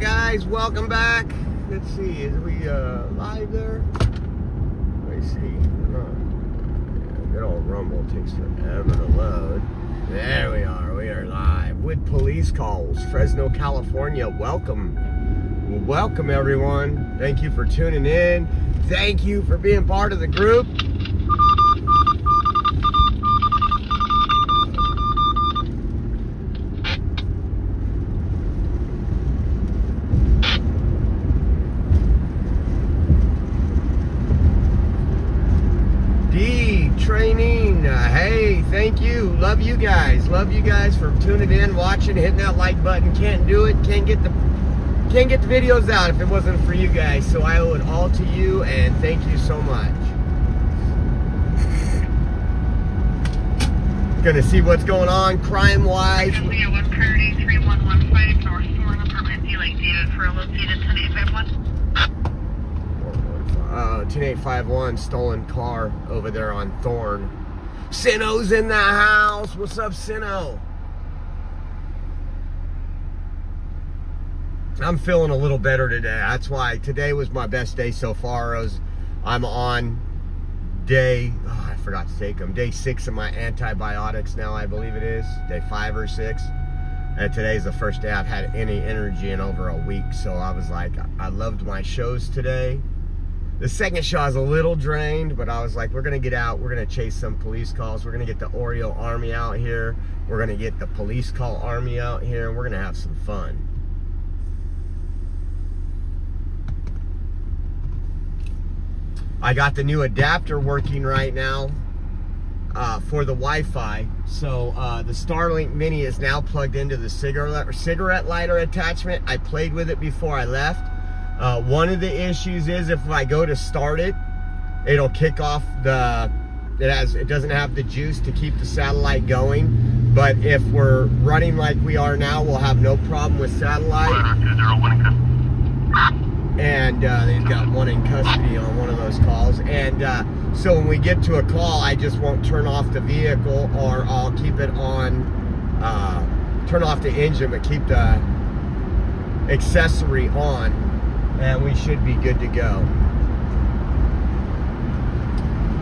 guys? Welcome back. Let's see, is we live there? Let me see. Good old Rumble takes forever to load. There we are. We are live with police calls, Fresno, California. Welcome. Welcome, everyone. Thank you for tuning in. Thank you for being part of the group. Training. Hey, thank you. Love you guys. Love you guys for tuning in, watching, hitting that like button. Can't do it. Can't get the videos out if it wasn't for you guys. So I owe it all to you, and thank you so much. Gonna see what's going on crime-wise. We have 1 Priority 3115 North Thorn Apartment D Lake David for a located 10851. 10851 stolen car over there on Thorn. Sino's in the house. What's up, Sino? I'm feeling a little better today. That's why today was my best day so far. I'm on day, I forgot to take them, day 6 of my antibiotics now, I believe it is. Day 5 or 6. And today's the first day I've had any energy in over a week. So I was like, I loved my shows today. The second show I was a little drained, but I was like, we're going to get out. We're going to chase some police calls. We're going to get the Oreo army out here. We're going to get the police call army out here. And we're going to have some fun. I got the new adapter working right now for the Wi-Fi. So the Starlink Mini is now plugged into the cigarette lighter attachment. I played with it before I left. One of the issues is if I go to start it, it'll kick off it doesn't have the juice to keep the satellite going. But if we're running like we are now, we'll have no problem with satellite. And they've got one in custody on one of those calls. And so when we get to a call, I just won't turn off the vehicle, or I'll keep it on, turn off the engine, but keep the accessory on. And we should be good to go.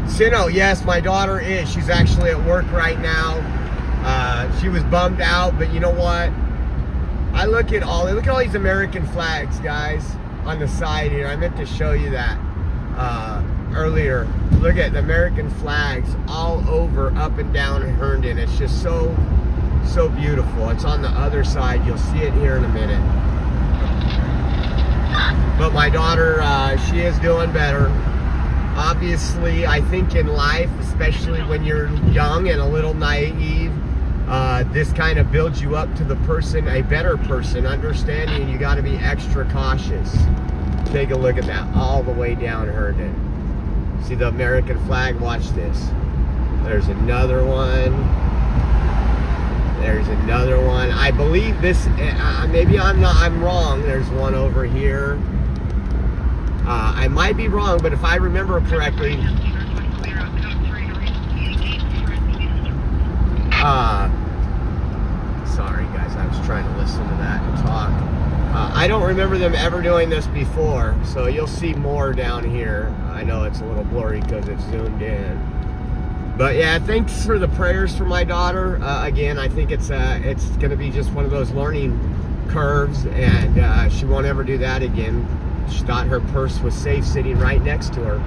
Sino, yes, my daughter is. She's actually at work right now. She was bummed out, but you know what? Look at all these American flags, guys, on the side here. I meant to show you that earlier. Look at the American flags all over, up and down Herndon. It's just so beautiful. It's on the other side. You'll see it here in a minute. But my daughter, she is doing better. Obviously, I think in life, especially when you're young and a little naive, this kind of builds you up to a better person, understanding you got to be extra cautious. Take a look at that, all the way down Herndon. See the American flag? Watch this. There's another one. There's another one. I believe this, maybe I'm wrong. There's one over here. I might be wrong, but if I remember correctly, sorry guys, I was trying to listen to that and talk. I don't remember them ever doing this before, so you'll see more down here. I know it's a little blurry because it's zoomed in. But yeah, thanks for the prayers for my daughter. Again, I think it's going to be just one of those learning curves, and she won't ever do that again. She thought her purse was safe sitting right next to her.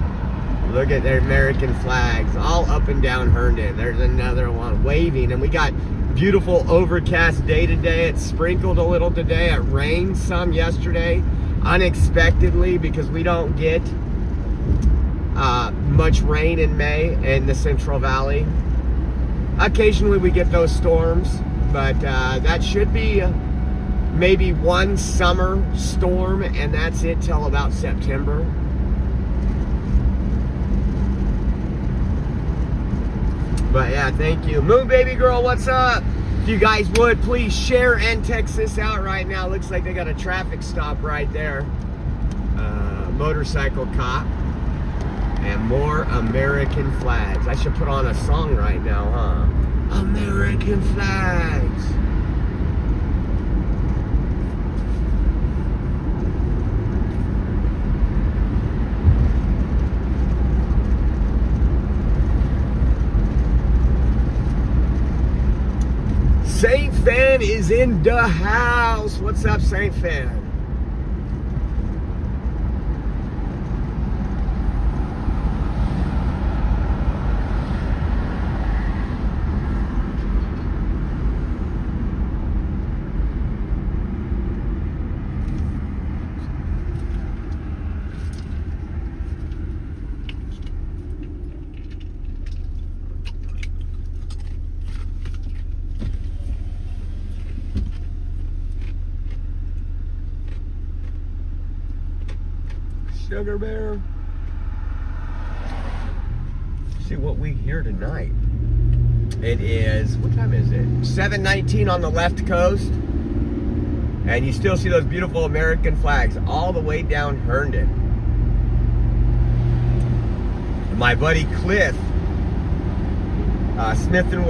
Look at their American flags all up and down Herndon. There's another one waving, and we got beautiful overcast day today. It sprinkled a little today. It rained some yesterday unexpectedly because we don't get much rain in May in the Central Valley. Occasionally we get those storms, but that should be maybe one summer storm, and that's it till about September. But yeah, thank you. Moon Baby Girl, what's up? If you guys would, please share and text this out right now. Looks like they got a traffic stop right there. Motorcycle cop. And more American flags. I should put on a song right now, huh? American flags. Fan is in the house. What's up, Saint Fan? Sugar Bear. See what we hear tonight. It is, what time is it? 7:19 on the left coast. And you still see those beautiful American flags all the way down Herndon. My buddy Cliff Smith and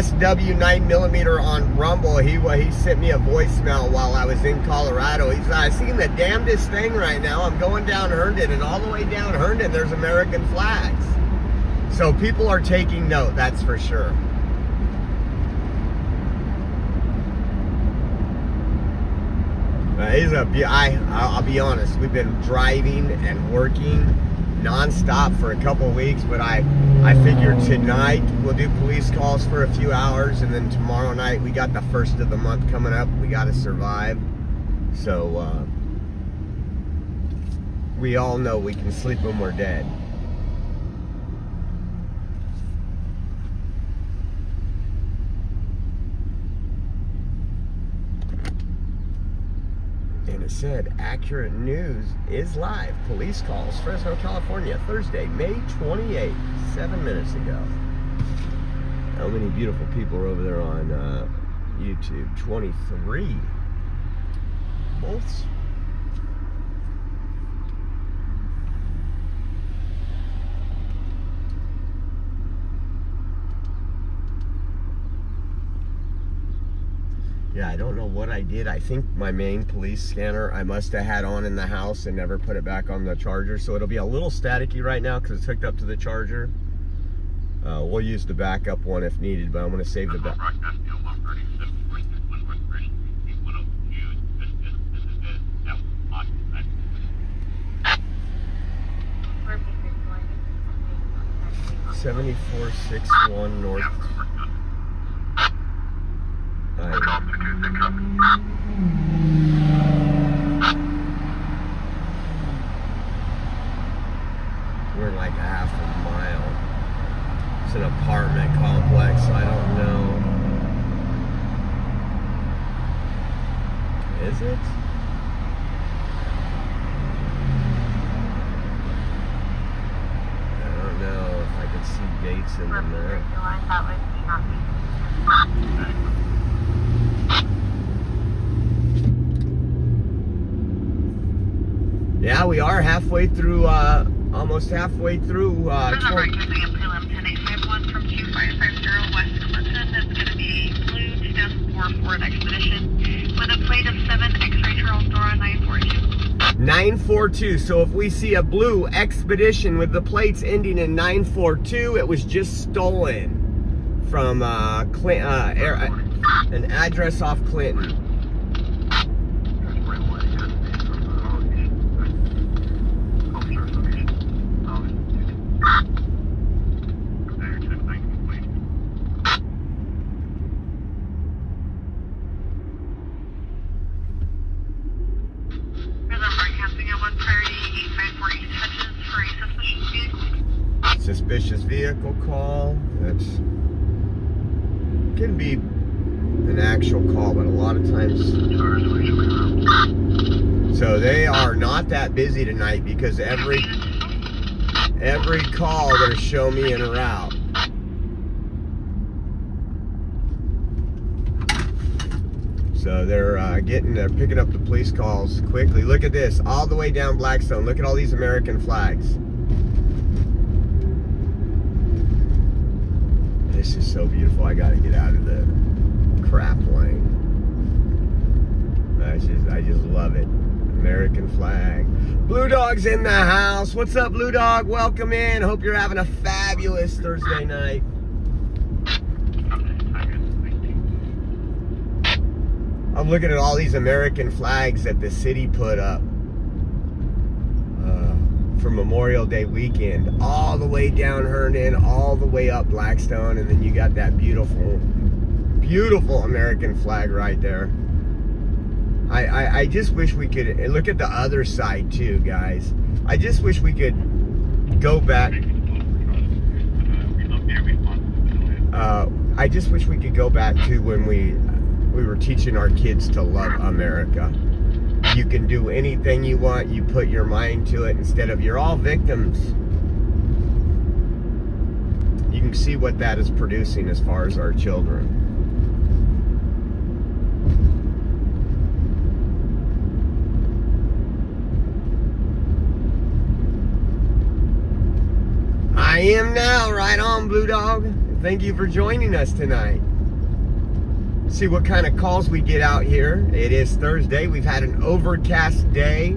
SW 9mm on Rumble. He sent me a voicemail while I was in Colorado. He's seeing the damnedest thing right now. I'm going down Herndon, and all the way down Herndon there's American flags. So people are taking note, that's for sure. I'll be honest, we've been driving and working non-stop for a couple of weeks, but I figured tonight we'll do police calls for a few hours, and then tomorrow night we got the first of the month coming up. We got to survive, so we all know we can sleep when we're dead. And it said, Accurate News is live. Police calls, Fresno, California, Thursday, May 28th, 7 minutes ago. How many beautiful people are over there on YouTube? 23. Both. Yeah, I don't know what I did. I think my main police scanner I must have had on in the house and never put it back on the charger. So it'll be a little staticky right now because it's hooked up to the charger. We'll use the backup one if needed, but I'm going to save the back. $7461 North. We're like half a mile. It's an apartment complex, so I don't know. Is it? I don't know if I can see dates in the map. Yeah, we are halfway through, almost halfway through. From 2550 West Clinton, that's going to be blue 2004 Ford Expedition with a plate of 7 X-ray Charles Dora 942. 942. So if we see a blue Expedition with the plates ending in 942, it was just stolen from an address off Clinton. Suspicious vehicle call. That's can be an actual call, but a lot of times. So they are not that busy tonight because every call they're showing me en route. So they're picking up the police calls quickly. Look at this, all the way down Blackstone. Look at all these American flags. This is so beautiful. I gotta get out of the crap lane. I just love it. American flag. Blue Dog's in the house. What's up, Blue Dog? Welcome in. Hope you're having a fabulous Thursday night. I'm looking at all these American flags that the city put up for Memorial Day weekend, all the way down Herndon, all the way up Blackstone, and then you got that beautiful, beautiful American flag right there. I just wish we could look at the other side too, guys. I just wish we could go back. I just wish we could go back to when we were teaching our kids to love America. You can do anything you want. You put your mind to it instead of you're all victims. You can see what that is producing as far as our children. I am now. Right on, Blue Dog. Thank you for joining us tonight. See what kind of calls we get out here. It is Thursday. We've had an overcast day.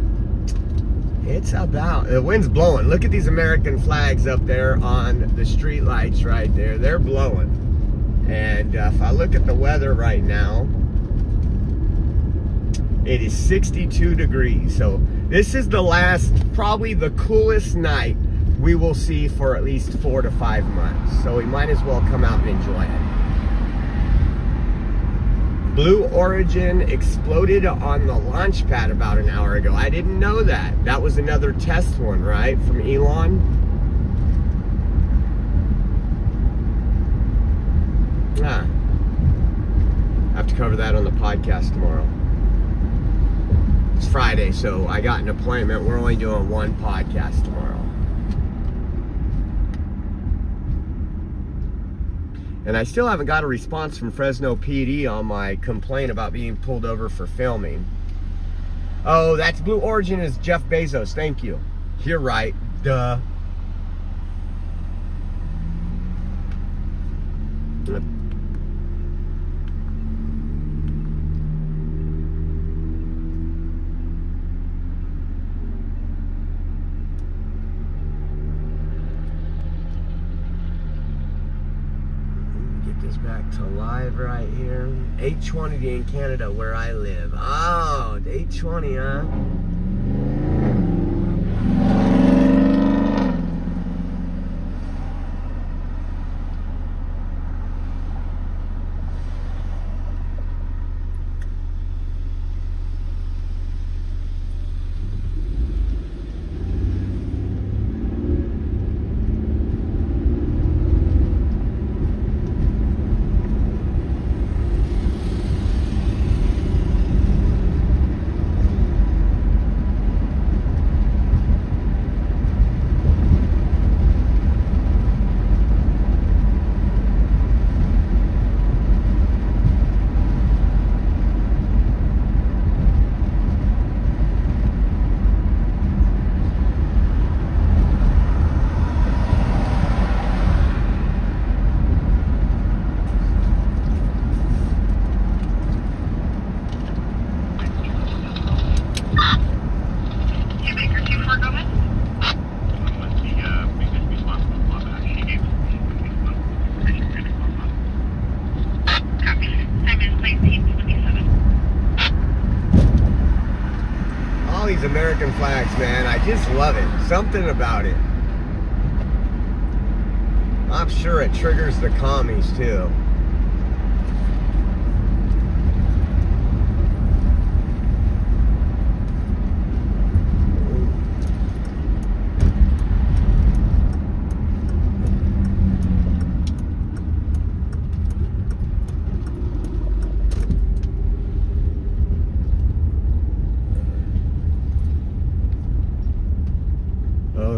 It's about, the wind's blowing. Look at these American flags up there on the street lights right there. They're blowing. And if I look at the weather right now, it is 62 degrees. So this is the last, probably the coolest night we will see for at least 4 to 5 months. So we might as well come out and enjoy it. Blue Origin exploded on the launch pad about an hour ago. I didn't know that. That was another test one, right? From Elon. I have to cover that on the podcast tomorrow. It's Friday, so I got an appointment. We're only doing one podcast tomorrow. And I still haven't got a response from Fresno PD on my complaint about being pulled over for filming. Oh, that's Blue Origin is Jeff Bezos. Thank you. You're right. Duh. Back to live right here. 820 in Canada where I live. Oh, 820, huh? American flags, man. I just love it. Something about it. I'm sure it triggers the commies too.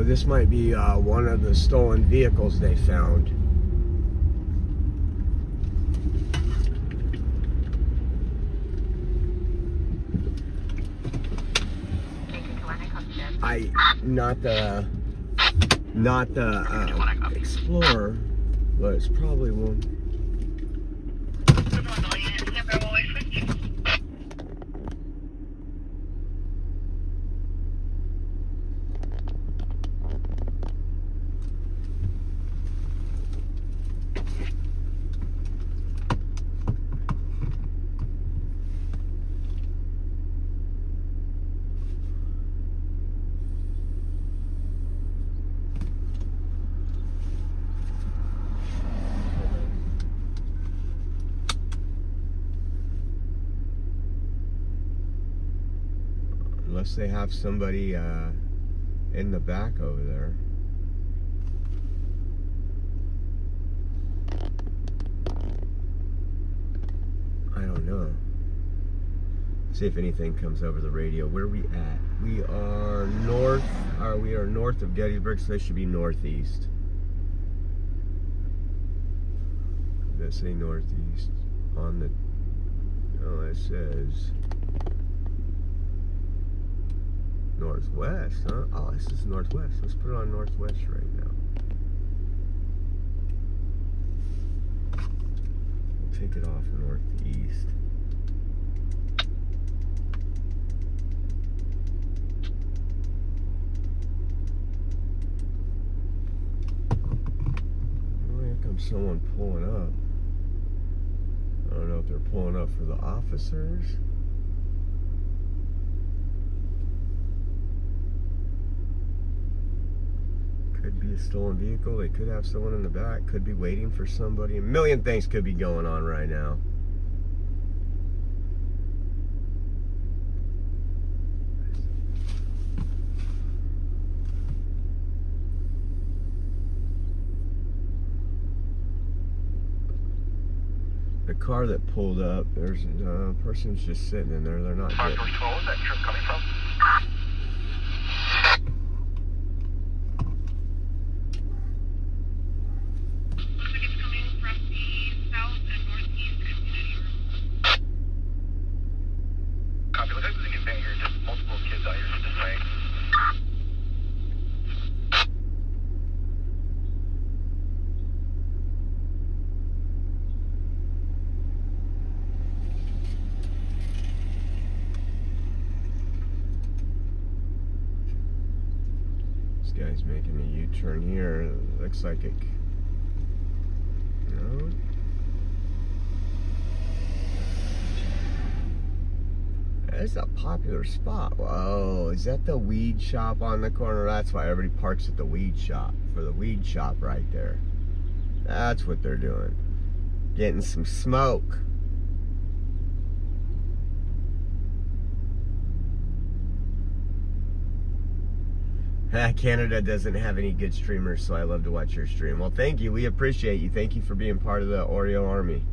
This might be one of the stolen vehicles they found. Not the Explorer, but it's probably one. Unless they have somebody in the back over there. I don't know. See if anything comes over the radio. Where are we at? We are north of Gettysburg, so this should be northeast. Does that say northeast on the? Oh, it says northwest, huh? Oh, this is northwest. Let's put it on northwest right now. We'll take it off northeast. Oh, here comes someone pulling up. I don't know if they're pulling up for the officers. Could be a stolen vehicle. They could have someone in the back. Could be waiting for somebody. A million things could be going on right now. The car that pulled up, there's a person's just sitting in there. They're not good. 512, is that trip coming from? Looks like it's coming from the south and northeast community room. Copy. Looks like there's an event here. Just multiple kids out here this way. This guy's making a U-turn here. Looks like it. No. That's a popular spot. Whoa, is that the weed shop on the corner? That's why everybody parks at the weed shop. For the weed shop right there. That's what they're doing. Getting some smoke. Canada doesn't have any good streamers, so I love to watch your stream. Well, thank you. We appreciate you. Thank you for being part of the Oreo Army.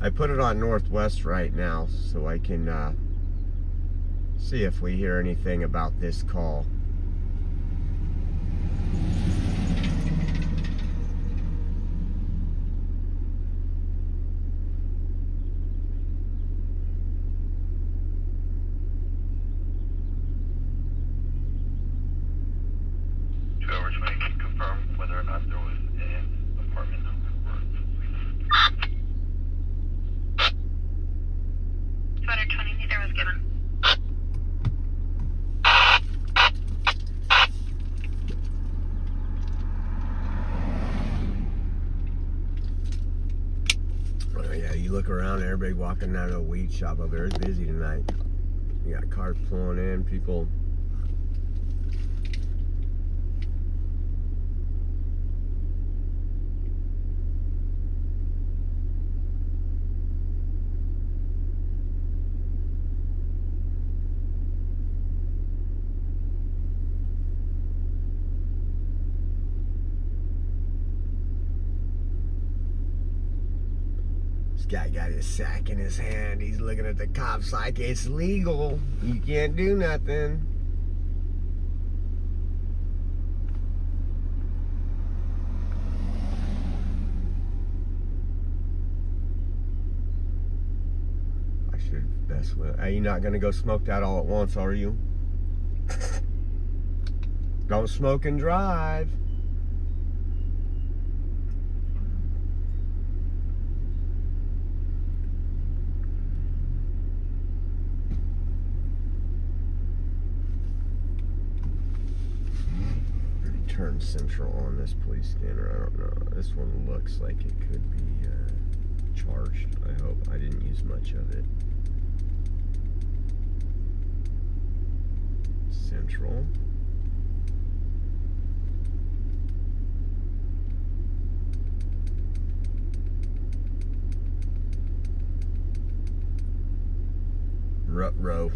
I put it on Northwest right now so I can see if we hear anything about this call. Whoever's going to confirm whether or not there was an apartment number. 220 there was given. Oh, yeah, you look around, everybody walking out of a weed shop over there. It's busy tonight. You got cars pulling in, people. This guy got his sack in his hand. He's looking at the cops like it's legal. You can't do nothing. I should best with. Are you not gonna go smoke that all at once, are you? Don't smoke and drive. Turn central on this police scanner. I don't know. This one looks like it could be charged. I hope. I didn't use much of it. Central. row.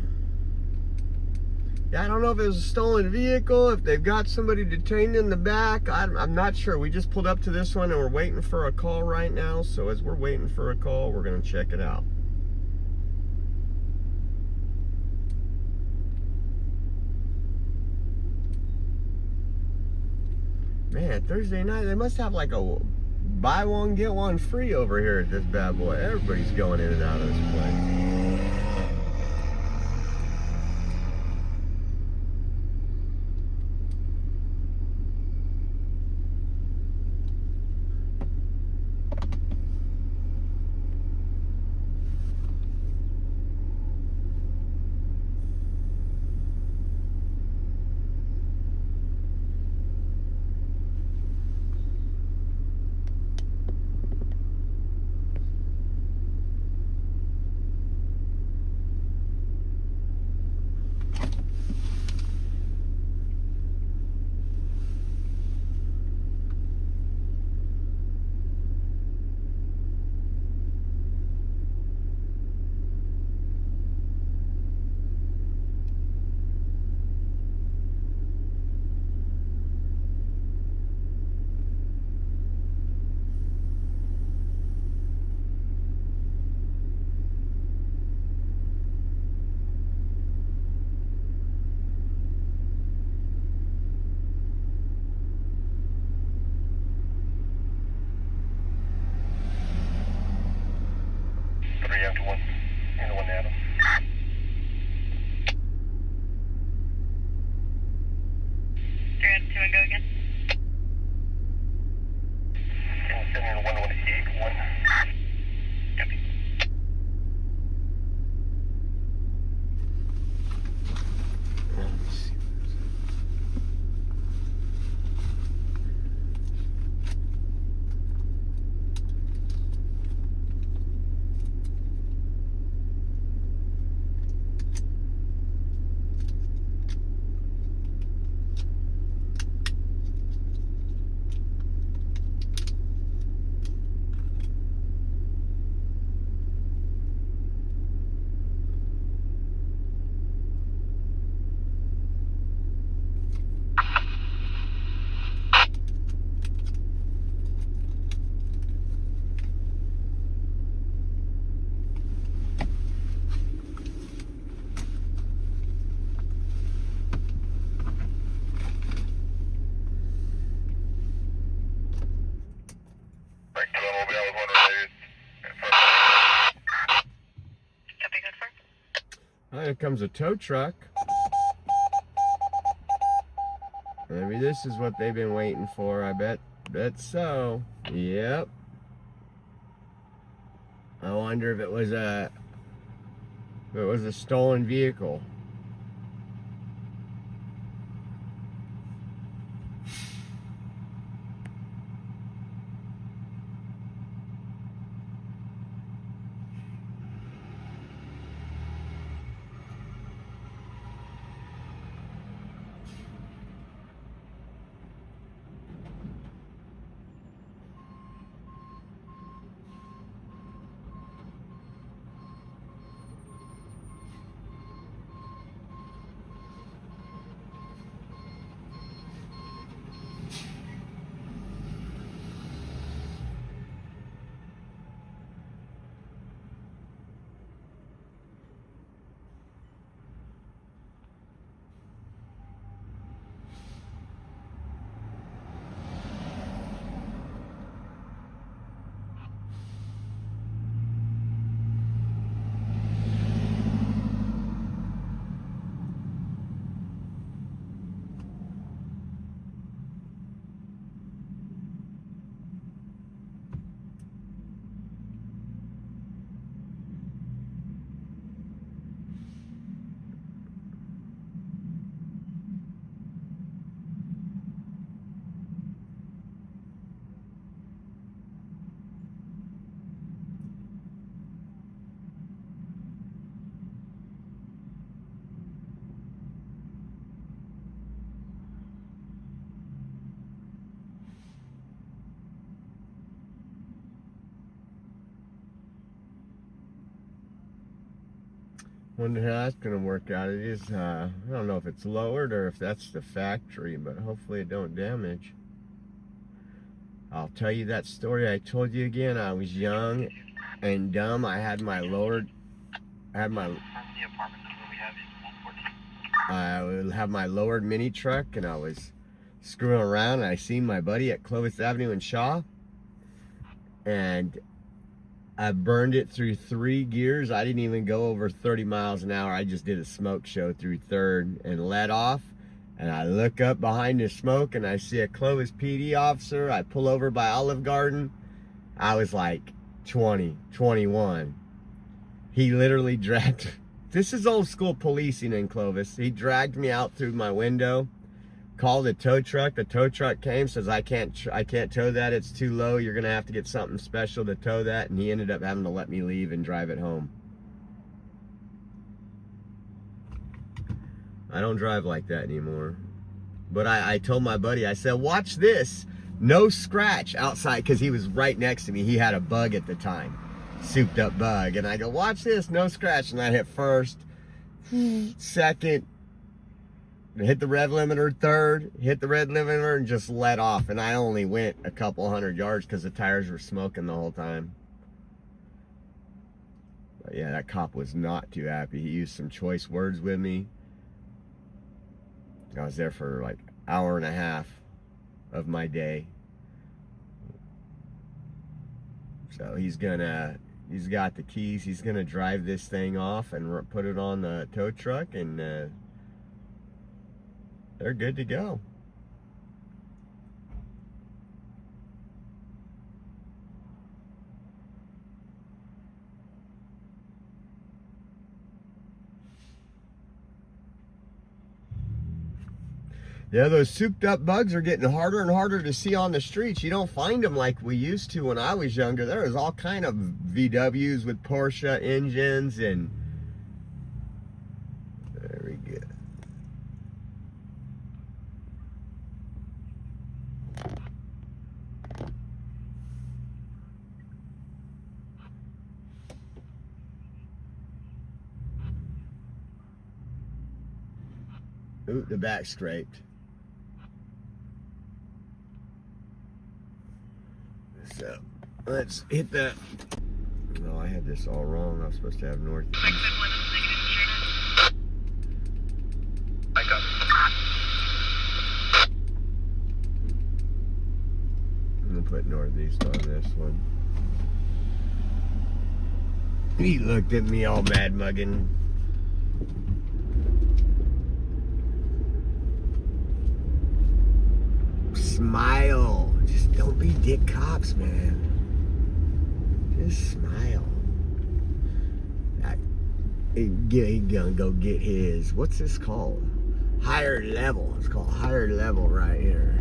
Yeah, I don't know if it was a stolen vehicle, if they've got somebody detained in the back. I'm not sure. We just pulled up to this one and we're waiting for a call right now. So as we're waiting for a call, we're going to check it out. Man, Thursday night, they must have like a buy one, get one free over here at this bad boy. Everybody's going in and out of this place. Oh, here comes a tow truck. Maybe this is what they've been waiting for. I bet so. Yep. I wonder if it was a stolen vehicle. Wonder how that's gonna work out. It is, I don't know if it's lowered or if that's the factory, but hopefully it don't damage. I'll tell you that story I told you again. I was young and dumb. I had my lowered, I would have my lowered mini truck, and I was screwing around, and I seen my buddy at Clovis Avenue in Shaw, and I burned it through 3 gears. I didn't even go over 30 miles an hour. I just did a smoke show through 3rd and let off. And I look up behind the smoke and I see a Clovis PD officer. I pull over by Olive Garden. I was like 20, 21. He literally dragged, this is old school policing in Clovis. He dragged me out through my window, called a tow truck. The tow truck came, says, I can't tow that, it's too low. You're gonna have to get something special to tow that. And he ended up having to let me leave and drive it home. I don't drive like that anymore. But I told my buddy, I said, watch this. No scratch outside, because he was right next to me. He had a bug at the time, souped up bug. And I go, watch this, no scratch. And I hit first, second, hit the red limiter, 3rd, hit the red limiter, and just let off. And I only went a couple 100 yards because the tires were smoking the whole time. But yeah, that cop was not too happy. He used some choice words with me. I was there for like an hour and a half of my day. So he's got the keys. He's gonna drive this thing off and put it on the tow truck, and they're good to go. Yeah, those souped up bugs are getting harder and harder to see on the streets. You don't find them like we used to when I was younger. There was all kind of VWs with Porsche engines, and very good. Ooh, the back scraped. So let's hit that. No, I had this all wrong. I was supposed to have north. I got it. I'm gonna put northeast on this one. He looked at me all mad mugging. Smile. Just don't be dick cops, man. Just smile. He gonna go get his, what's this called? Higher level. It's called higher level right here.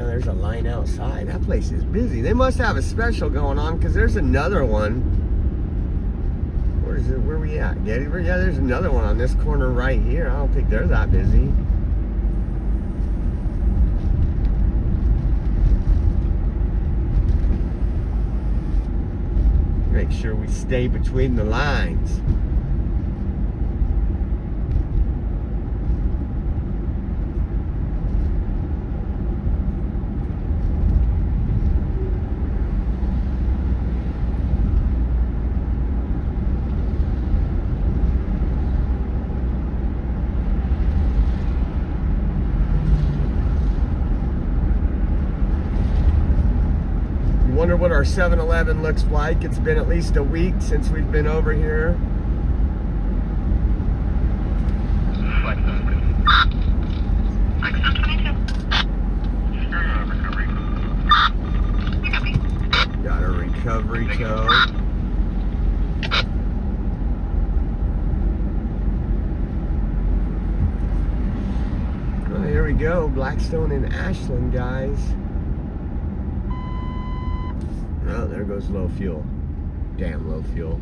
There's a line outside. That place is busy. They must have a special going on, because there's another one. Where is it? Where are we at? Gettysburg? Yeah, there's another one on this corner right here. I don't think they're that busy. Make sure we stay between the lines. Wonder what our 7-Eleven looks like. It's been at least a week since we've been over here. Got a recovery tow. Oh, here we go. Blackstone and Ashland, guys. Oh, there goes low fuel. Damn low fuel.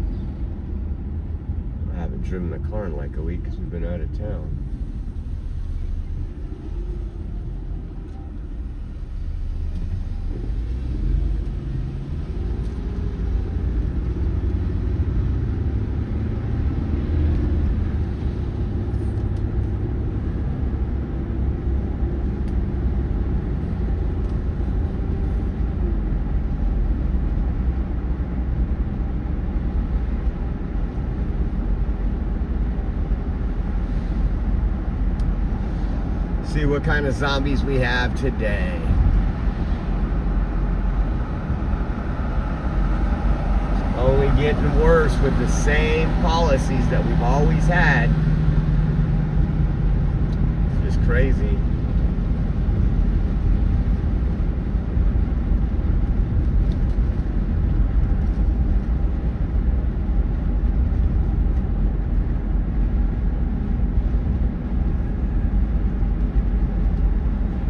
haven't driven the car in like a week because we've been out of town. See what kind of zombies we have today. It's only getting worse with the same policies that we've always had. Just crazy.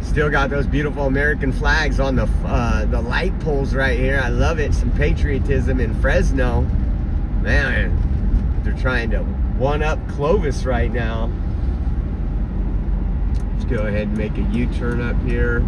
Still got those beautiful American flags on the light poles right here. I love it. Some patriotism in Fresno. Man, they're trying to one-up Clovis right now. Let's go ahead and make a U-turn up here.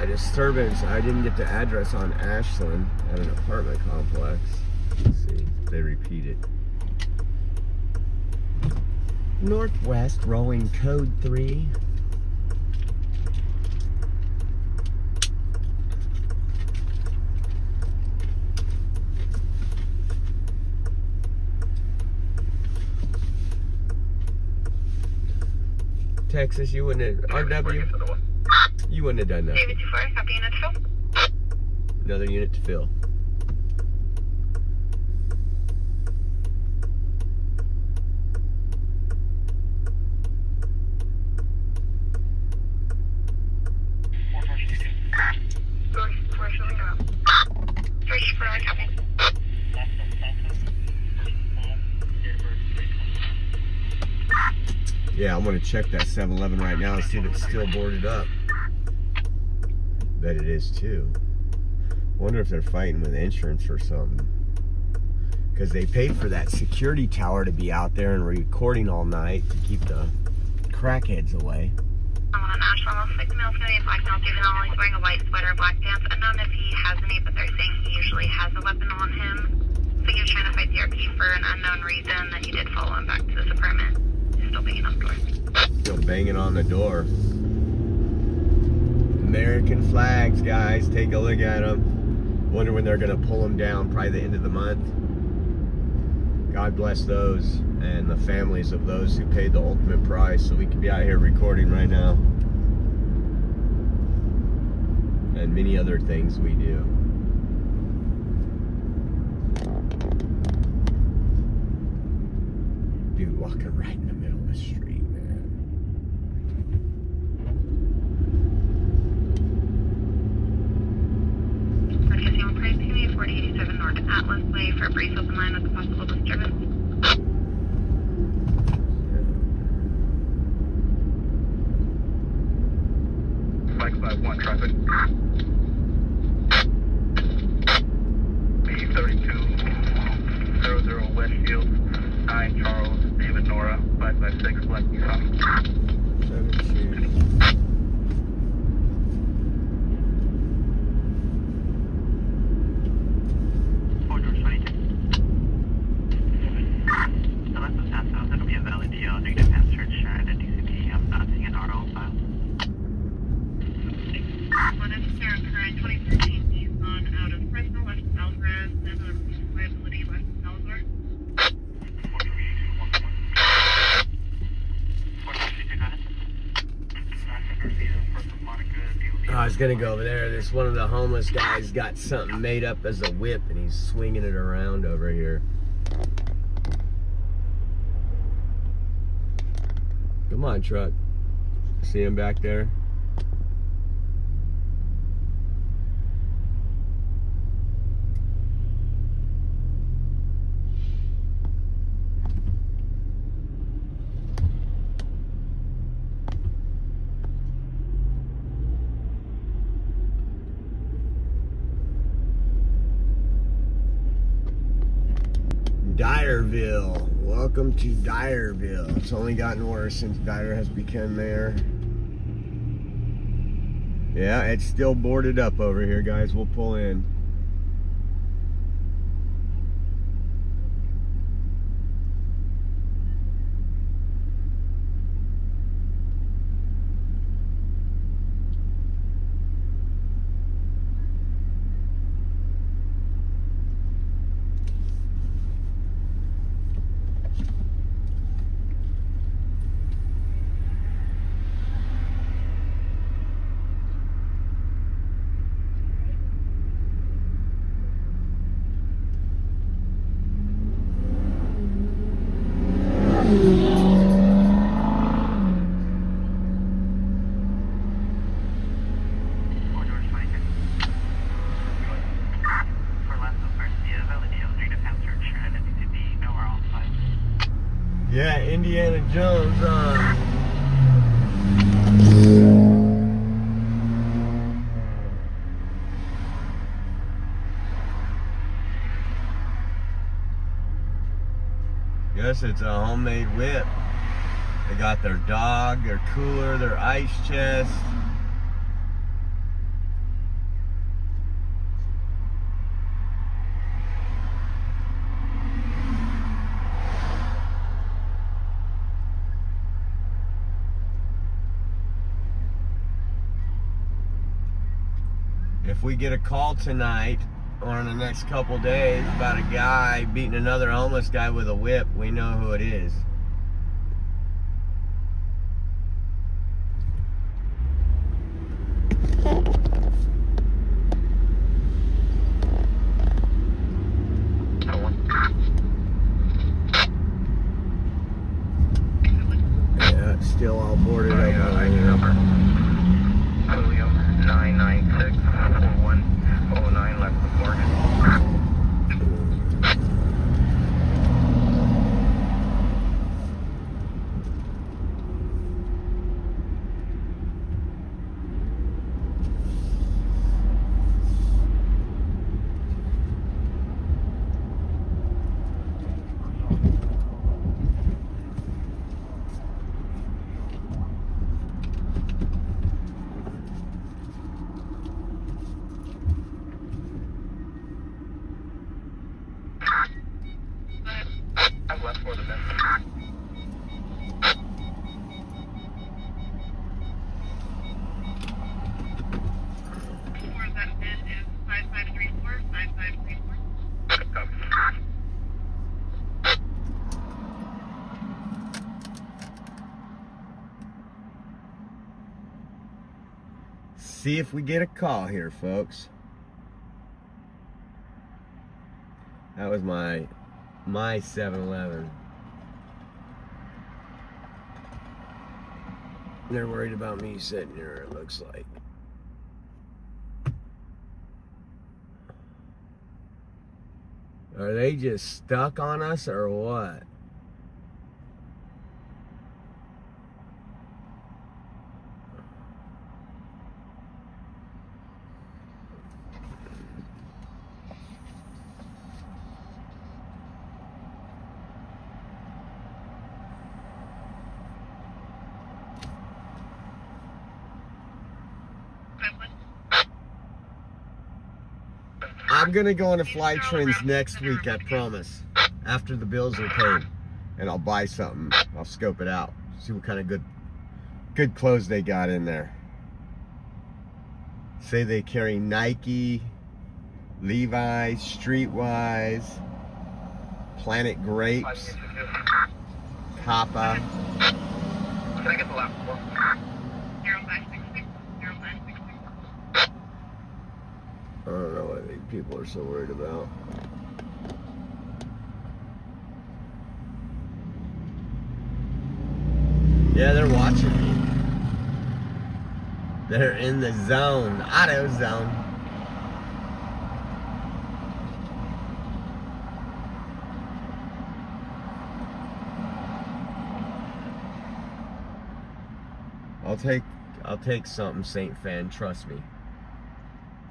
Disturbance. I didn't get the address on Ashland at an apartment complex. Let's see if they repeat it. Northwest rolling code 3. Texas, you wouldn't have, RW, you wouldn't have done that. David 24, copy unit to fill. Another unit to fill. Yeah, I'm gonna check that 7-Eleven right now and see if it's still boarded up. Bet it is too. Wonder if they're fighting with insurance or something. Because they paid for that security tower to be out there and recording all night to keep the crackheads away. Someone on Ashland looks like the male's gonna be a black male juvenile. He's wearing a white sweater, black pants. Unknown if he has any, but they're saying he usually has a weapon on him. So he was trying to fight the RP for an unknown reason, then he did follow him back to this apartment. He's still banging on the door. Still banging on the door. American flags, guys. Take a look at them. Wonder when they're gonna pull them down. Probably the end of the month. God bless those and the families of those who paid the ultimate price so we could be out here recording right now. And many other things we do. Dude walking right in the middle of the street, man. Broadcasting Price TV 4087 North Atlas Way for a brief open line with a possible disturbance. Mike 51 traffic. B3200 Westfield, 9 Charles, David Nora, 556 Black Utah. 17. I was gonna go over there. This one of the homeless guys got something made up as a whip and he's swinging it around over here. Come on, truck. See him back there? Dyerville. Welcome to Dyerville. It's only gotten worse since Dyer has become mayor. Yeah, it's still boarded up over here, guys. We'll pull in. Yeah, Indiana Jones on. Guess it's a homemade whip. They got their dog, their cooler, their ice chest. If we get a call tonight or in the next couple days about a guy beating another homeless guy with a whip, we know who it is. Yeah, it's still all boarded up over here. 996-4109 left of Morgan. I've left for the best. That bid is 5534, 5534. Copy. See if we get a call here, folks. That was my 7-Eleven. They're worried about me sitting here, it looks like. Are they just stuck on us or what? I'm gonna go into Fly Trends next week, I promise. After the bills are paid. And I'll buy something. I'll scope it out. See what kind of good clothes they got in there. Say they carry Nike, Levi's, Streetwise, Planet Grapes, Kappa. Can I get the last four? 0566, 0566. I don't know what these people are so worried about. Yeah, they're watching me. They're in the zone, auto zone. I'll take something, Saint Fan, trust me.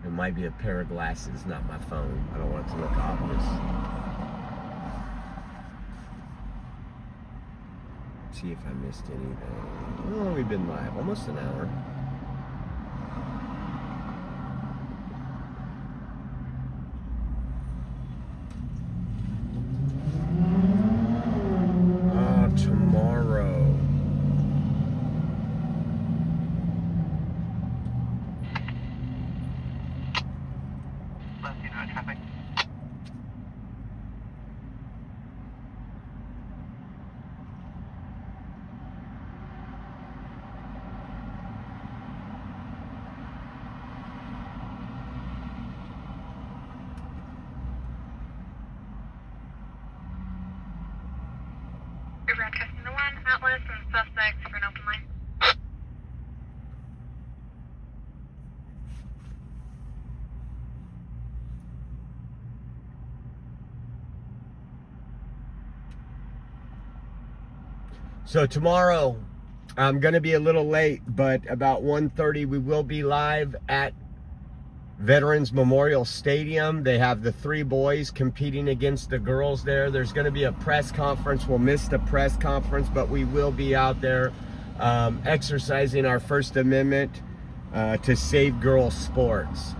It might be a pair of glasses, not my phone. I don't want it to look obvious. See if I missed anything. Oh, we've been live almost an hour. Tomorrow. Traffic. You're broadcasting the 1 Atlas and suspects for an open line. So tomorrow, I'm going to be a little late, but about 1:30 we will be live at Veterans Memorial Stadium. They have the 3 boys competing against the girls there. There's going to be a press conference. We'll miss the press conference, but we will be out there exercising our First Amendment to save girls' sports.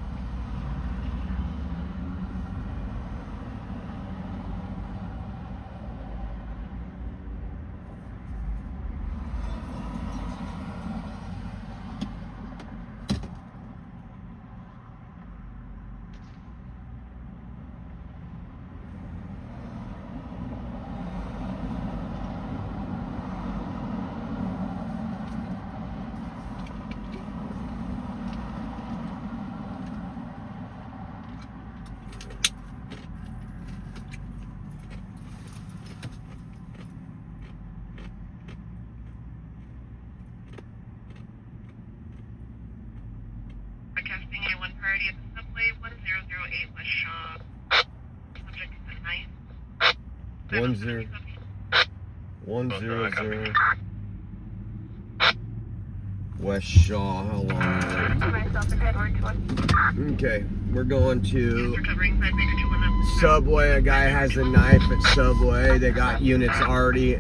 Broadcasting A1 priority at the subway, 1008 West Shaw. Subject is a knife. 100 West Shaw. How long is it? Okay, we're going to Subway. A guy has a knife at Subway. They got units already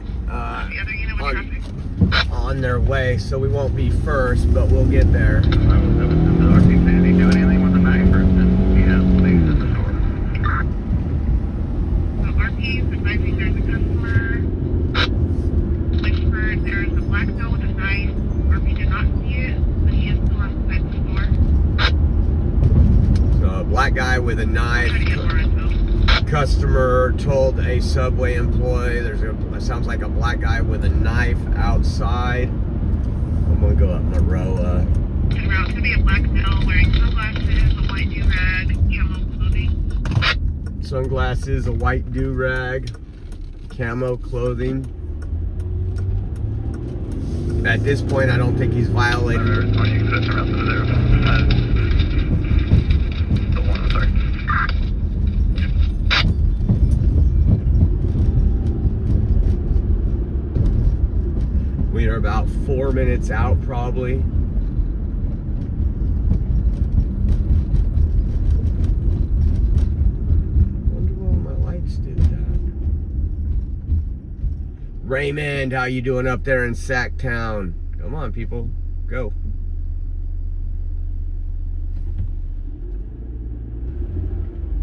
on their way, so we won't be first, but we'll get there. Did he do anything with the knife, or did he have things at the door? So RP is advising there's a customer. Whitford, there's a black belt with a knife. RP did not see it, but he is still outside the store. So a black guy with a knife. Trying to get more info. Customer told a Subway employee it sounds like a black guy with a knife outside. I'm gonna go up Maroa. En route to be a black male wearing sunglasses, a white do-rag, camo clothing. Sunglasses, a white do-rag, camo clothing. At this point, I don't think he's violated. The one, sorry. We are about 4 minutes out, probably. Wonder why my lights did that. Raymond, how you doing up there in Sacktown? Come on, people, go.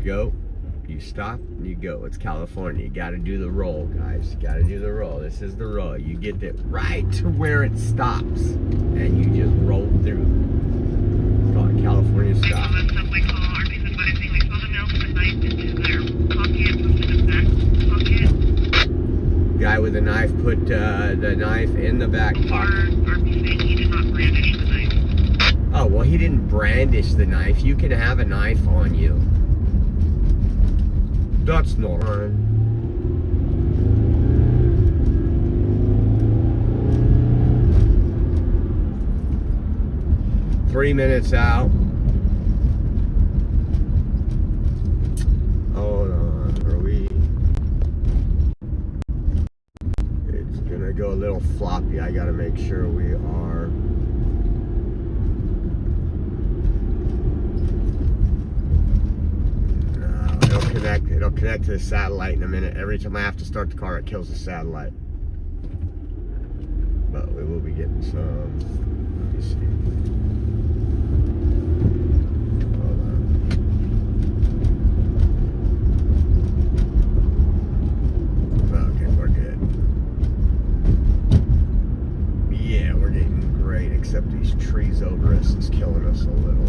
Go. You stop and you go. It's California. You got to do the roll, guys. You got to do the roll. This is the roll. You get it right to where it stops, and you just roll through. It's called a California stop. Subway call. RP's advising they saw the male with a knife into their pocket, in his back pocket. Guy with a knife put the knife in the back pocket. RP saying he did not brandish the knife. Oh, well, he didn't brandish the knife. You can have a knife on you. That's not right. 3 minutes out. Hold on, are we? It's gonna go a little floppy. I gotta make sure we are. It'll connect to the satellite in a minute. Every time I have to start the car, it kills the satellite. But we will be getting some. Let me see. Hold on. Okay, we're good. Yeah, we're getting great, except these trees over us is killing us a little.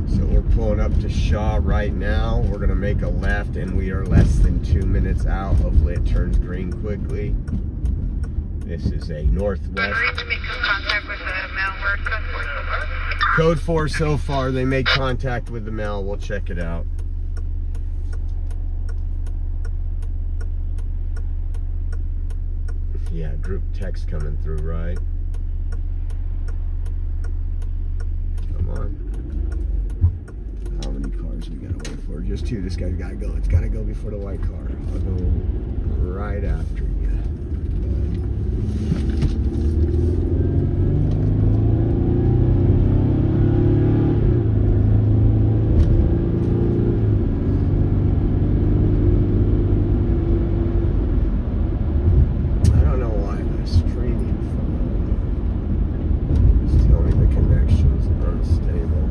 So we're pulling up to Shaw right now. We're gonna make a left and we are less than 2 minutes out. Hopefully it turns green quickly. This is a northwest. Code 4 so far. They made contact with the mail. We'll check it out. Yeah, group text coming through, right? Come on. How many cars we gotta wait for? Just 2. This guy's gotta go. It's gotta go before the white car. I'll go right after you. I don't know why my streaming phone is telling me the connection is unstable.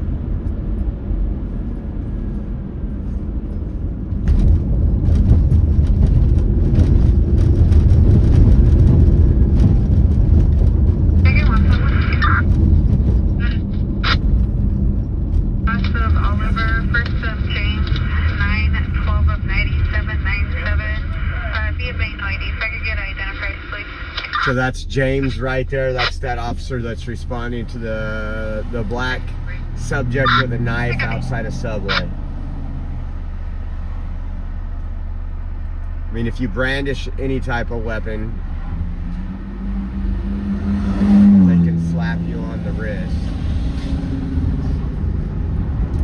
So that's James right there. That's that officer that's responding to the black subject with a knife outside a Subway. I mean, if you brandish any type of weapon, they can slap you on the wrist.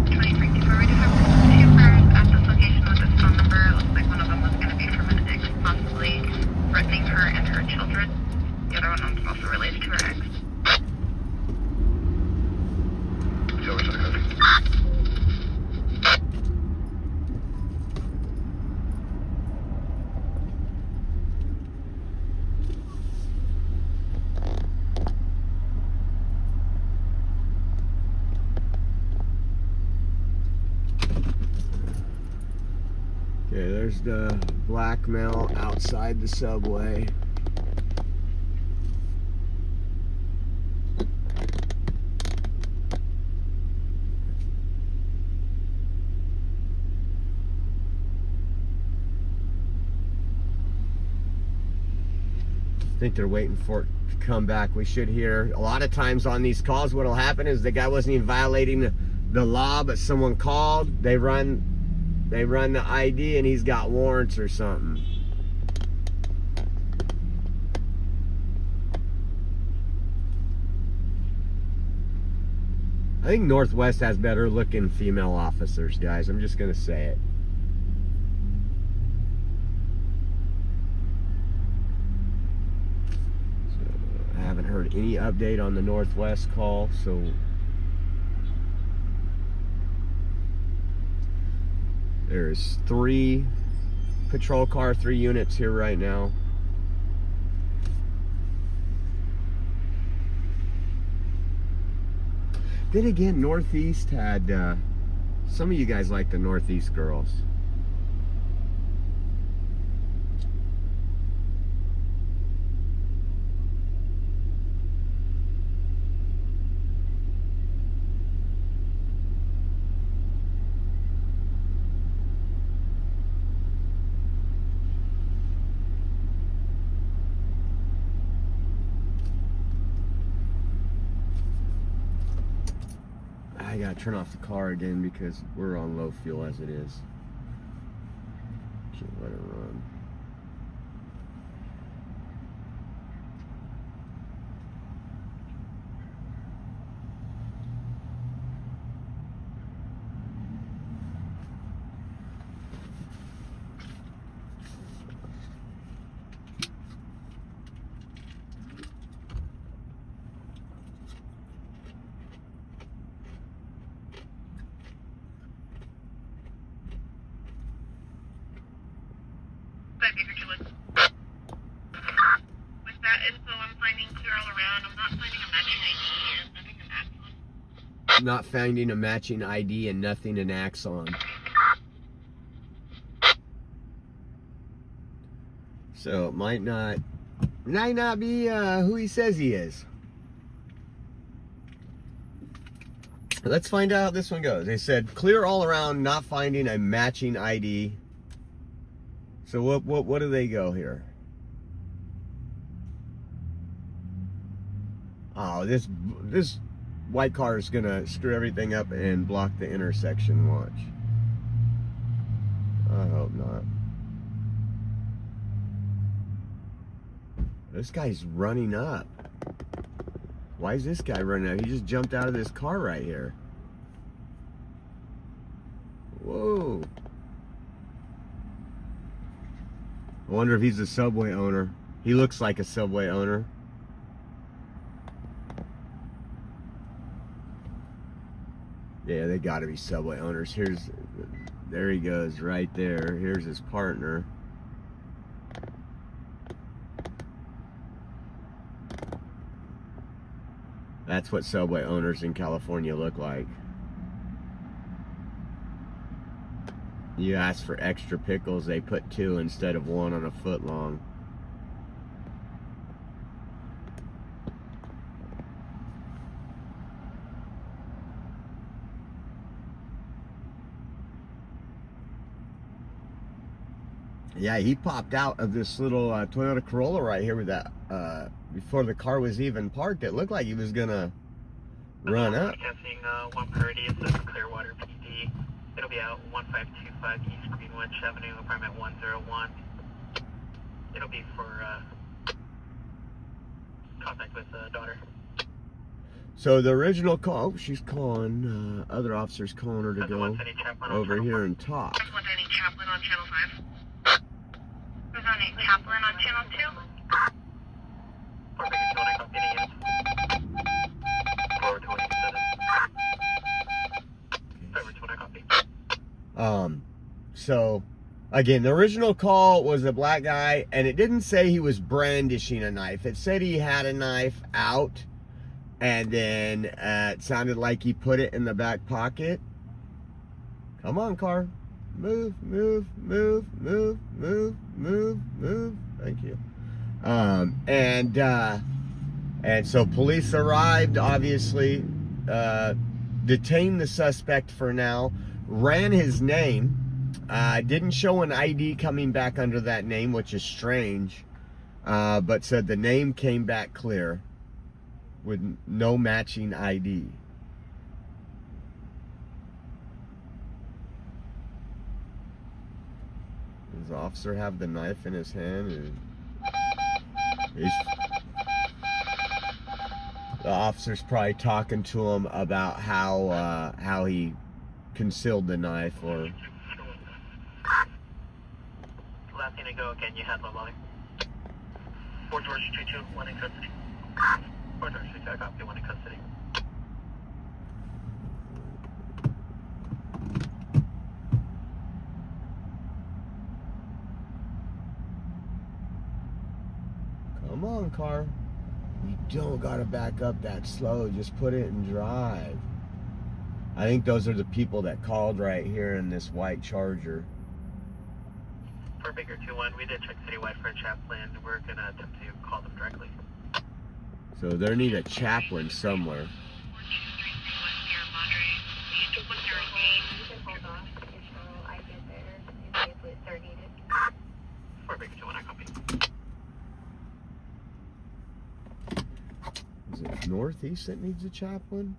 2324, we do have two cars at this location with this phone number. It looks like one of them was going to be from an ex, possibly threatening her and her children. The other one was also related to her ex. Okay, there's the black male outside the Subway. I think they're waiting for it to come back. We should hear. A lot of times on these calls, what'll happen is the guy wasn't even violating the law, but someone called, they run the ID and he's got warrants or something. I think Northwest has better looking female officers, guys. I'm just gonna say it. So, I haven't heard any update on the Northwest call, so there's 3 patrol car, 3 units here right now. Then again, Northeast had, some of you guys like the Northeast girls. I gotta turn off the car again because we're on low fuel as it is. Can't let it run. With that info, I'm finding clear all around. I'm not finding a matching ID and nothing an axon. Not finding a matching ID and nothing an axon. So it might not be who he says he is. Let's find out how this one goes. They said clear all around, not finding a matching ID. So what do they go here? Oh, this white car is gonna screw everything up and block the intersection. Watch. I hope not. This guy's running up. Why is this guy running up? He just jumped out of this car right here. Whoa. I wonder if he's a Subway owner. He looks like a Subway owner. Yeah, they gotta be Subway owners. There he goes, right there. Here's his partner. That's what Subway owners in California look like. You ask for extra pickles, they put 2 instead of 1 on a foot long. Yeah, he popped out of this little Toyota Corolla right here with that, before the car was even parked. It looked like he was gonna run up. Guessing 1 Purdy, it says Clearwater PD. It'll be out 1525 East Greenwich Avenue, apartment 101. It'll be for contact with daughter. So the original call, she's calling, other officers calling her to go over here and talk. There's one any chaplain on channel 5. There's one any chaplain on channel 2. So again, the original call was a black guy, and it didn't say he was brandishing a knife. It said he had a knife out, and then it sounded like he put it in the back pocket. Come on, car. Move, move, move, move, move, move, move. Thank you. And so police arrived, obviously, detained the suspect for now, ran his name, didn't show an ID coming back under that name, which is strange, but said the name came back clear with no matching ID. Does the officer have the knife in his hand? The officer's probably talking to him about how he concealed the knife, or. Last thing to go again, you had Lolly. 4 George 22, 1 in custody. 4 George 22, I copy, 1 in custody. Come on, car. You don't gotta back up that slow. Just put it in drive. I think those are the people that called right here in this white Charger. For Baker 2-1, we did check citywide for a chaplain. We're gonna attempt to call them directly. So they need a chaplain somewhere. For Baker 2-1, I copy. Is it Northeast that needs a chaplain?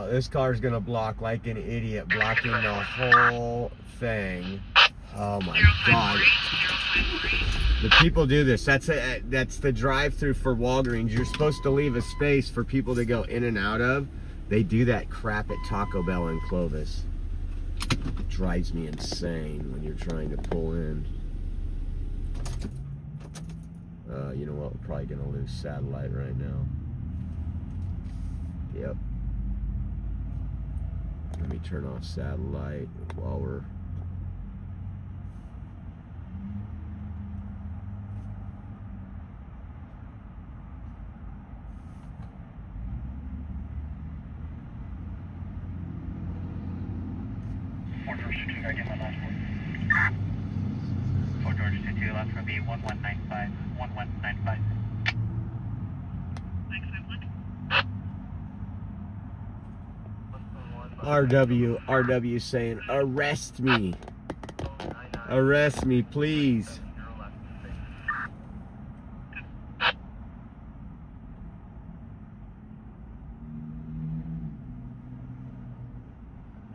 Oh, this car's gonna block like an idiot, blocking the whole thing. Oh my God. The people do this. That's the drive-through for Walgreens. You're supposed to leave a space for people to go in and out of. They do that crap at Taco Bell in Clovis. It drives me insane when you're trying to pull in. You know what? We're probably gonna lose satellite right now. Yep. Let me turn off satellite while we're... Fort George 22, I get my last one. Fort George 22, last one will be 1195. 1195. RW saying, arrest me. Arrest me, please.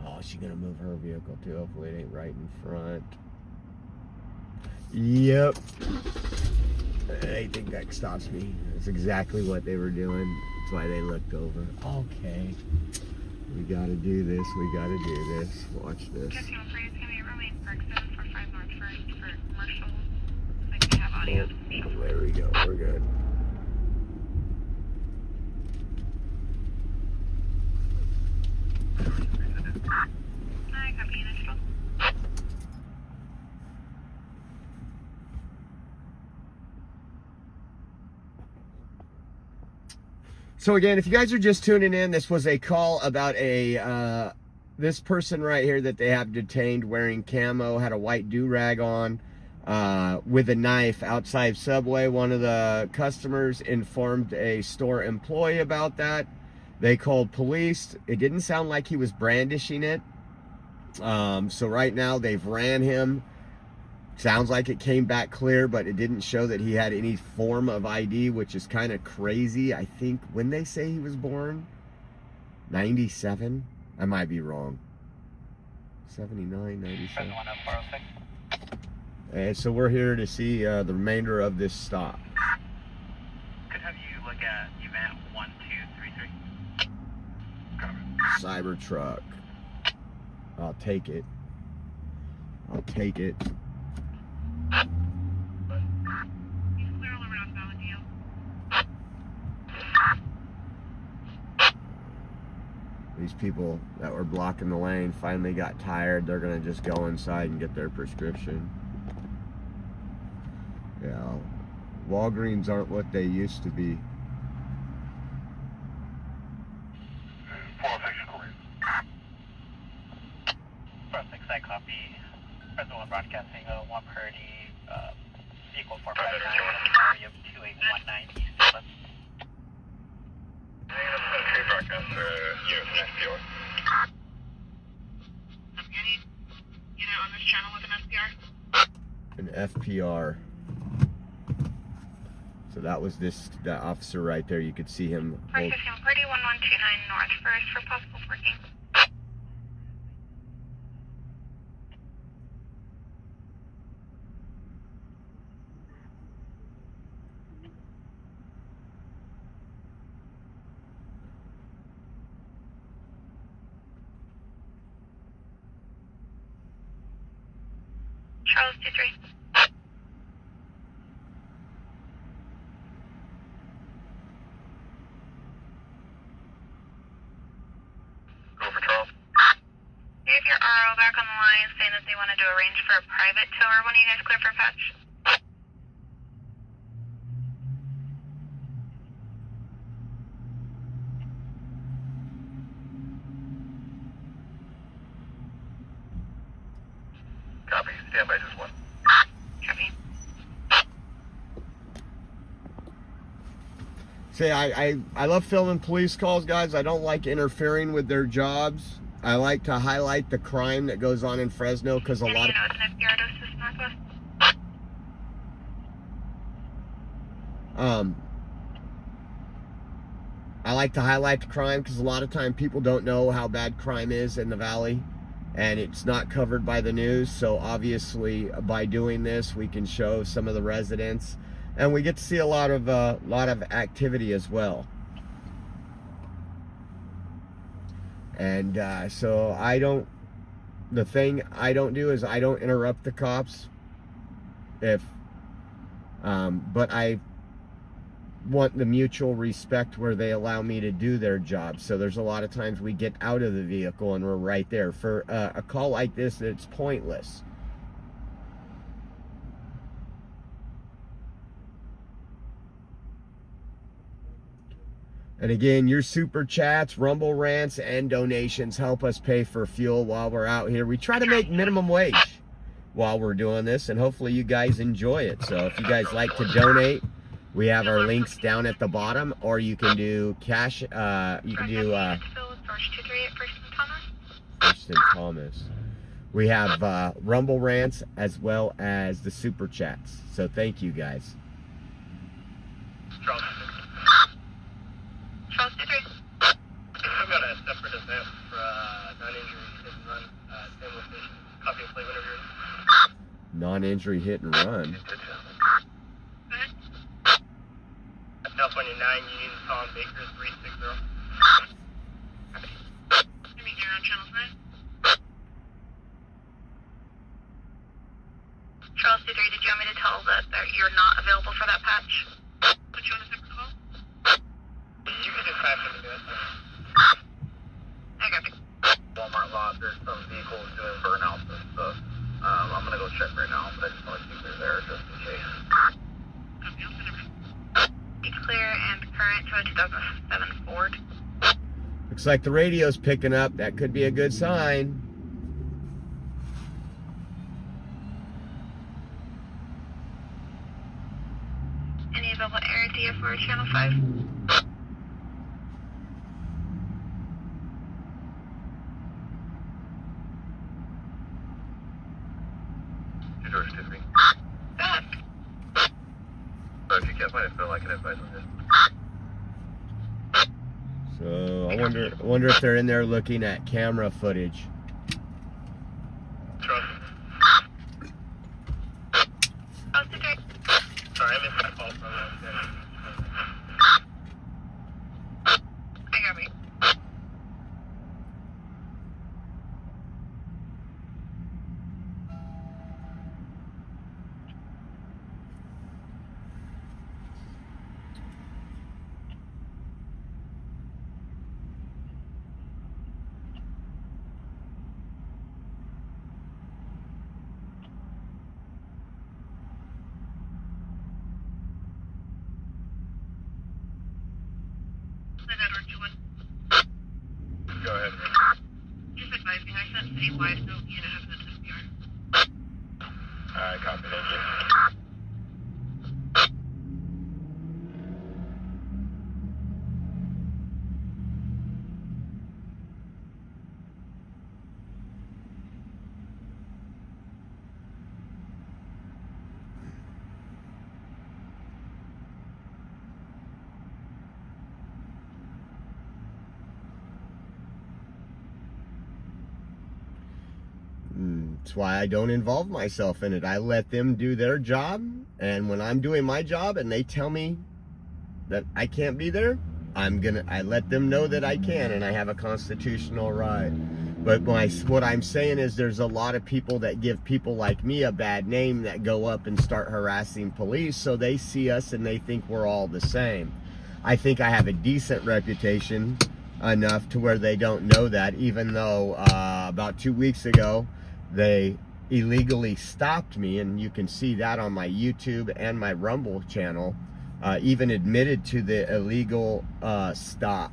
Oh, she's gonna move her vehicle too. Hopefully it ain't right in front. Yep. I think that stops me. That's exactly what they were doing. That's why they looked over. Okay. We gotta do this. We gotta do this. Watch this. Just feel free to me remain Bergson for 5 North First for commercial. Like we have audio. Oh, there we go. We're good. I copy you next one. So again, if you guys are just tuning in, this was a call about this person right here that they have detained wearing camo, had a white do-rag on, with a knife outside Subway. One of the customers informed a store employee about that. They called police. It didn't sound like he was brandishing it. So right now they've ran him. Sounds like it came back clear, but it didn't show that he had any form of ID, which is kind of crazy. I think when they say he was born, 97? I might be wrong. 79, 97. And so we're here to see the remainder of this stop. Could have you look at event 1233. Cybertruck. I'll take it. I'll take it. He's clear all around Valadeo. These people that were blocking the lane finally got tired. They're gonna just go inside and get their prescription. Yeah, Walgreens aren't what they used to be. I copy. Fresno broadcasting 1 Purdy, vehicle 459, area of 2819 East Dallas. Tree broadcast, unit from SPR. Any unit on this channel with an SPR? An FPR. So that was that officer right there. You could see him. Party 1129 North First for possible working. Charles 23. Go for Charles. You have your RO back on the line saying that they wanted to arrange for a private tour. When are you guys clear for patch? Copy. Stand by just 1. Copy. Say, I love filming police calls, guys. I don't like interfering with their jobs. I like to highlight the crime that goes on in Fresno because a lot of... You know it's an FPR to assist Northwest? I like to highlight the crime because a lot of time people don't know how bad crime is in the valley, and it's not covered by the news. So obviously by doing this, we can show some of the residents, and we get to see a lot of activity as well. And so the thing I don't do is I don't interrupt the cops, but I want the mutual respect where they allow me to do their job. So there's a lot of times we get out of the vehicle and we're right there. For a call like this, it's pointless. And again, your super chats, rumble rants, and donations help us pay for fuel while we're out here. We try to make minimum wage while we're doing this, and hopefully you guys enjoy it. So if you guys like to donate, we have our links down at the bottom, or you can do cash. You can do First and Thomas. We have rumble rants as well as the super chats. So thank you guys. Charles. Charles 23. I've got a separate event for non-injury hit and run. Same location. Copy and play whenever you're ready. Non-injury hit and run. California 9 Union Tom Baker 360. Let me get on channel 9. Charles 23, did you want me to tell that you're not available for that patch? Put you on a separate call? You can just patch into it. I got you. Walmart lot, there's some vehicles doing burnouts and stuff. I'm gonna go check right now, but I just want to see if they're there just in case. Copy, I'll send it. It's clear and current to a 2007 Ford. Looks like the radio's picking up. That could be a good sign. Any available area for channel 5? George 2-3. Good. So if you can't find it, feel like an advice on this. So I wonder if they're in there looking at camera footage. Charles. Oh, okay. Sorry, I missed that call from I got me. Go ahead. Just advise me, I sent citywide, so you know, have the SPR. Alright, copy, thank you. That's why I don't involve myself in it. I let them do their job, and when I'm doing my job and they tell me that I can't be there, I let them know that I can, and I have a constitutional right. But what I'm saying is there's a lot of people that give people like me a bad name that go up and start harassing police, so they see us and they think we're all the same. I think I have a decent reputation enough to where they don't know that, even though about 2 weeks ago they illegally stopped me, and you can see that on my YouTube and my Rumble channel. Even admitted to the illegal stop.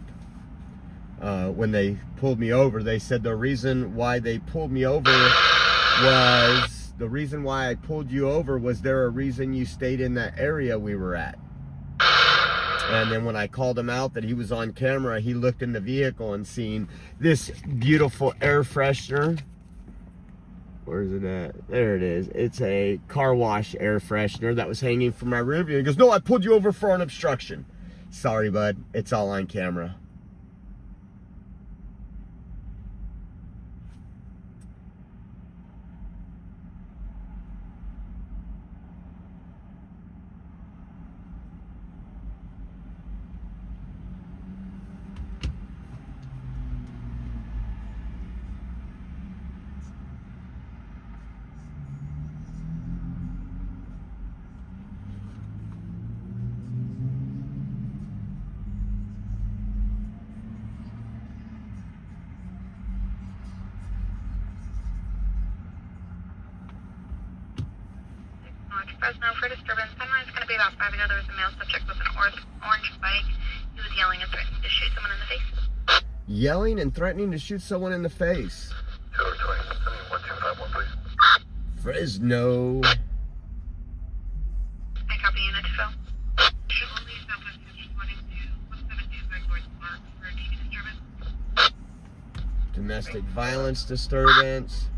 When they pulled me over, they said the reason why they pulled me over was, the reason why I pulled you over was there a reason you stayed in that area we were at. And then when I called him out that he was on camera, he looked in the vehicle and seen this beautiful air freshener. Where is it at? There it is. It's a car wash air freshener that was hanging from my rear view. He goes, "No, I pulled you over for an obstruction." Sorry, bud. It's all on camera. North Fresno for disturbance. Timeline is going to be about 5 ago. There was a male subject with an orange bike. He was yelling and threatening to shoot someone in the face. Yelling and threatening to shoot someone in the face. 220, send me 1251, please. Fresno. I copy unit to Phil. Domestic violence disturbance.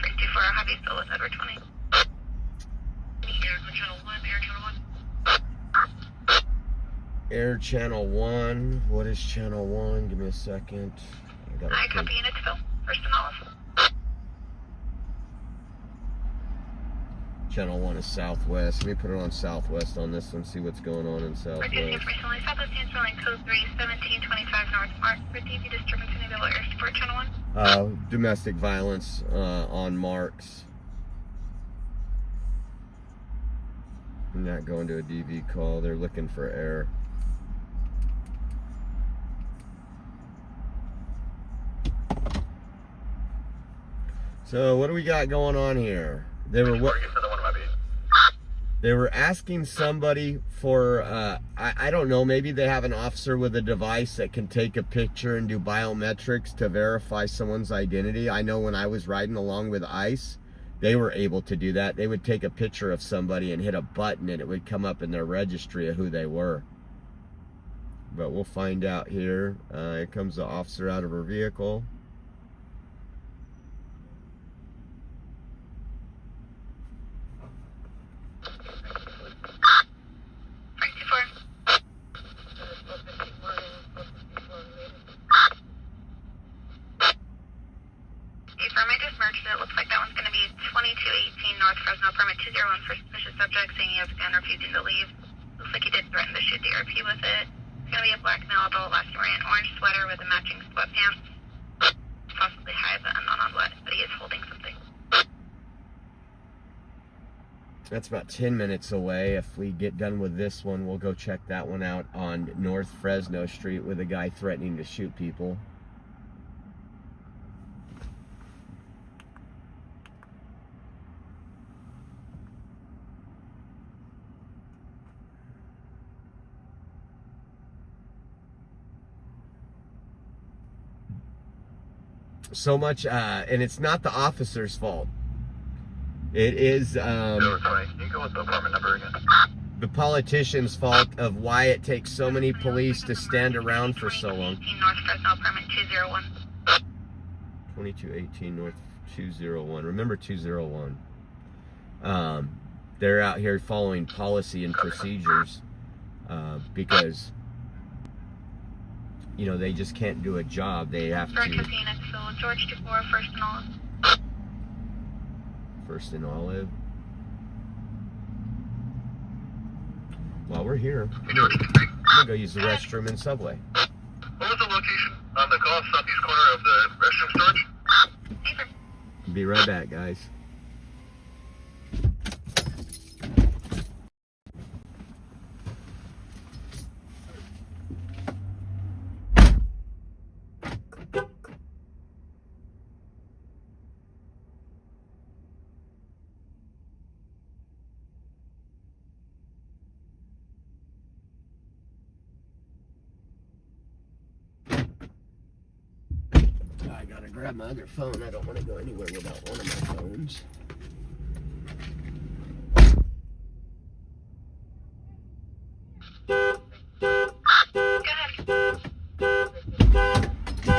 324, I'll have you still with Edward 20. Air channel 1. What is channel 1? Give me a second. I copy unit to Phil. First and all. Channel 1 is southwest. Let me put it on southwest on this one, see what's going on in southwest. Reducing recently southwest Hansel code 3, 1725 North Mark. For DV disturbance in Naval Air Support Channel 1. Domestic violence on marks. I'm not going to a DV call. They're looking for air. So what do we got going on here? They were asking somebody for I don't know, maybe they have an officer with a device that can take a picture and do biometrics to verify someone's identity. I know when I was riding along with ICE, they were able to do that. They would take a picture of somebody and hit a button and it would come up in their registry of who they were. But we'll find out here. Here comes the officer out of her vehicle. It looks like that one's going to be 2218 North Fresno, permit 201 for suspicious subject, saying he has a gun, refusing to leave. Looks like he did threaten to shoot the RP with it. It's going to be a black male adult, last wearing an orange sweater with a matching sweatpants. Possibly high, but unknown on what, but he is holding something. That's about 10 minutes away. If we get done with this one, we'll go check that one out on North Fresno Street with a guy threatening to shoot people. So much, and it's not the officer's fault. It is Can you go with the apartment number again? the politician's fault of why it takes so many police to stand around for so long. 2218 North Fresno, permit 201. 2218 North 201. Remember 201. They're out here following policy and procedures because, you know, they just can't do a job. They have Direct to. units, so George 24, First and Olive. First and Olive. While we're here, I'm gonna go use the restroom in Subway. What was the location on the call? Southeast corner of the restroom storage? Be right back, guys. I gotta grab my other phone. I don't want to go anywhere without one of my phones.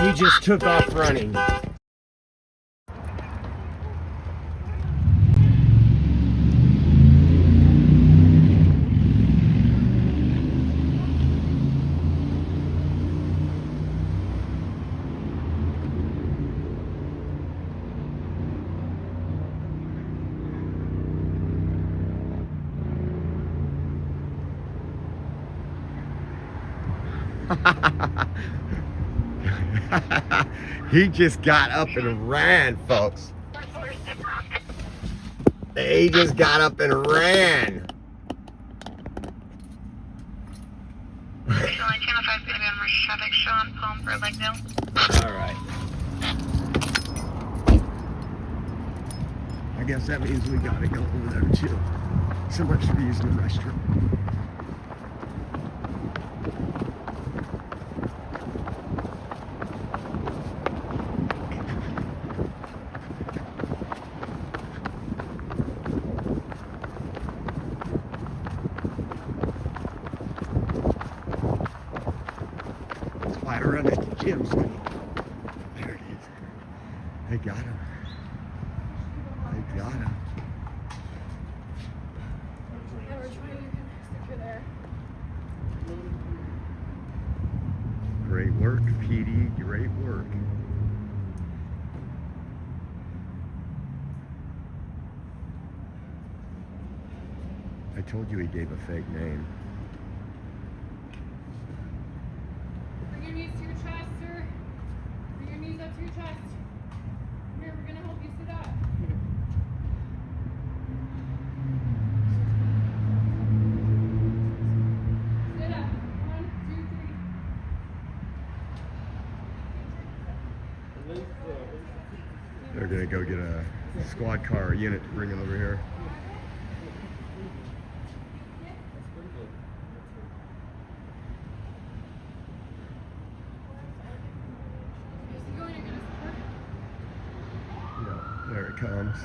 He just took off running. He just got up and ran, folks. He just got up and ran. Channel 5 is going to be on Rush traffic. Sean Palm for Lakeville. All right. I guess that means we gotta go over there too. So much for using the restroom. That's why I run at the gym. So there it is. They got him. They got him. Great work, PD. Great work. I told you he gave a fake name. Bring your knees to your chest, sir. Bring your knees up to your chest. Come here, we're gonna help you sit up. Sit up. 1, 2, 3. They're gonna go get a squad car or unit to bring it over here. Is he going to get us support? Yeah, there it comes.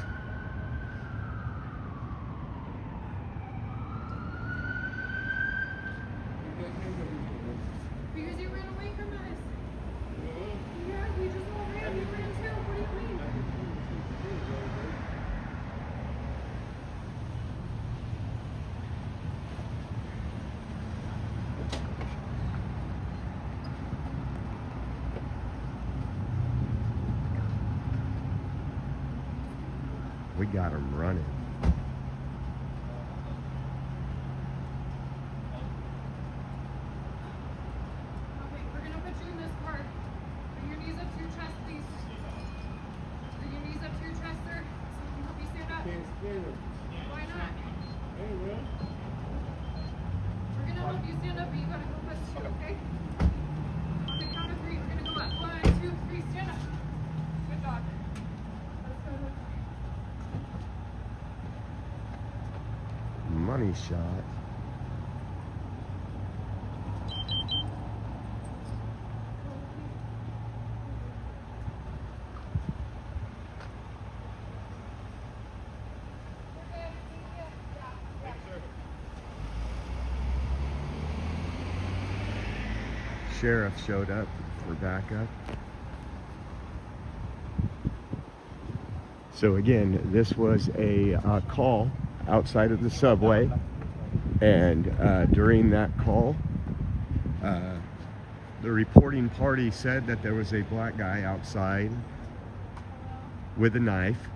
Because you ran away from us. Yeah, we just all ran. We ran too. What do you mean? We got him running. Okay, we're gonna put you in this car. Bring your knees up to your chest, please. Bring your knees up to your chest, sir. So we can help you stand up. Why not? We're gonna help you stand up, but you gotta help us too, okay? On the count of 3, we're gonna go up. 1, 2, 3, stand up. Good job. Let's go. Money shot. Sheriff showed up for backup. So again, this was a call outside of the subway, and during that call, the reporting party said that there was a black guy outside with a knife,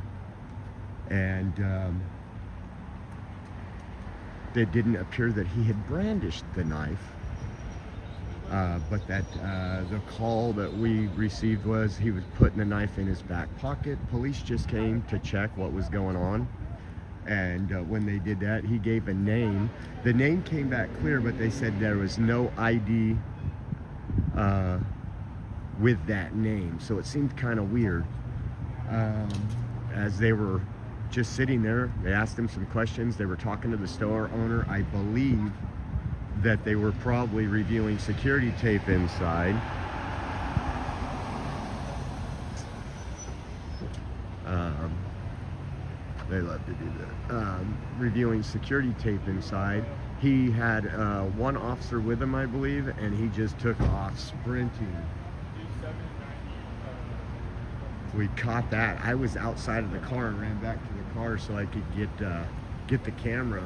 and it didn't appear that he had brandished the knife. But that the call that we received was he was putting the knife in his back pocket. Police just came to check what was going on, and when they did that, he gave a name. The name came back clear, but they said there was no ID with that name, so it seemed kind of weird. As they were just sitting there, they asked him some questions. They were talking to the store owner. I believe that they were probably reviewing security tape inside. They love to do that. Reviewing security tape inside. He had one officer with him, I believe, and he just took off sprinting. We caught that. I was outside of the car and ran back to the car so I could get the camera.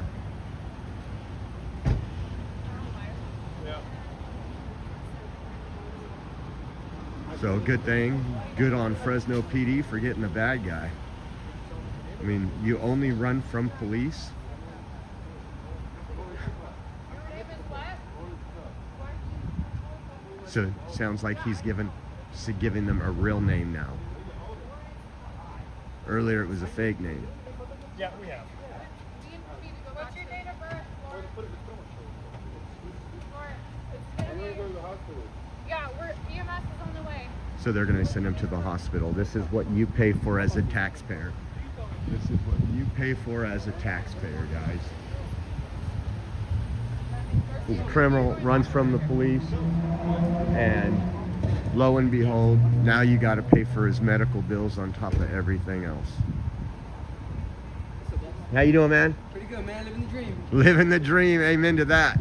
So good thing, good on Fresno PD for getting the bad guy. I mean, you only run from police. So it sounds like he's giving them a real name now. Earlier it was a fake name. Yeah, we have. What's your date of birth, Lauren? Lauren, yeah, EMS is on the way. So they're going to send him to the hospital. This is what you pay for as a taxpayer. This is what you pay for as a taxpayer, guys. He's a criminal, runs from the police, and lo and behold, now you got to pay for his medical bills on top of everything else. How you doing, man? Pretty good, man. Living the dream. Living the dream. Amen to that.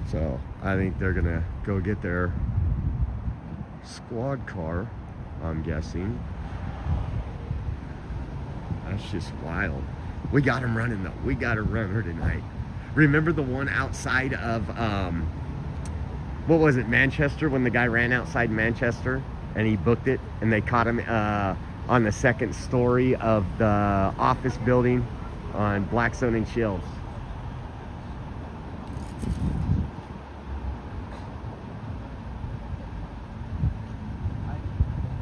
So I think they're gonna go get their squad car, I'm guessing. That's just wild. We got him running though. We got a runner tonight. Remember the one outside of what was it, Manchester, when the guy ran outside Manchester and he booked it and they caught him on the second story of the office building on Blackstone and Shields.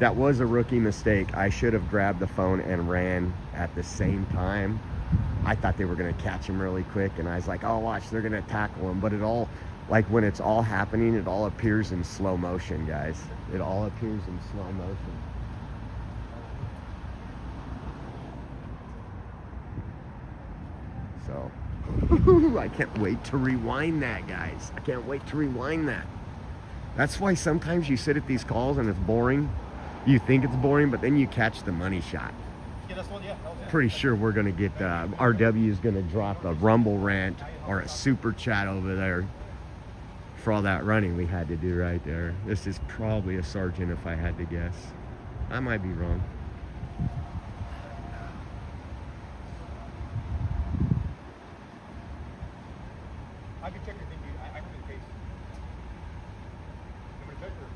That was a rookie mistake. I should have grabbed the phone and ran at the same time. I thought they were going to catch him really quick, and I was like, oh, watch, they're going to tackle him. But it all, like when it's all happening, it all appears in slow motion, guys. It all appears in slow motion. So, I can't wait to rewind that, guys. I can't wait to rewind that. That's why sometimes you sit at these calls and it's boring. You think it's boring, but then you catch the money shot. Pretty sure we're going to get, RW is going to drop a Rumble rant or a super chat over there for all that running we had to do right there. This is probably a sergeant if I had to guess. I might be wrong. I can check your thing, dude. I can do the case. You want to check or?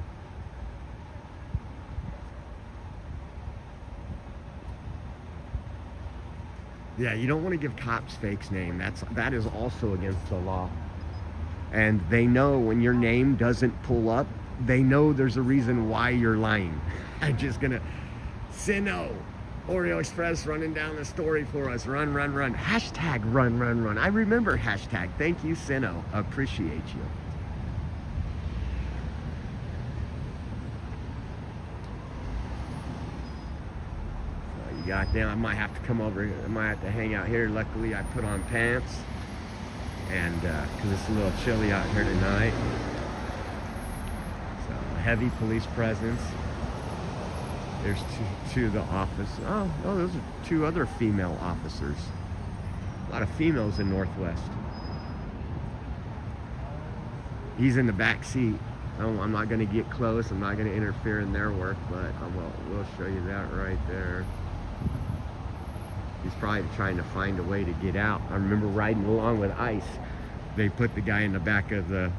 Yeah, you don't want to give cops fakes name. That is also against the law. And they know when your name doesn't pull up, they know there's a reason why you're lying. I'm just gonna Sino Oreo Express running down the story for us. Run, run, run. Hashtag run, run, run. I remember hashtag. Thank you, Sino. Appreciate you. Goddamn, I might have to come over. I might have to hang out here. Luckily, I put on pants, and because it's a little chilly out here tonight. So heavy police presence. There's two of the office. Oh, those are two other female officers. A lot of females in Northwest. He's in the back seat. I'm not going to get close. I'm not going to interfere in their work, but we'll show you that right there. He's probably trying to find a way to get out. I remember riding along with ICE. They put the guy in the back of the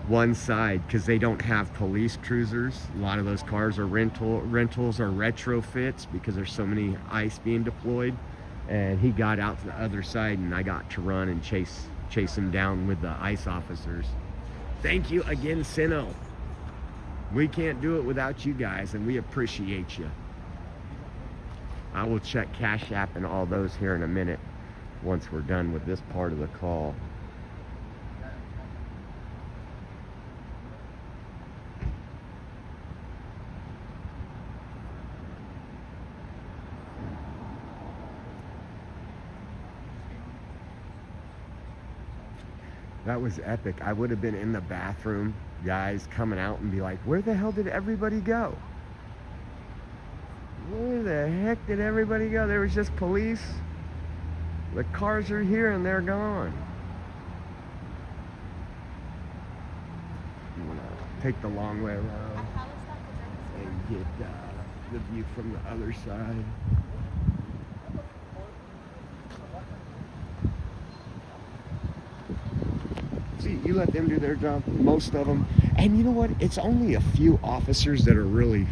one side because they don't have police cruisers. A lot of those cars are rentals or retrofits because there's so many ICE being deployed. And he got out to the other side, and I got to run and chase him down with the ICE officers. Thank you again, Sino. We can't do it without you guys, and we appreciate you. I will check Cash App and all those here in a minute once we're done with this part of the call. That was epic. I would have been in the bathroom, guys coming out and be like, where the hell did everybody go? Where the heck did everybody go? There was just police. The cars are here and they're gone. I'm gonna take the long way around and get the view from the other side. See, you let them do their job, most of them. And you know what? It's only a few officers that are really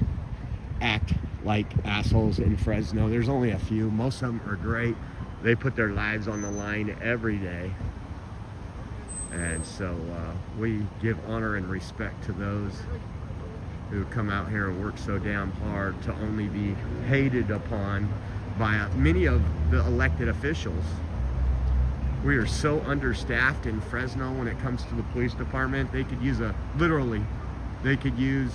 act like assholes in Fresno. There's only a few. Most of them are great. They put their lives on the line every day. And so we give honor and respect to those who come out here and work so damn hard to only be hated upon by many of the elected officials. We are so understaffed in Fresno when it comes to the police department. They could use literally, they could use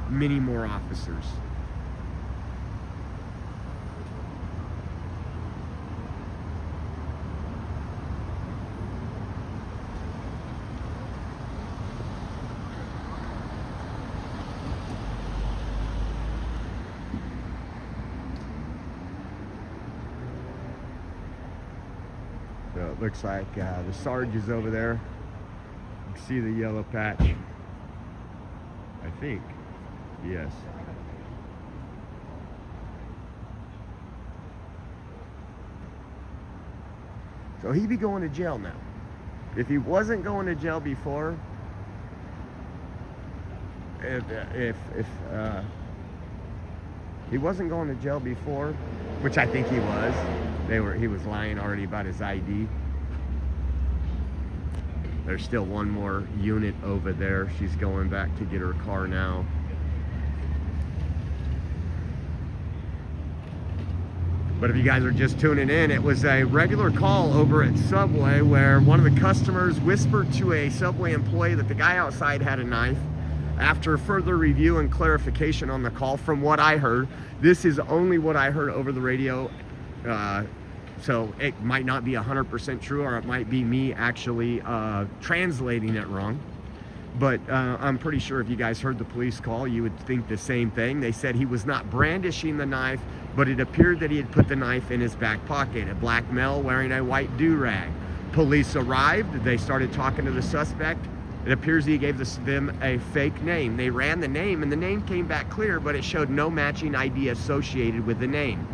many more officers. So it looks like the Sarge is over there. You can see the yellow patch. I think. Yes. So he'd be going to jail now. If he wasn't going to jail before, if he wasn't going to jail before, which I think he was, he was lying already about his ID. There's still one more unit over there. She's going back to get her car now. But if you guys are just tuning in, it was a regular call over at Subway where one of the customers whispered to a Subway employee that the guy outside had a knife. After further review and clarification on the call, from what I heard, this is only what I heard over the radio. So it might not be 100% true, or it might be me actually translating it wrong. But I'm pretty sure if you guys heard the police call, you would think the same thing. They said he was not brandishing the knife, but it appeared that he had put the knife in his back pocket. A black male wearing a white do-rag. Police arrived. They started talking to the suspect. It appears he gave them a fake name. They ran the name, and the name came back clear, but it showed no matching ID associated with the name.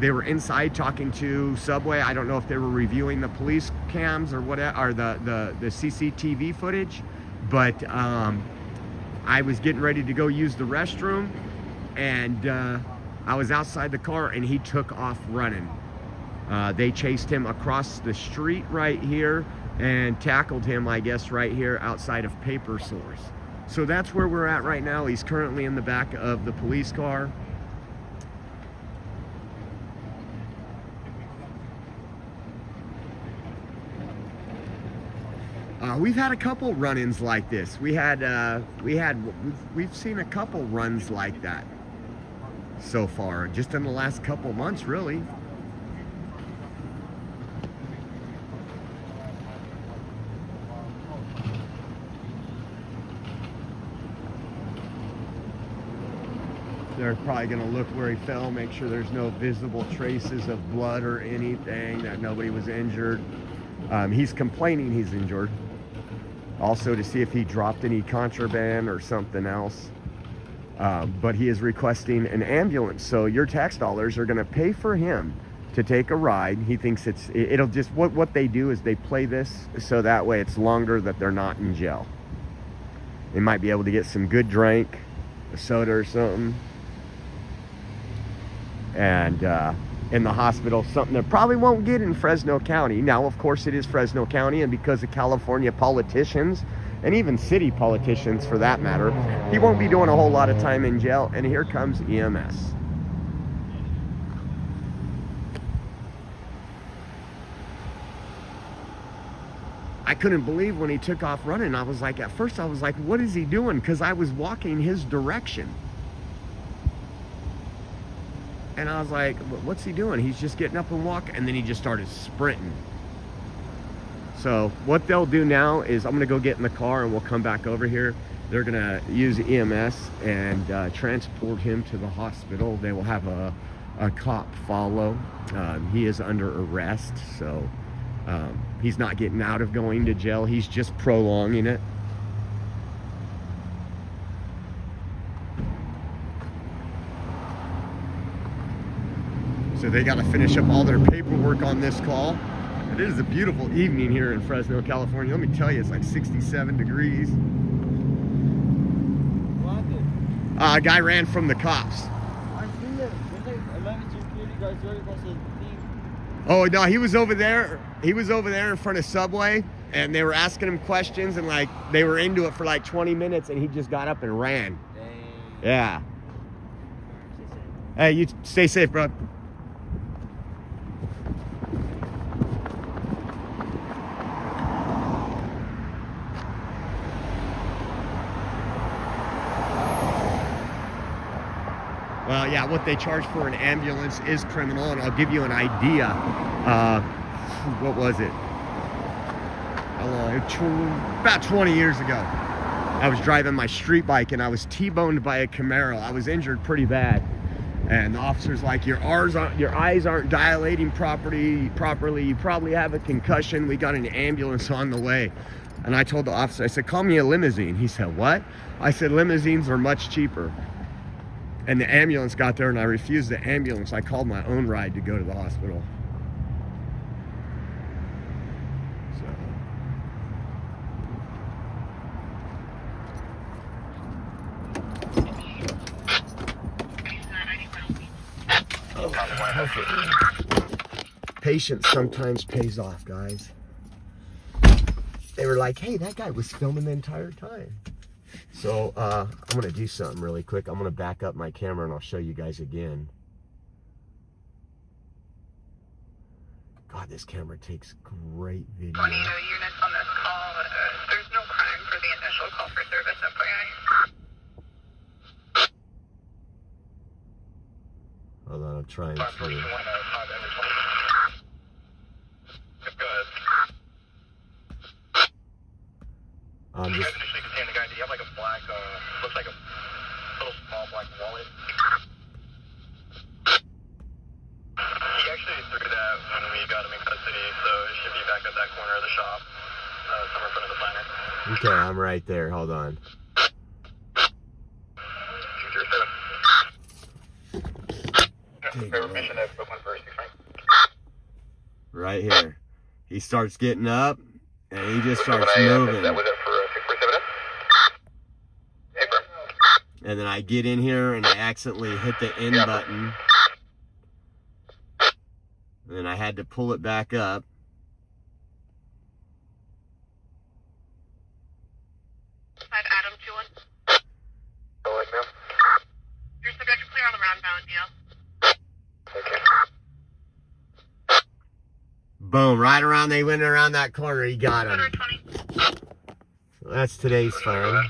They were inside talking to Subway. I don't know if they were reviewing the police cams or whatever, or the CCTV footage, but I was getting ready to go use the restroom, and I was outside the car, and he took off running. They chased him across the street right here and tackled him, I guess, right here outside of Paper Source. So that's where we're at right now. He's currently in the back of the police car. We've had a couple run-ins like this. We've seen a couple runs like that so far, just in the last couple months, really. They're probably going to look where he fell, make sure there's no visible traces of blood or anything, that nobody was injured. He's complaining he's injured. Also to see if he dropped any contraband or something else. But he is requesting an ambulance, so your tax dollars are going to pay for him to take a ride. He thinks it'll just, what they do is they play this so that way it's longer that they're not in jail. They might be able to get some good drink, a soda or something. And in the hospital, something that probably won't get in Fresno County. Now, of course, it is Fresno County, and because of California politicians, and even city politicians for that matter, he won't be doing a whole lot of time in jail. And here comes EMS. I couldn't believe when he took off running. I was like, at first I was like, what is he doing? Because I was walking his direction. And I was like, what's he doing? He's just getting up and walking. And then he just started sprinting. So what they'll do now is I'm going to go get in the car and we'll come back over here. They're going to use EMS and transport him to the hospital. They will have a cop follow. He is under arrest. So he's not getting out of going to jail. He's just prolonging it. So they got to finish up all their paperwork on this call. It is a beautiful evening here in Fresno, California. Let me tell you, it's like 67 degrees. A guy ran from the cops. Oh no, he was over there. He was over there in front of Subway, and they were asking him questions, and like they were into it for like 20 minutes, and he just got up and ran. Dang. Yeah. Hey, you stay safe, bro. Well, yeah, what they charge for an ambulance is criminal, and I'll give you an idea. What was it? How long? About 20 years ago. I was driving my street bike, and I was T-boned by a Camaro. I was injured pretty bad. And the officer's like, your eyes aren't dilating properly. You probably have a concussion. We got an ambulance on the way. And I told the officer, I said, call me a limousine. He said, what? I said, limousines are much cheaper. And the ambulance got there, and I refused the ambulance. I called my own ride to go to the hospital. Patience sometimes pays off, guys. They were like, hey, that guy was filming the entire time. So I'm gonna do something really quick. I'm gonna back up my camera and I'll show you guys again. God, this camera takes great video. Tornado units on this call. There's no crime for the initial call for service, FYI. Hold on, I'm trying to. I'm just. Do you have like a black, looks like a little small black wallet? He actually threw that when we got him in custody, so it should be back at that corner of the shop, somewhere in front of the planner. Okay, I'm right there. Hold on. Right here. He starts getting up, and he just starts moving. And then I get in here and I accidentally hit the end button. And then I had to pull it back up. Adam 2-1. Go ahead, ma'am. Your subject is clear on the roundbound deal. Okay. Boom, right around, they went around that corner, he got him. 20. So that's today's fine.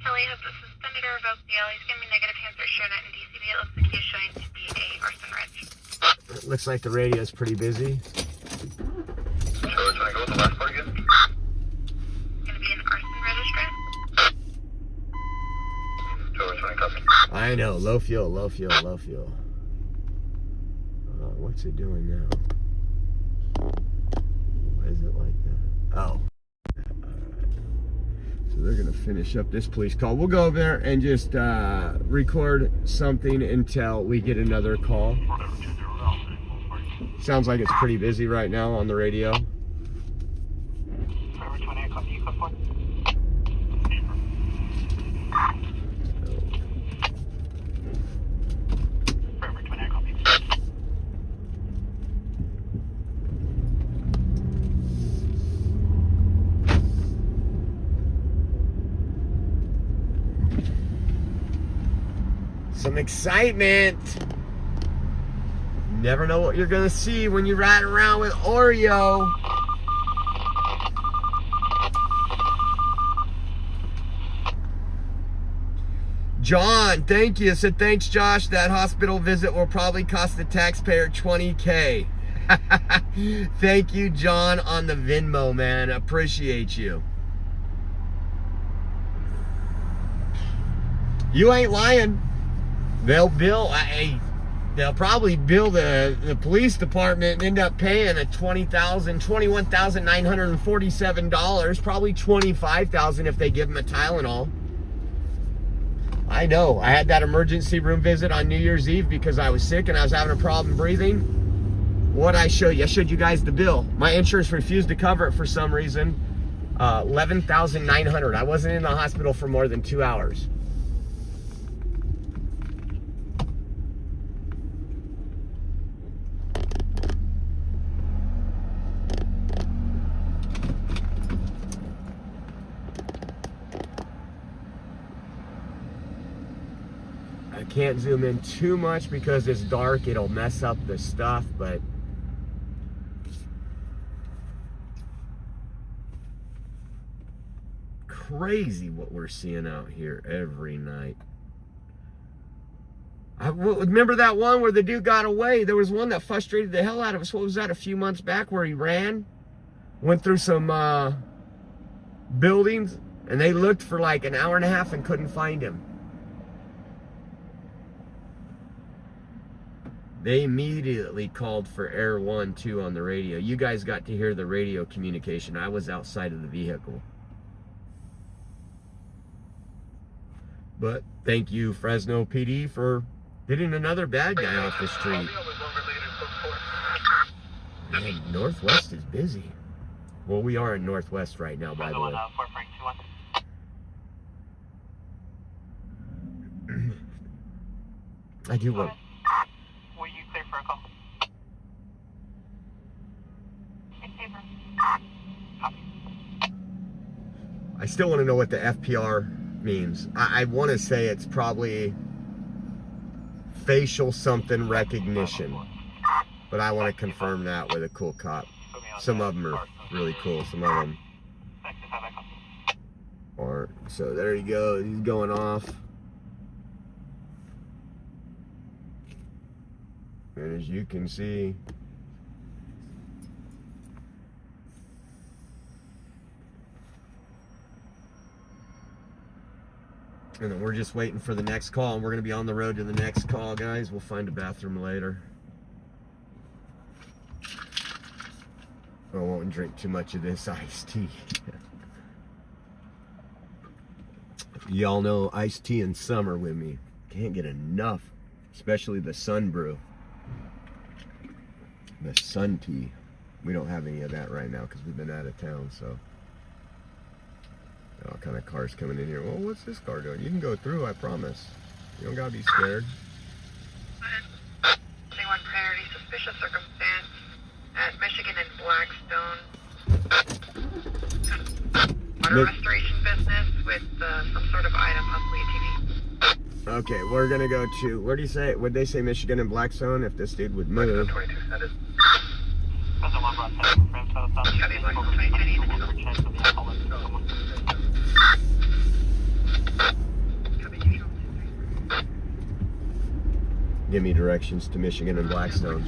Kelly has the suspended or revoked deal. He's giving me negative cancer shownet in DCB. It looks like he's showing to be a arson reg. It looks like the radio's pretty busy. So, can I go with the last part again? It's going to be an arson registrant. So, which one copy? I know, low fuel, low fuel, low fuel. What's it doing now? Why is it like that? Oh. So they're gonna finish up this police call. We'll go over there and just record something until we get another call. Sounds like it's pretty busy right now on the radio. Some excitement. Never know what you're gonna see when you ride around with Oreo. John, thank you. Said thanks, Josh. That hospital visit will probably cost the taxpayer $20K. Thank you, John, on the Venmo, man. Appreciate you. You ain't lying. They'll probably bill the police department and end up paying a $21,947, probably $25,000 if they give them a Tylenol. I know. I had that emergency room visit on New Year's Eve because I was sick and I was having a problem breathing. What'd I show you? I showed you guys the bill. My insurance refused to cover it for some reason. $11,900. I wasn't in the hospital for more than 2 hours. I can't zoom in too much because it's dark. It'll mess up the stuff, but crazy what we're seeing out here every night. I remember that one where the dude got away. There was one that frustrated the hell out of us. What was that, a few months back, where he ran? Went through some buildings, and they looked for like an hour and a half and couldn't find him. They immediately called for Air 1-2 on the radio. You guys got to hear the radio communication. I was outside of the vehicle. But thank you, Fresno PD, for getting another bad guy off the street. Man, Northwest is busy. Well, we are in Northwest right now, by the way. I do want... Were you clear for a call? I still want to know what the FPR means. I want to say it's probably facial something recognition, but I want to confirm that with a cool cop. Some of them are really cool, some of them aren't. So there you go, he's going off. And as you can see, and then we're just waiting for the next call, and we're going to be on the road to the next call, guys. We'll find a bathroom later. I won't drink too much of this iced tea. Y'all know iced tea in summer with me. Can't get enough, especially the sun brew. The sun tea. We don't have any of that right now because we've been out of town, so. All kind of cars coming in here. Well, what's this car doing? You can go through, I promise. You don't gotta be scared. One priority suspicious circumstance at Michigan and Blackstone. Water restoration business with some sort of item, possibly a TV. Okay, we're gonna go to, where do you say, would they say Michigan and Blackstone if this dude would move? 22 cents. Give me directions to Michigan and Blackstone.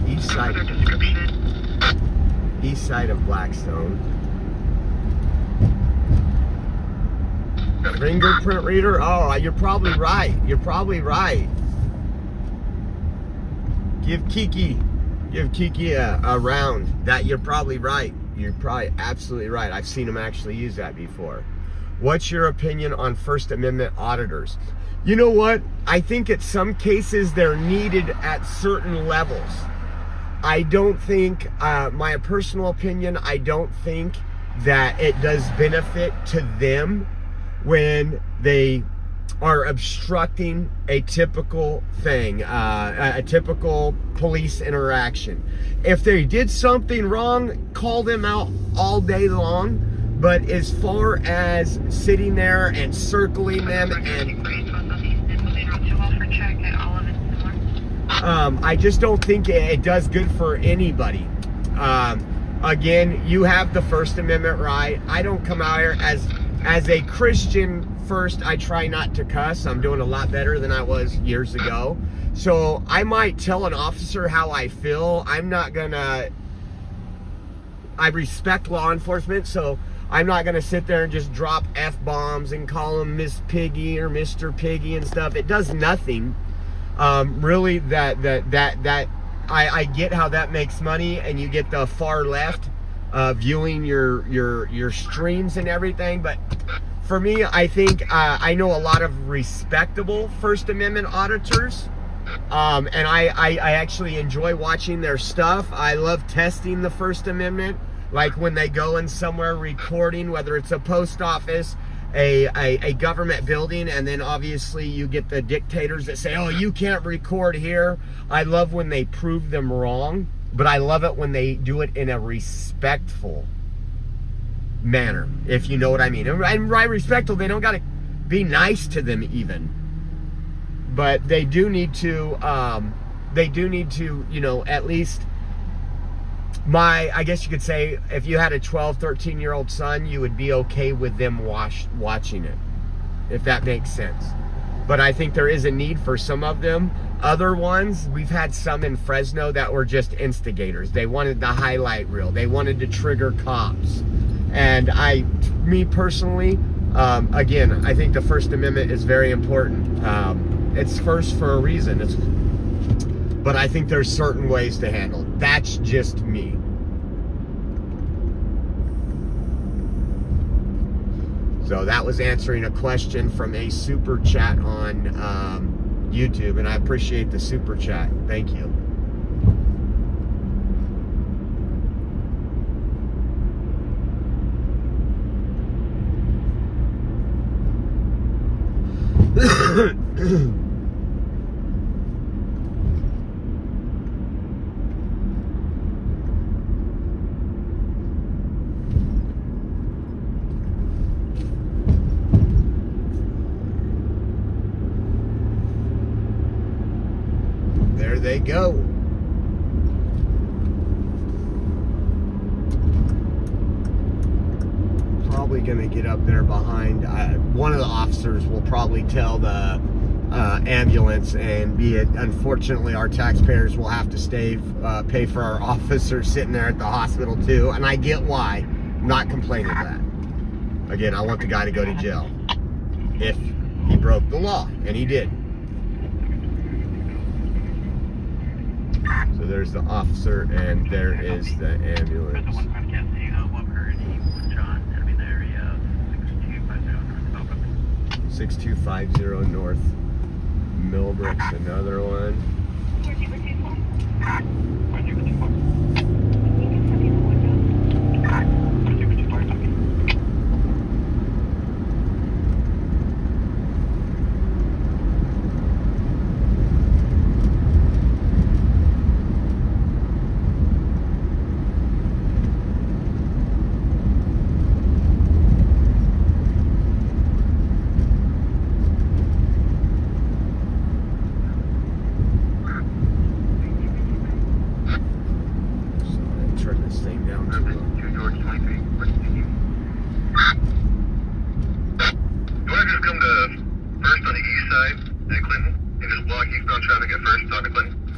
East side. East side of Blackstone. Fingerprint reader? Oh, you're probably right. You're probably right. Give Kiki a round. That you're probably right. You're probably absolutely right. I've seen him actually use that before. What's your opinion on First Amendment auditors? You know what? I think in some cases they're needed at certain levels. I don't think, my personal opinion, I don't think that it does benefit to them when they are obstructing a typical thing, a typical police interaction. If they did something wrong, call them out all day long. But as far as sitting there and circling them and I just don't think it does good for anybody. Again, you have the First Amendment right. I don't come out here as a Christian. First, I try not to cuss. I'm doing a lot better than I was years ago. So I might tell an officer how I feel. I'm not gonna, I respect law enforcement, so I'm not gonna sit there and just drop F-bombs and call them Miss Piggy or Mr. Piggy and stuff. It does nothing. Really, I get how that makes money, and you get the far left viewing your streams and everything, but for me, I think I know a lot of respectable First Amendment auditors, and I actually enjoy watching their stuff. I love testing the First Amendment, like when they go in somewhere recording, whether it's a post office, a government building, and then obviously you get the dictators that say, oh, you can't record here. I love when they prove them wrong, but I love it when they do it in a respectful manner, if you know what I mean. And right, respectful, they don't got to be nice to them even, but they do need to, you know, at least I guess you could say, if you had a 12, 13-year-old son, you would be okay with them watching it, if that makes sense. But I think there is a need for some of them. Other ones, we've had some in Fresno that were just instigators. They wanted the highlight reel. They wanted to trigger cops. And me personally, again, I think the First Amendment is very important. It's first for a reason. But I think there's certain ways to handle it. That's just me. So that was answering a question from a super chat on YouTube, and I appreciate the super chat. Thank you. There they go. Probably gonna get up there behind. One of the officers will probably tell the ambulance, and be it, unfortunately, our taxpayers will have to pay for our officers sitting there at the hospital too. And I get why. I'm not complaining with that. Again, I want the guy to go to jail if he broke the law, and he did. So there's the officer, and there is the ambulance. 6250 North Millbrook's another one.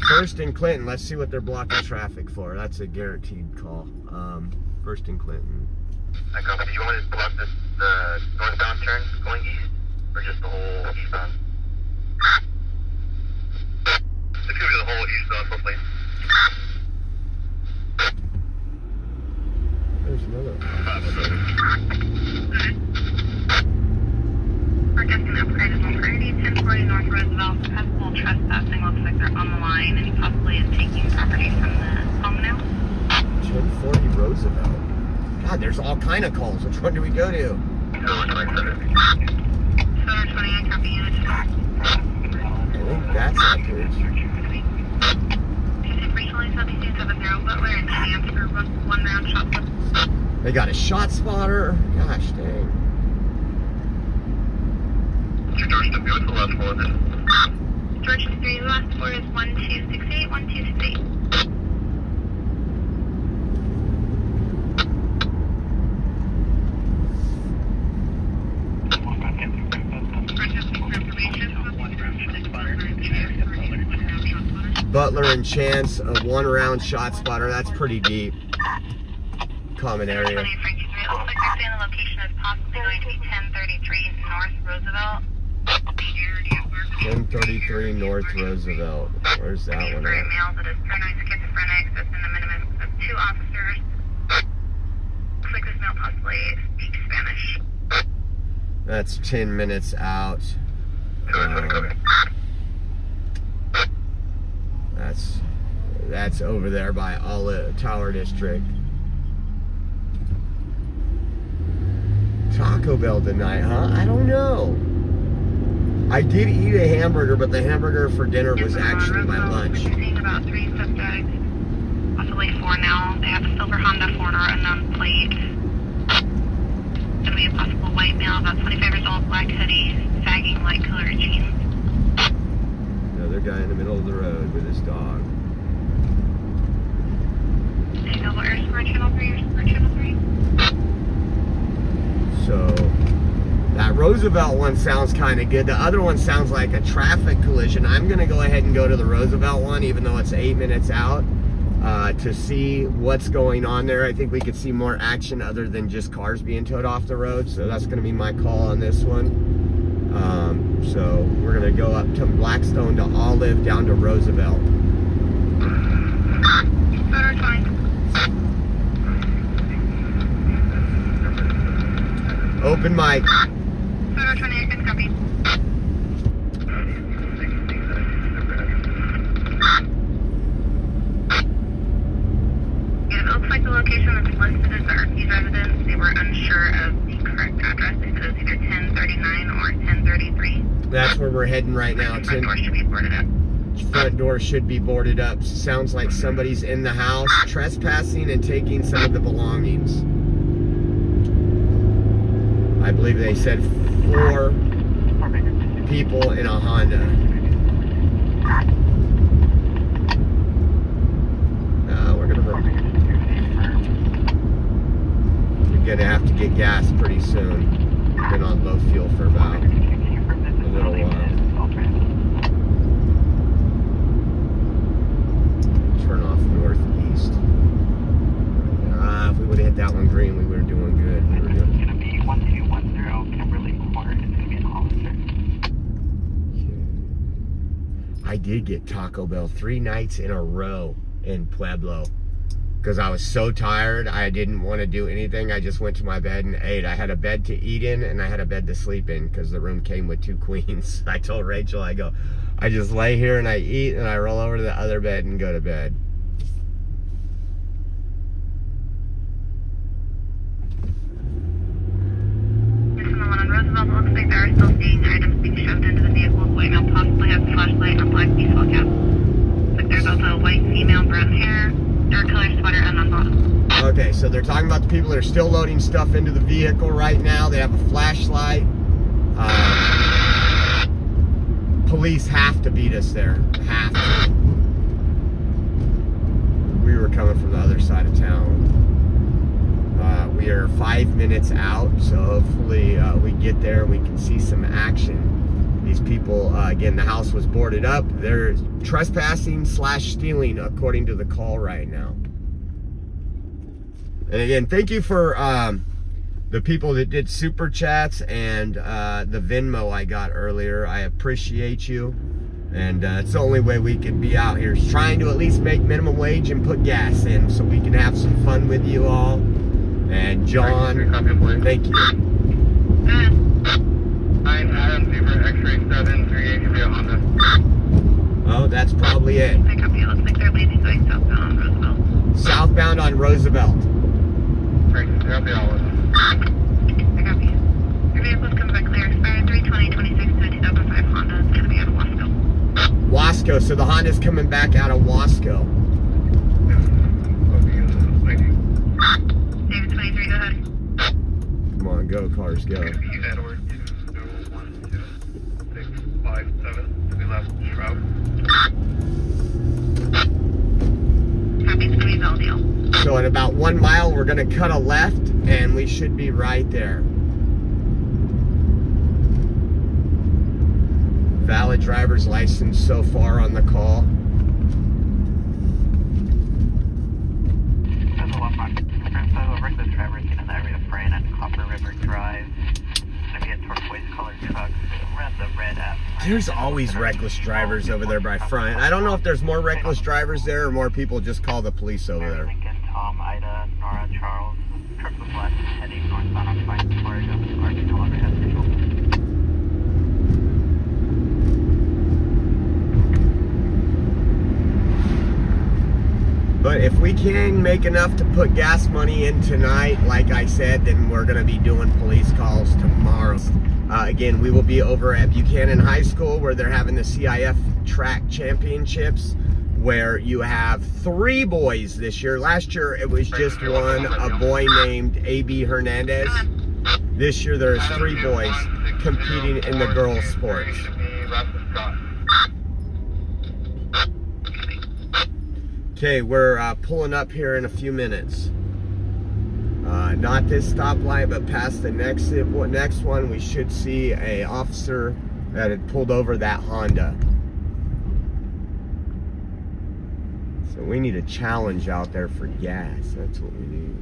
First and Clinton, let's see what they're blocking traffic for. That's a guaranteed call. First and Clinton. I copy. Do you want me to block the northbound turn going east, or just the whole eastbound? It's gonna be the whole eastbound, both lanes. There's another officer. We're guessing that Pride is on priority 1040 North Roosevelt. Possible trespassing. Looks like they're on the line and possibly is taking property from the home now. 1040 Roosevelt. God, there's all kind of calls. Which one do we go to? 720, I copy unit. I think that's accurate. Recently, Southeast 270 Butler and Chance for one round shot. They got a shot spotter. Gosh dang. George W. What's the last floor then? George 3, the last floor is 1268, 1268. Butler and Chance, a one-round shot spotter. That's pretty deep. Common area. It looks like they're saying the location is possibly going to be 1033 North Roosevelt. 1033 North Roosevelt. Where's that one For a at? male that is paranoid schizophrenic, that's in the minimum of 2 officers. Looks like this male possibly speaks Spanish. That's 10 minutes out. That's over there by Olive Tower District. Taco Bell tonight, huh? I don't know. I did eat a hamburger, but the hamburger for dinner was actually my lunch. We're seeing about 3 suspects. Possibly 4 now. They have a silver Honda 4-door unknown plate. Roosevelt one sounds kind of good. The other one sounds like a traffic collision. I'm going to go ahead and go to the Roosevelt one, even though it's 8 minutes out, to see what's going on there. I think we could see more action other than just cars being towed off the road. So that's going to be my call on this one. So we're going to go up to Blackstone to Olive down to Roosevelt. Open mic. It looks like the location that's listed as the RP's residence. They were unsure of the correct address. They said it was either 1039 or 1033. That's where we're heading right now. Front door should be boarded up. Front door should be boarded up. Sounds like somebody's in the house trespassing and taking some of the belongings. I believe they said 4 people in a Honda. We're gonna have to get gas pretty soon. Been on low fuel for about a little while. Turn off northeast. If we would have hit that one green, we were doing good. We were doing. It's gonna be 1210 Kimberly Court. It's gonna be in Hollister. I did get Taco Bell 3 nights in a row in Pueblo because I was so tired. I didn't want to do anything. I just went to my bed and ate. I had a bed to eat in and I had a bed to sleep in because the room came with 2 queens. I told Rachel, I just lay here and I eat and I roll over to the other bed and go to bed. Roosevelt, looks like there are still seeing items being shoved into the vehicle. White male possibly has a flashlight and a black baseball cap. Looks like there's also a white female, brown hair, dark color sweater, and on bottom. Okay, so they're talking about the people that are still loading stuff into the vehicle right now. They have a flashlight. Police have to beat us there. Have to. We were coming from the other side of town. We are 5 minutes out, so hopefully we get there and we can see some action. These people, again, the house was boarded up. They're trespassing / stealing according to the call right now. And again, thank you for the people that did super chats and the Venmo I got earlier. I appreciate you. And it's the only way we can be out here, trying to at least make minimum wage and put gas in so we can have some fun with you all. And John, thank you. I'm Adam Fever, X-ray 738, could be a Honda. Oh, that's probably it. I copy. It looks like they're leaving going southbound on Roosevelt. Southbound on Roosevelt. Great, that'll be all of them. I copy. Your vehicle's coming back clear. Expired 3/20/26 to a 2005 Honda. It's going to be out of Wasco. Wasco, so the Honda's coming back out of Wasco. David 23, go ahead. Come on, go, cars, go. Edward 212657, to be left Shroud. Copy, it's going to be Valdeal. So in about 1 mile, we're gonna cut a left and we should be right there. Valid driver's license so far on the call. There's a lot more. So a reckless driver seen in the area of Frayne and Copper River Drive. It's gonna be a turquoise colored truck. We're at the red app. There's always reckless drivers over there by front. I don't know if there's more reckless drivers there or more people just call the police over there. Lincoln, Tom, Ida, Nora, Charles. Truck was left heading northbound on 5 Florida. RP no longer has control. But if we can make enough to put gas money in tonight, like I said, then we're going to be doing police calls tomorrow. Again, we will be over at Buchanan High School where they're having the CIF track championships, where you have 3 boys this year. Last year it was just one, a boy named A.B. Hernandez. This year there's 3 boys competing in the girls' sports. Okay, we're pulling up here in a few minutes. Not this stoplight, but past the next one, we should see a officer that had pulled over that Honda. So we need a challenge out there for gas. That's what we need.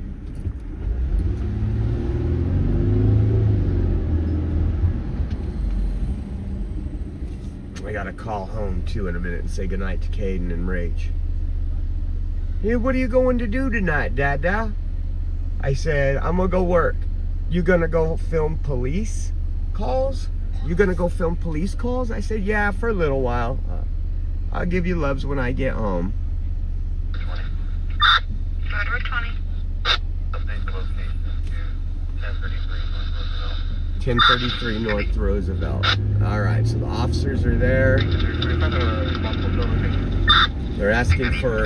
I gotta call home too in a minute and say goodnight to Caden and Rach. Hey, what are you going to do tonight, Dada? I said, I'm gonna go work. You gonna go film police calls? You gonna go film police calls? I said, yeah, for a little while. I'll give you loves when I get home. 20. Road 20. Update the location to 1033 North Roosevelt. 1033 North Roosevelt. All right, so the officers are there. They're asking for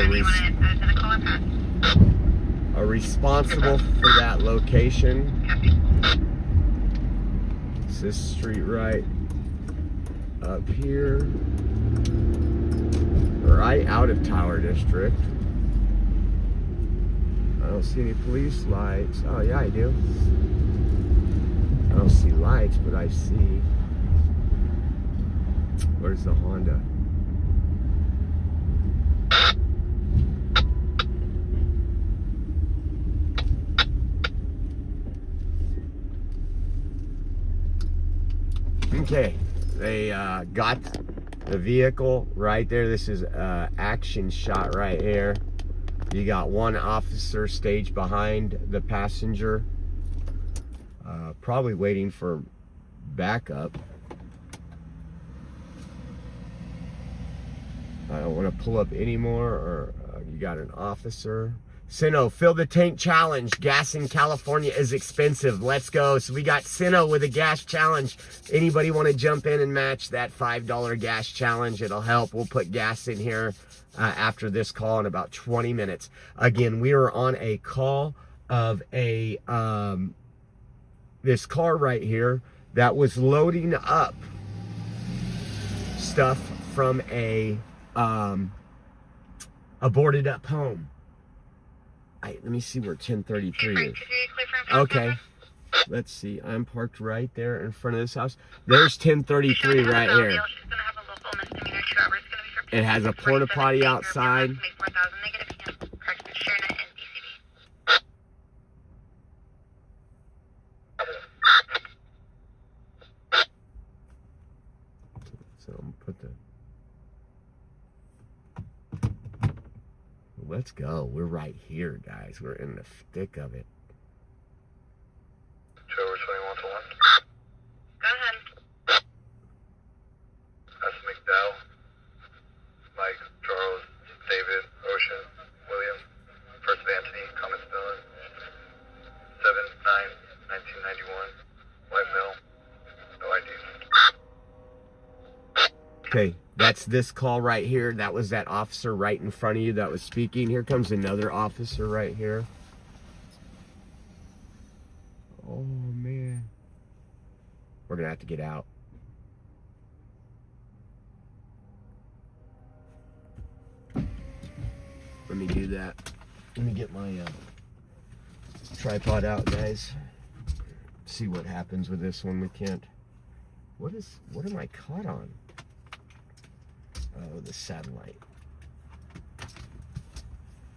a responsible for that location. It's this street right up here, right out of Tower District. I don't see any police lights. Oh yeah, I do. I don't see lights, but I see. Where's the Honda? Okay, they got the vehicle right there. This is action shot right here. You got one officer staged behind the passenger, probably waiting for backup. I don't want to pull up anymore, or you got an officer. Sino, fill the tank challenge. Gas in California is expensive. Let's go. So we got Sino with a gas challenge. Anybody want to jump in and match that $5 gas challenge? It'll help. We'll put gas in here after this call in about 20 minutes. Again, we are on a call of a this car right here that was loading up stuff from a boarded up home. Let me see where 1033 is. Okay, let's see. I'm parked right there in front of this house. There's 1033 right here. It has a porta potty outside. So I'm gonna put the. Let's go. We're right here, guys. We're in the thick of it. Trevor 21 to 1. Go ahead. That's McDowell. Mike, Charles, David, Ocean, William, First of Anthony, comment spelling. 7/9/1991. White male. No ID. Okay, that's this call right here. That was that officer right in front of you that was speaking. Here comes another officer right here. Oh, man. We're going to have to get out. Let me do that. Let me get my tripod out, guys. See what happens with this one. We can't. What am I caught on? Oh, the satellite.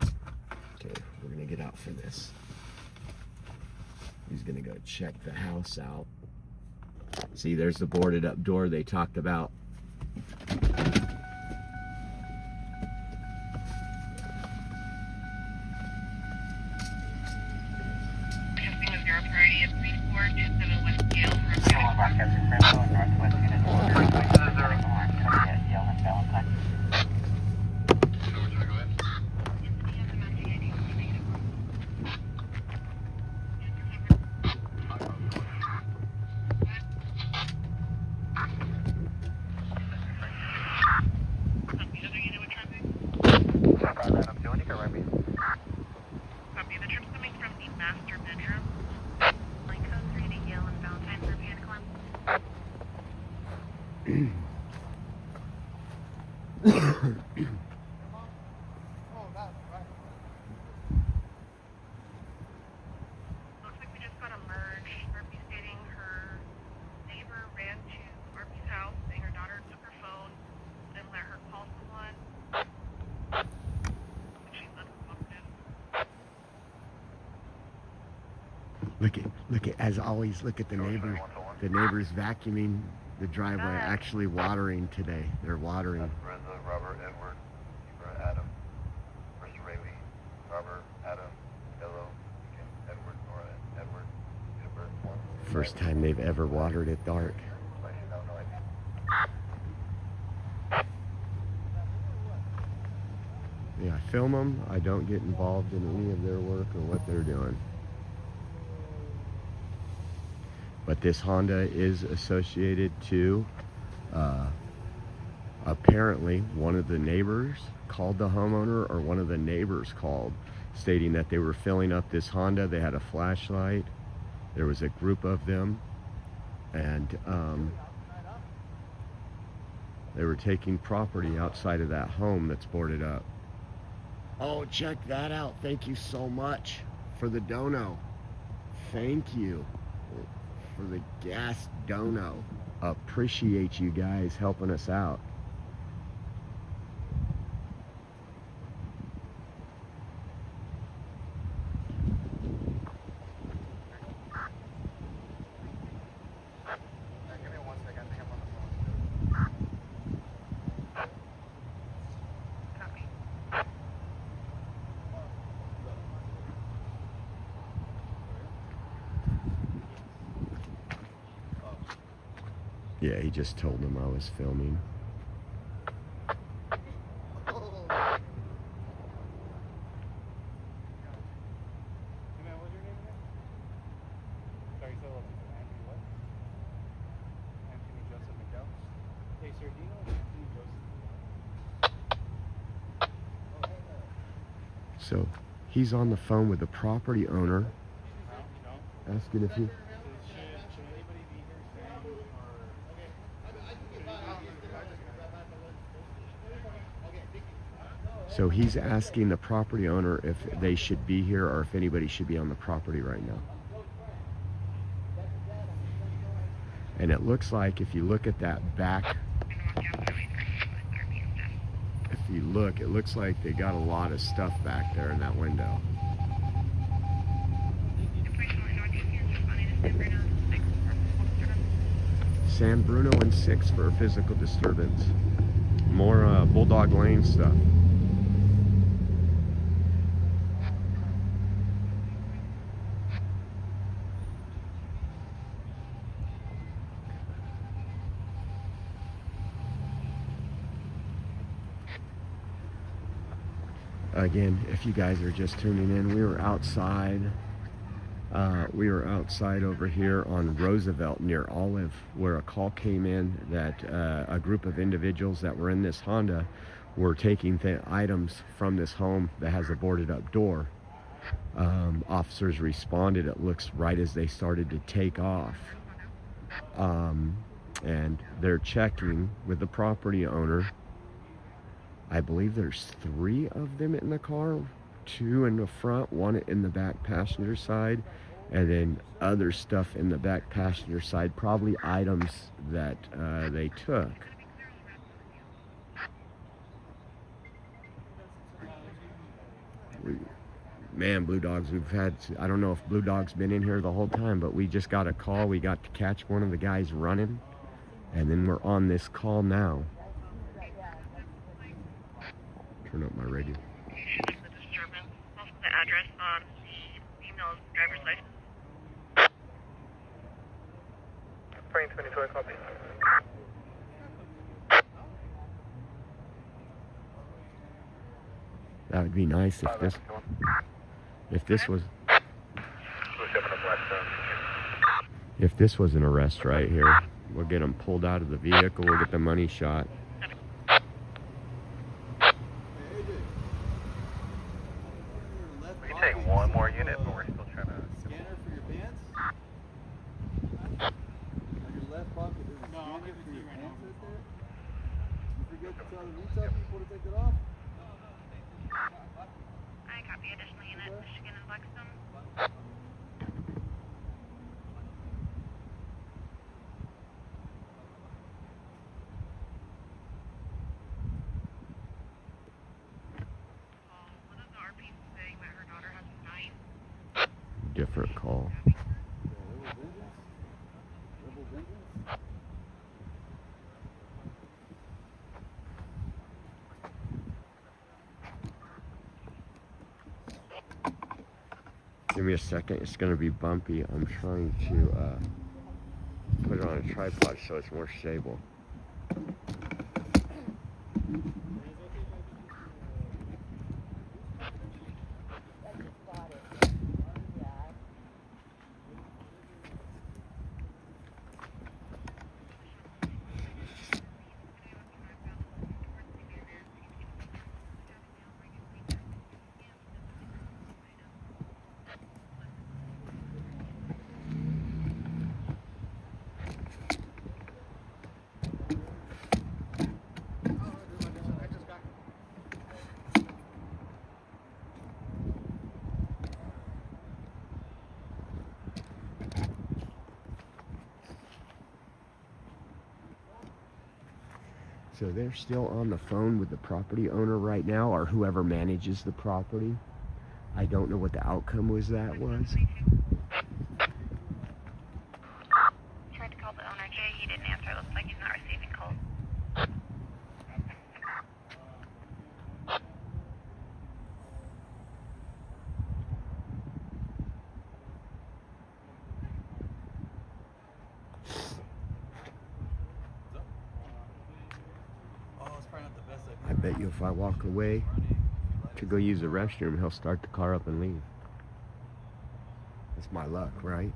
Okay, we're gonna get out for this. He's gonna go check the house out. See, there's the boarded up door they talked about. Testing with your priority at 3427 West Gale. Copy. The trip's coming from the master bedroom. Like code 3 to Yale and Valentine for vehicle. Look at, as always, look at the neighbor. The neighbors vacuuming the driveway, actually watering today. They're watering. Reza, Robert, Edward, Ibra, Adam, Chris Rayleigh, Robert, Adam, Yellow, Edward, Nora, Edward, Edward, 1. First time they've ever watered at dark. Yeah, I film them. I don't get involved in any of their work or what they're doing. But this Honda is associated to, apparently one of the neighbors called the homeowner, or one of the neighbors called, stating that they were filling up this Honda. They had a flashlight. There was a group of them, and they were taking property outside of that home that's boarded up. Oh, check that out. Thank you so much for the dono. Thank you for the gas dono. Appreciate you guys helping us out. Yeah, he just told them I was filming. So he's on the phone with the property owner, asking if he... So he's asking the property owner if they should be here or if anybody should be on the property right now. And it looks like if you look at that back, if you look, it looks like they got a lot of stuff back there in that window. San Bruno and 6 for a physical disturbance. More Bulldog Lane stuff. Again, if you guys are just tuning in, we were outside. We were outside over here on Roosevelt near Olive, where a call came in that a group of individuals that were in this Honda were taking items from this home that has a boarded up door. Officers responded, it looks, right as they started to take off. And they're checking with the property owner. I believe there's 3 of them in the car, 2 in the front, 1 in the back passenger side, and then other stuff in the back passenger side, probably items that they took. Man, Blue Dogs, we've had, I don't know if Blue Dog's been in here the whole time, but we just got a call. We got to catch one of the guys running, and then we're on this call now. Turn up my radio. The disturbance. Also the address on the female's driver's license. 2022, copy. That would be nice if this was an arrest right here. We'll get them pulled out of the vehicle. We'll get the money shot. We can take one more unit, but we're still trying to... Scanner for your pants? On your left pocket, there's a scanner for your pants right there? You forget to tell the retail people to take it off? I copy. Additional unit, Michigan and Blackstone. different call. Rebel Vengeance? Give me a second, it's gonna be bumpy. I'm trying to put it on a tripod so it's more stable. So they're still on the phone with the property owner right now, or whoever manages the property. I don't know what the outcome was. Tried to call the owner, Jay. He didn't answer. It looks like he's not receiving calls. I bet you if I walk away to go use the restroom, he'll start the car up and leave. That's my luck, right?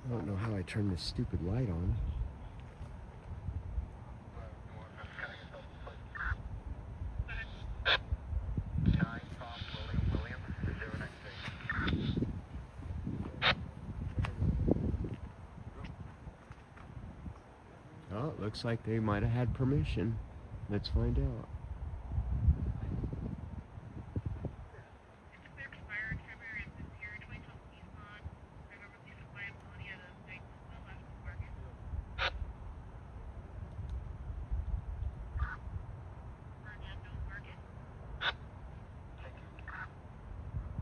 I don't know how I turn this stupid light on. Oh, it looks like they might have had permission. Let's find out.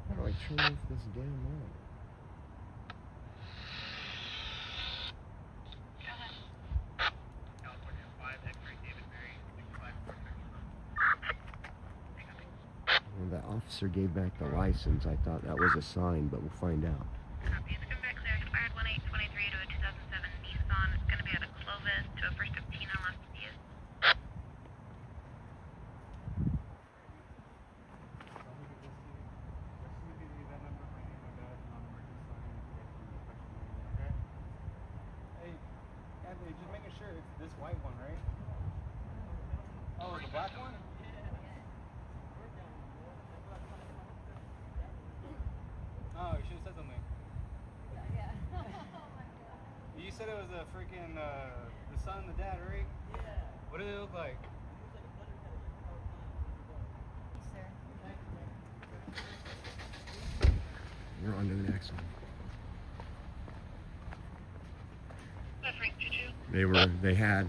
How do I turn off this damn light? Well, the officer gave back the license. I thought that was a sign, but we'll find out. Please come back there. Expired 1/8/23 to a 2007 Nissan. It's going to be out of Clovis to a first of Tina Las Diaz. Hey, Anthony, just making sure it's this white one, right? Oh, the black one? Oh, you should have said something. Yeah. You said it was a freaking, the son and the dad, right? Yeah. What do they look like? We're on to the next one. They had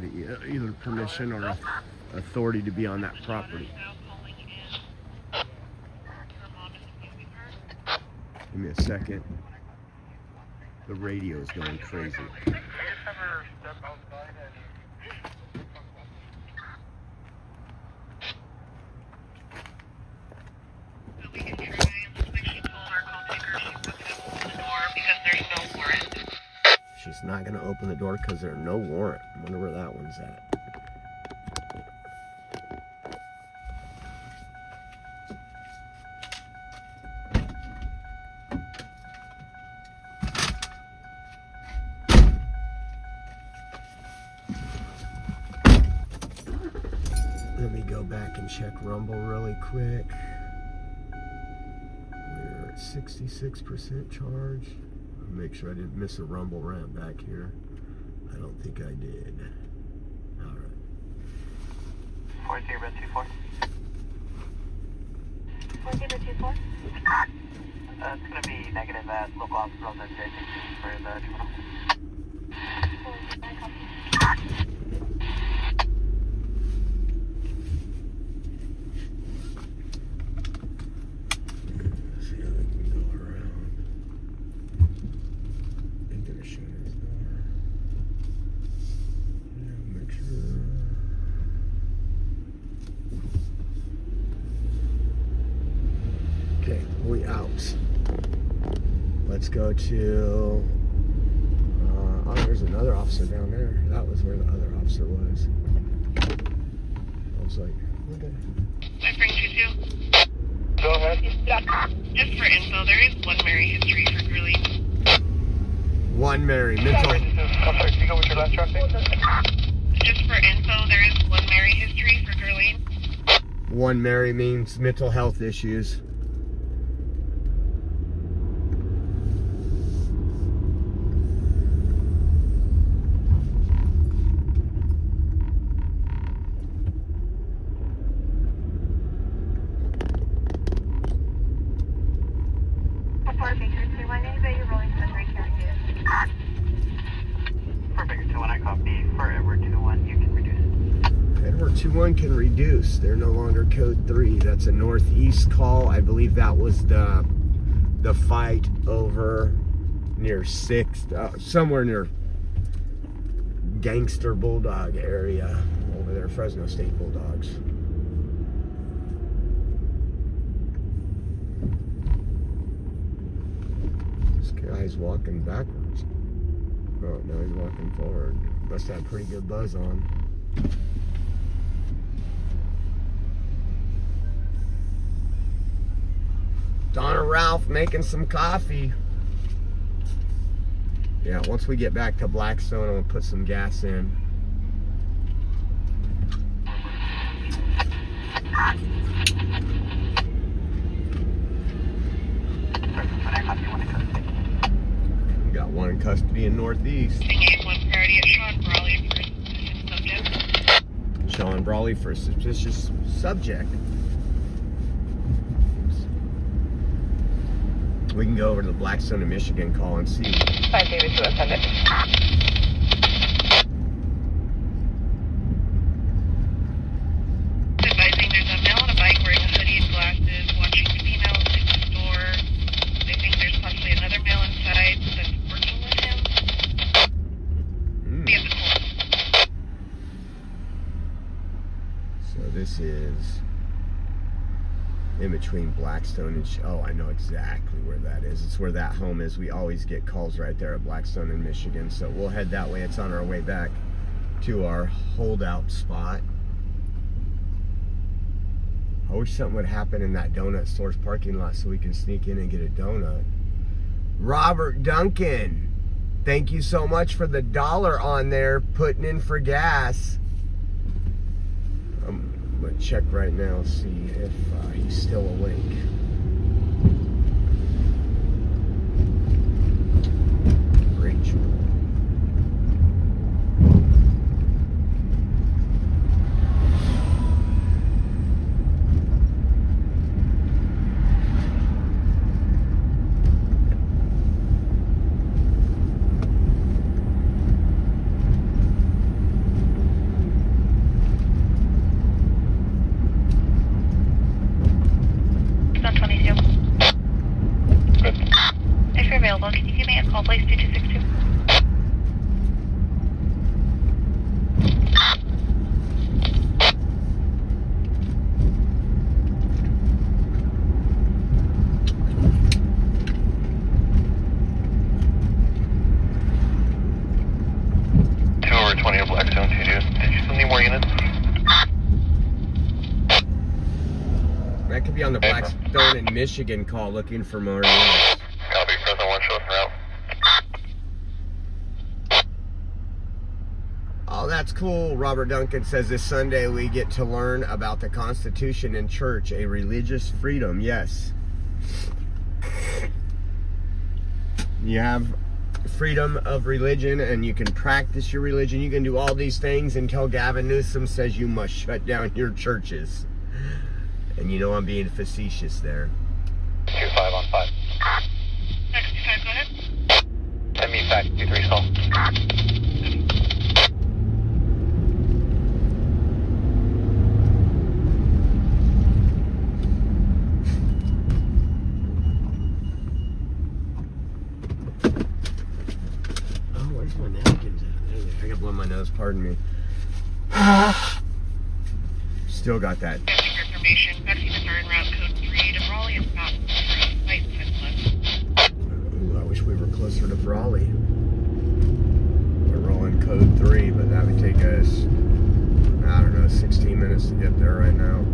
either permission or authority to be on that property. Give me a second. The radio is going crazy. We can try and looks like she told our call taker she wouldn't open the door because there's no warrant. She's not going to open the door because there's no warrant. I wonder where that one's at. Let me go back and check Rumble really quick. We're at 66% charge. Make sure I didn't miss a Rumble rant back here. I don't think I did. All right. 40 Red 24. It's going to be negative at local hospitals at JCC for the juvenile. See how they can go around. Into the shooter's door. Yeah, make sure. Okay, we out. Let's go to. Oh, there's another officer down there. That was where the other officer was. I was like, okay. I bring you to. Go ahead. Just for info, there is one Mary history for grilling. One Mary, mental. I'm sorry, can you go with your last truck? Just for info, there is one Mary history for grilling. One Mary means mental health issues. For Baker 2-1, I copy. For Edward 2-1, you can reduce. Edward 2-1 can reduce. They're no longer code 3. That's a northeast call. I believe that was the fight over near 6th, somewhere near Gangster Bulldog area over there, Fresno State Bulldogs. This guy's walking backwards. Oh, now he's walking forward. Must have pretty good buzz on. Donna Ralph making some coffee. Yeah, once we get back to Blackstone, I'm gonna put some gas in. We got one in custody in Northeast. Being one priority at Sean Brawley for suspicious subject. Sean Brawley for suspicious subject. We can go over to the Blackstone in Michigan call and see. 5 David to ascend it. Advising there's a male on a bike wearing a hoodie and glasses, watching females in the store. They think there's possibly another male inside that's working with him. Be at the corner. So this is in between Blackstone and oh, I know exactly where that is. It's where that home is. We always get calls right there at Blackstone in Michigan. So we'll head that way. It's on our way back to our holdout spot. I wish something would happen in that donut store's parking lot so we can sneak in and get a donut. Robert Duncan, thank you so much for the $1 on there, putting in for gas. I'm gonna check right now, see if he's still awake. Rachel. If you're available, can you give me a call, please? 2262. Over 20 of Blackstone 2-2. Did you still need more units? That could be on the Blackstone in Michigan call looking for more units. Copy, Fresno 1, show us route. Oh, that's cool. Robert Duncan says this Sunday we get to learn about the Constitution in church, a religious freedom. Yes. You have freedom of religion and you can practice your religion. You can do all these things until Gavin Newsom says you must shut down your churches. And you know I'm being facetious there. 25 on 5. Next 5, go ahead. Send me fax 23 call. Oh, where's my napkins at? There they are. I got blow my nose, pardon me. Still got that. Your information. Taxi to third route code 3 to Raleigh and stop. Flight 5 Ooh, I wish we were closer to Raleigh. We're rolling code 3, but that would take us, I don't know, 16 minutes to get there right now.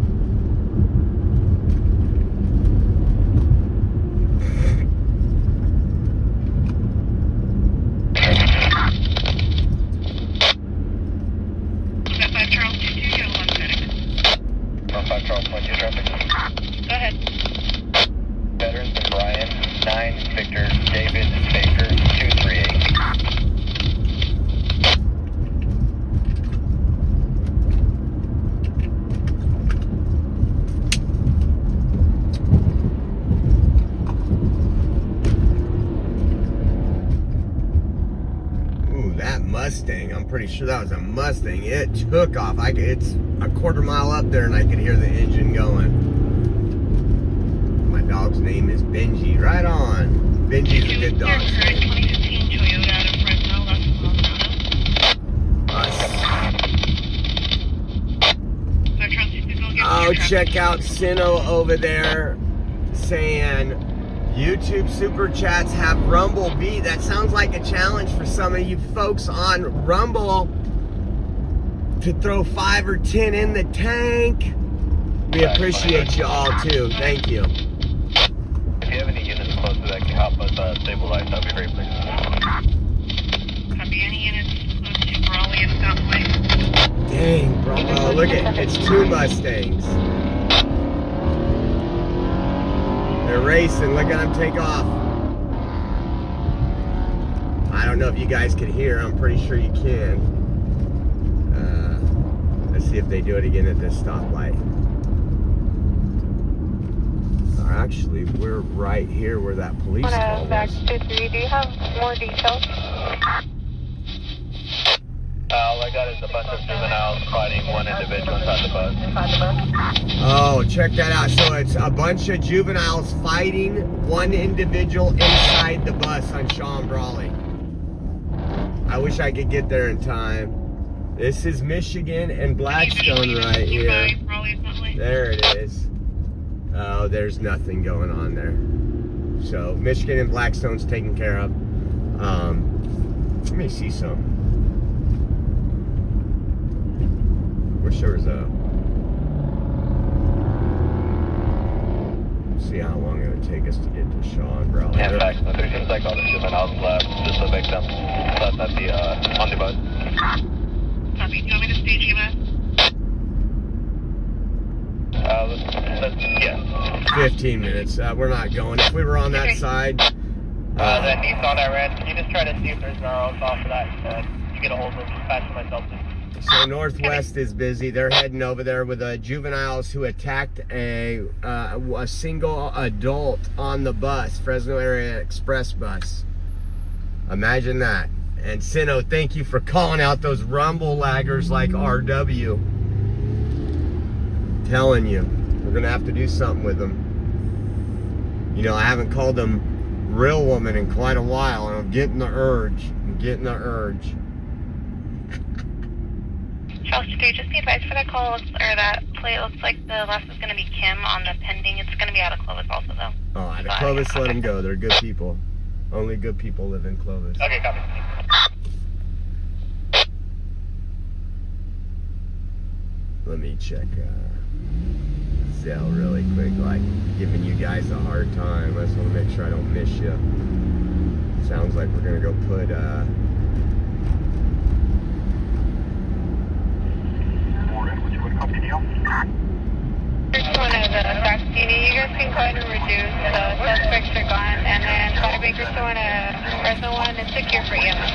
Was that 5 Charles 22? You have 1 medic. 5 Charles 22 traffic. Go ahead. Veterans and Brian, 9 Victor, David, Baker, 238. Ooh, that Mustang, I'm pretty sure that was a Mustang. It took off. It's a quarter mile up there and I could hear the engine going. My dog's name is Benji. Right on. Benji's a good dog. Your current 2015 Toyota out of Fresno, left Us. 5 Charles 22, go get Oh, your traffic. check out Sino over there saying YouTube Super Chats have Rumble beat. That sounds like a challenge for some of you folks on Rumble to throw 5 or 10 in the tank. We appreciate you all too. Thank you. If you have any units close to that can help us stabilize, that'd be great, please. Copy any units close to Raleigh and Southway. Dang, bro. Oh, look at it's 2 Mustangs. They're racing. Look at them take off. I don't know if you guys can hear. I'm pretty sure you can. Let's see if they do it again at this stoplight. Actually, we're right here where that police call Back was. to 3. Do you have more details? All I got is a bunch of juveniles fighting one individual inside the bus. Oh, check that out. So it's a bunch of juveniles fighting one individual inside the bus on Sean Brawley. I wish I could get there in time. This is Michigan and Blackstone right here. There it is. Oh, there's nothing going on there. So Michigan and Blackstone's taken care of. Let me see some. Wish there was a. See how long it would take us to get to Sean Brawley. In fact, there seems like all the juveniles left, just the victim left at the, on the bus. Copy. Do you want me to stage you out? Yeah. 15 minutes. We're not going. If we were on that side. That Nissan I ran, can you just try to see if there's an ROs off of that to get a hold of them, just pass it myself. So Northwest is busy. They're heading over there with juveniles who attacked a single adult on the bus, Fresno Area Express bus. Imagine that. And Sino, thank you for calling out those Rumble laggers like RW. Telling you, we're gonna have to do something with them. You know, I haven't called them real woman in quite a while, and I'm getting the urge. Charles 2, just be advised for that call, or that plate looks like the last is going to be Kim on the pending. It's going to be out of Clovis also, though. Oh, out of Clovis, let them go. They're good people. Only good people live in Clovis. Okay, copy. Let me check Zell really quick, like giving you guys a hard time. I just want to make sure I don't miss you. Sounds like we're gonna go put First one of the fax PD, you guys can go ahead and reduce. The suspects are gone, and then Connor Baker's going to Fresno 1 and secure for EMS.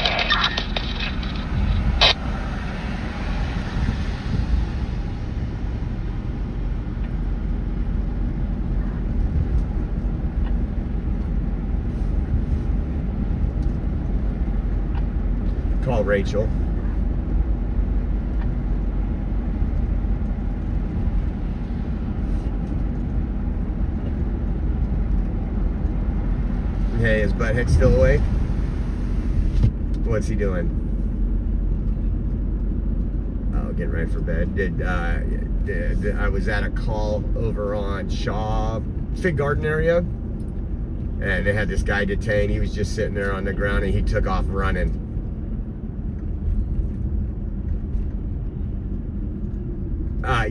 call Rachel. Hey, is Butthead still awake? What's he doing? Oh, getting ready for bed. I was at a call over on Shaw Fig Garden area, and they had this guy detained. He was just sitting there on the ground, and he took off running.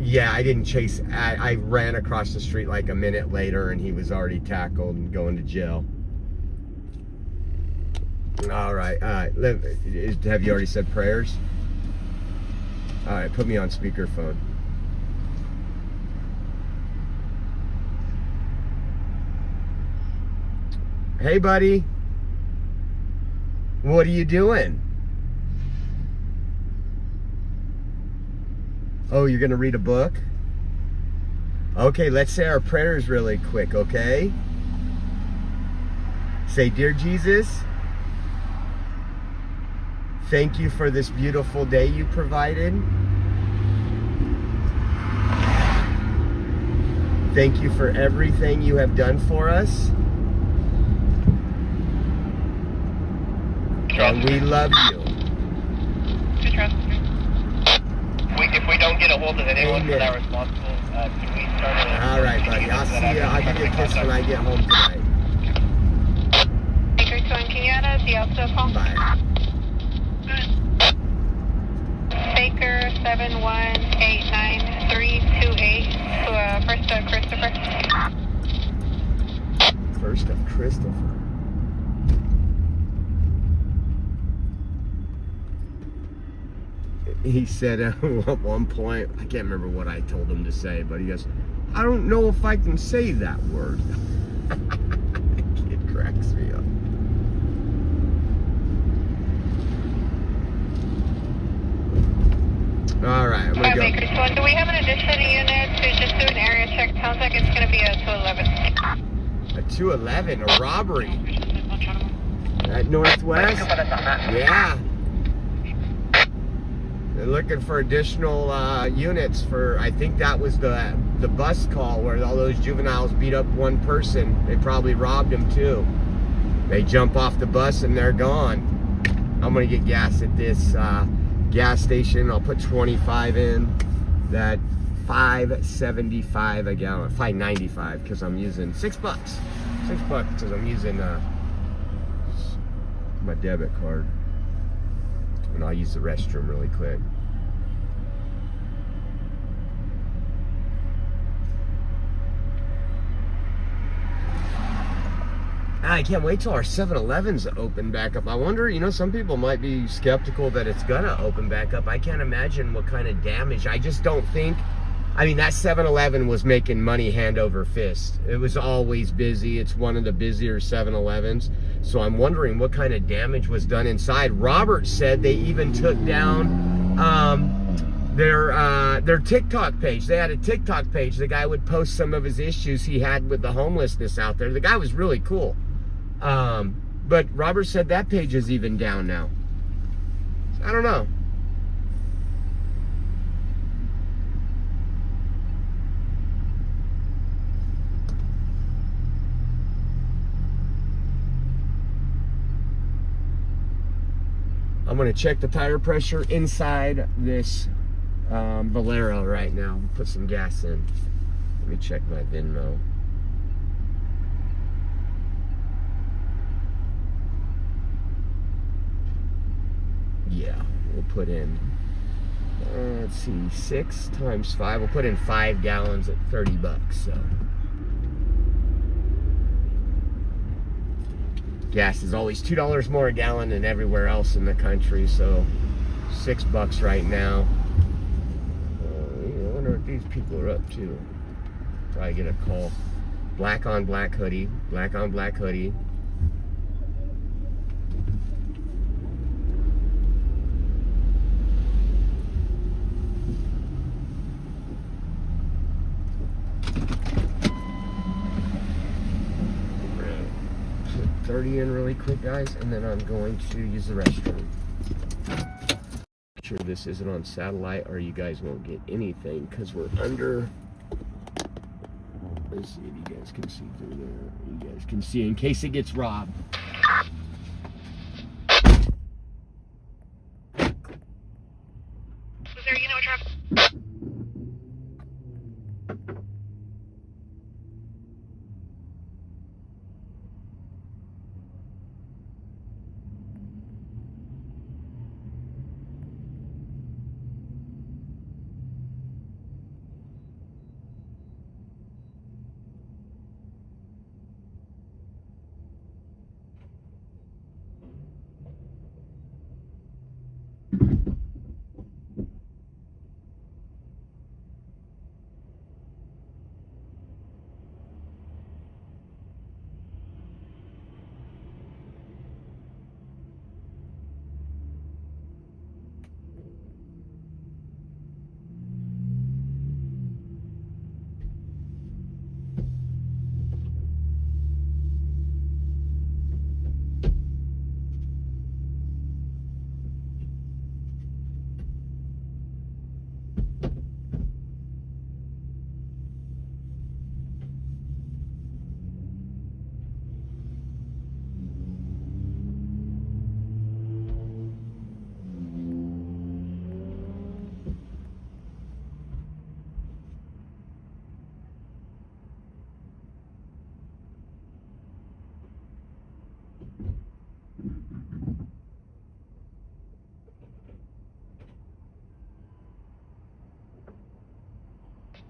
Yeah, I didn't chase. I ran across the street like a minute later, and he was already tackled and going to jail. All right. Have you already said prayers? All right, put me on speakerphone. Hey, buddy. What are you doing? Oh, you're going to read a book? Okay, let's say our prayers really quick, okay? Say, Dear Jesus, thank you for this beautiful day you provided. Thank you for everything you have done for us. And we love you. If we don't get a hold of anyone for that responsible, can we start a... All right, buddy. I'll see you. I'll give you a kiss when I get home tonight. Baker 2, can you add a Delta call? Bye. Baker 7189328 to First of Christopher. First of Christopher. He said at one point, I can't remember what I told him to say, but he goes, I don't know if I can say that word. It cracks me up. All right, I'm gonna go. Baker 2, do we have an additional unit to just do an area check? Sounds like it's going to be a 211. A 211, a robbery. At Northwest? Yeah. They're looking for additional units for, I think that was the bus call where all those juveniles beat up one person. They probably robbed him too. They jump off the bus and they're gone. I'm gonna get gas at this gas station. I'll put 25 in. That $5.75 a gallon, $5.95 because I'm using $6. $6 because I'm using my debit card. And I'll use the restroom really quick. I can't wait till our 7-Elevens open back up. I wonder, you know, some people might be skeptical that it's gonna open back up. I can't imagine what kind of damage. I just don't think, I mean, that 7-Eleven was making money hand over fist. It was always busy. It's one of the busier 7-Elevens. So I'm wondering what kind of damage was done inside. Robert said they even took down their TikTok page. They had a TikTok page. The guy would post some of his issues he had with the homelessness out there. The guy was really cool. But Robert said that page is even down now. So I don't know. I'm gonna check the tire pressure inside this Valero right now. Put some gas in. Let me check my Venmo. Yeah, we'll put in, let's see, 6 times 5. We'll put in 5 gallons at $30, so. Gas is always $2 more a gallon than everywhere else in the country, so $6 right now. I wonder what these people are up to. Probably get a call. Black on black hoodie. Black on black hoodie. We're gonna put 30 in really quick, guys, and then I'm going to use the restroom. sure this isn't on satellite or you guys won't get anything because we're under. Let's see if you guys can see through there. You guys can see in case it gets robbed. Was there, traffic?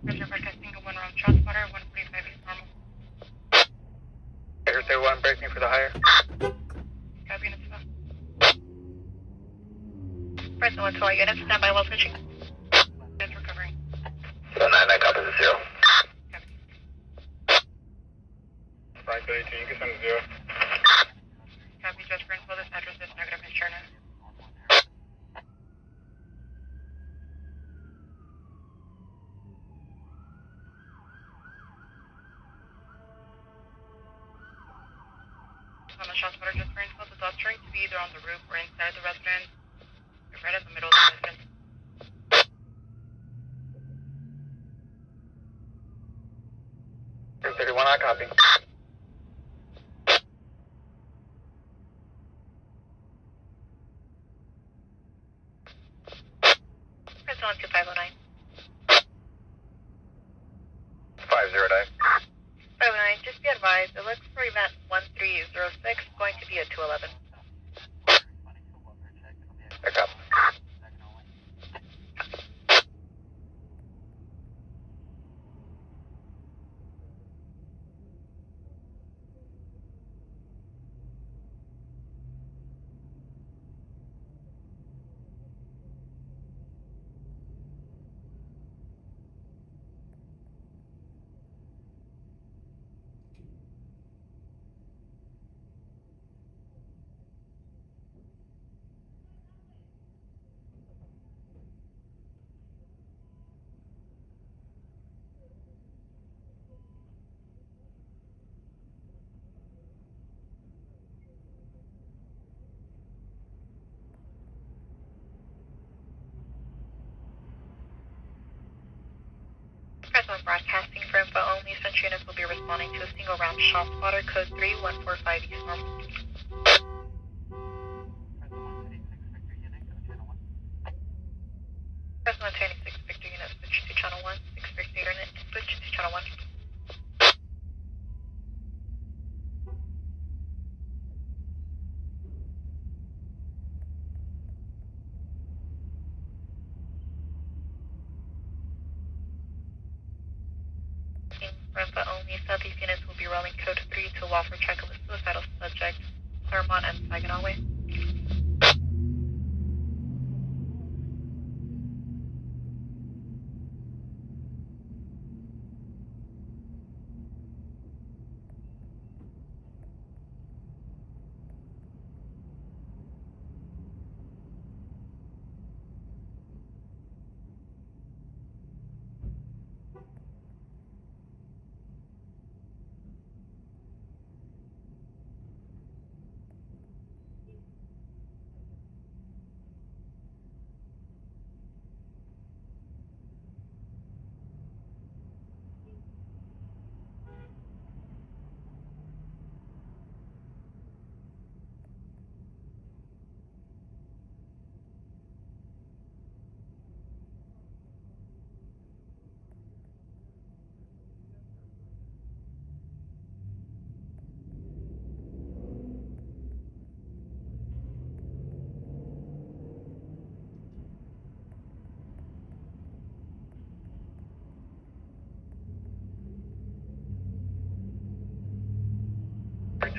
Fresno broadcasting a 1 round transporter, 145 is normal. Air 31, bracing for the higher. Copy, units above. Fresno 112, units, stand by while switching. Units recovering. 199, copy the 0. Copy. 532, you can send a 0. Copy, just for info, this address is negative insurance. On the transporter, just for info, the dog trying to be either on the roof or inside the residence. You're right at the middle of the residence. Air 31, I copy. Fresno 2509. 509. 509, just be advised, it looks for event 1306, going to be at 211. I copy. Fresno broadcasting for info only. Central units will be responding to a single round shot spotter, code 3145 East Normal. Fresno 26 Victor unit, switch to channel 1. 6 Victor unit, switch to channel 1. For info only, southeast units will be rolling code 3 to Wofford check of a suicidal subject, Claremont and Saginaw Way.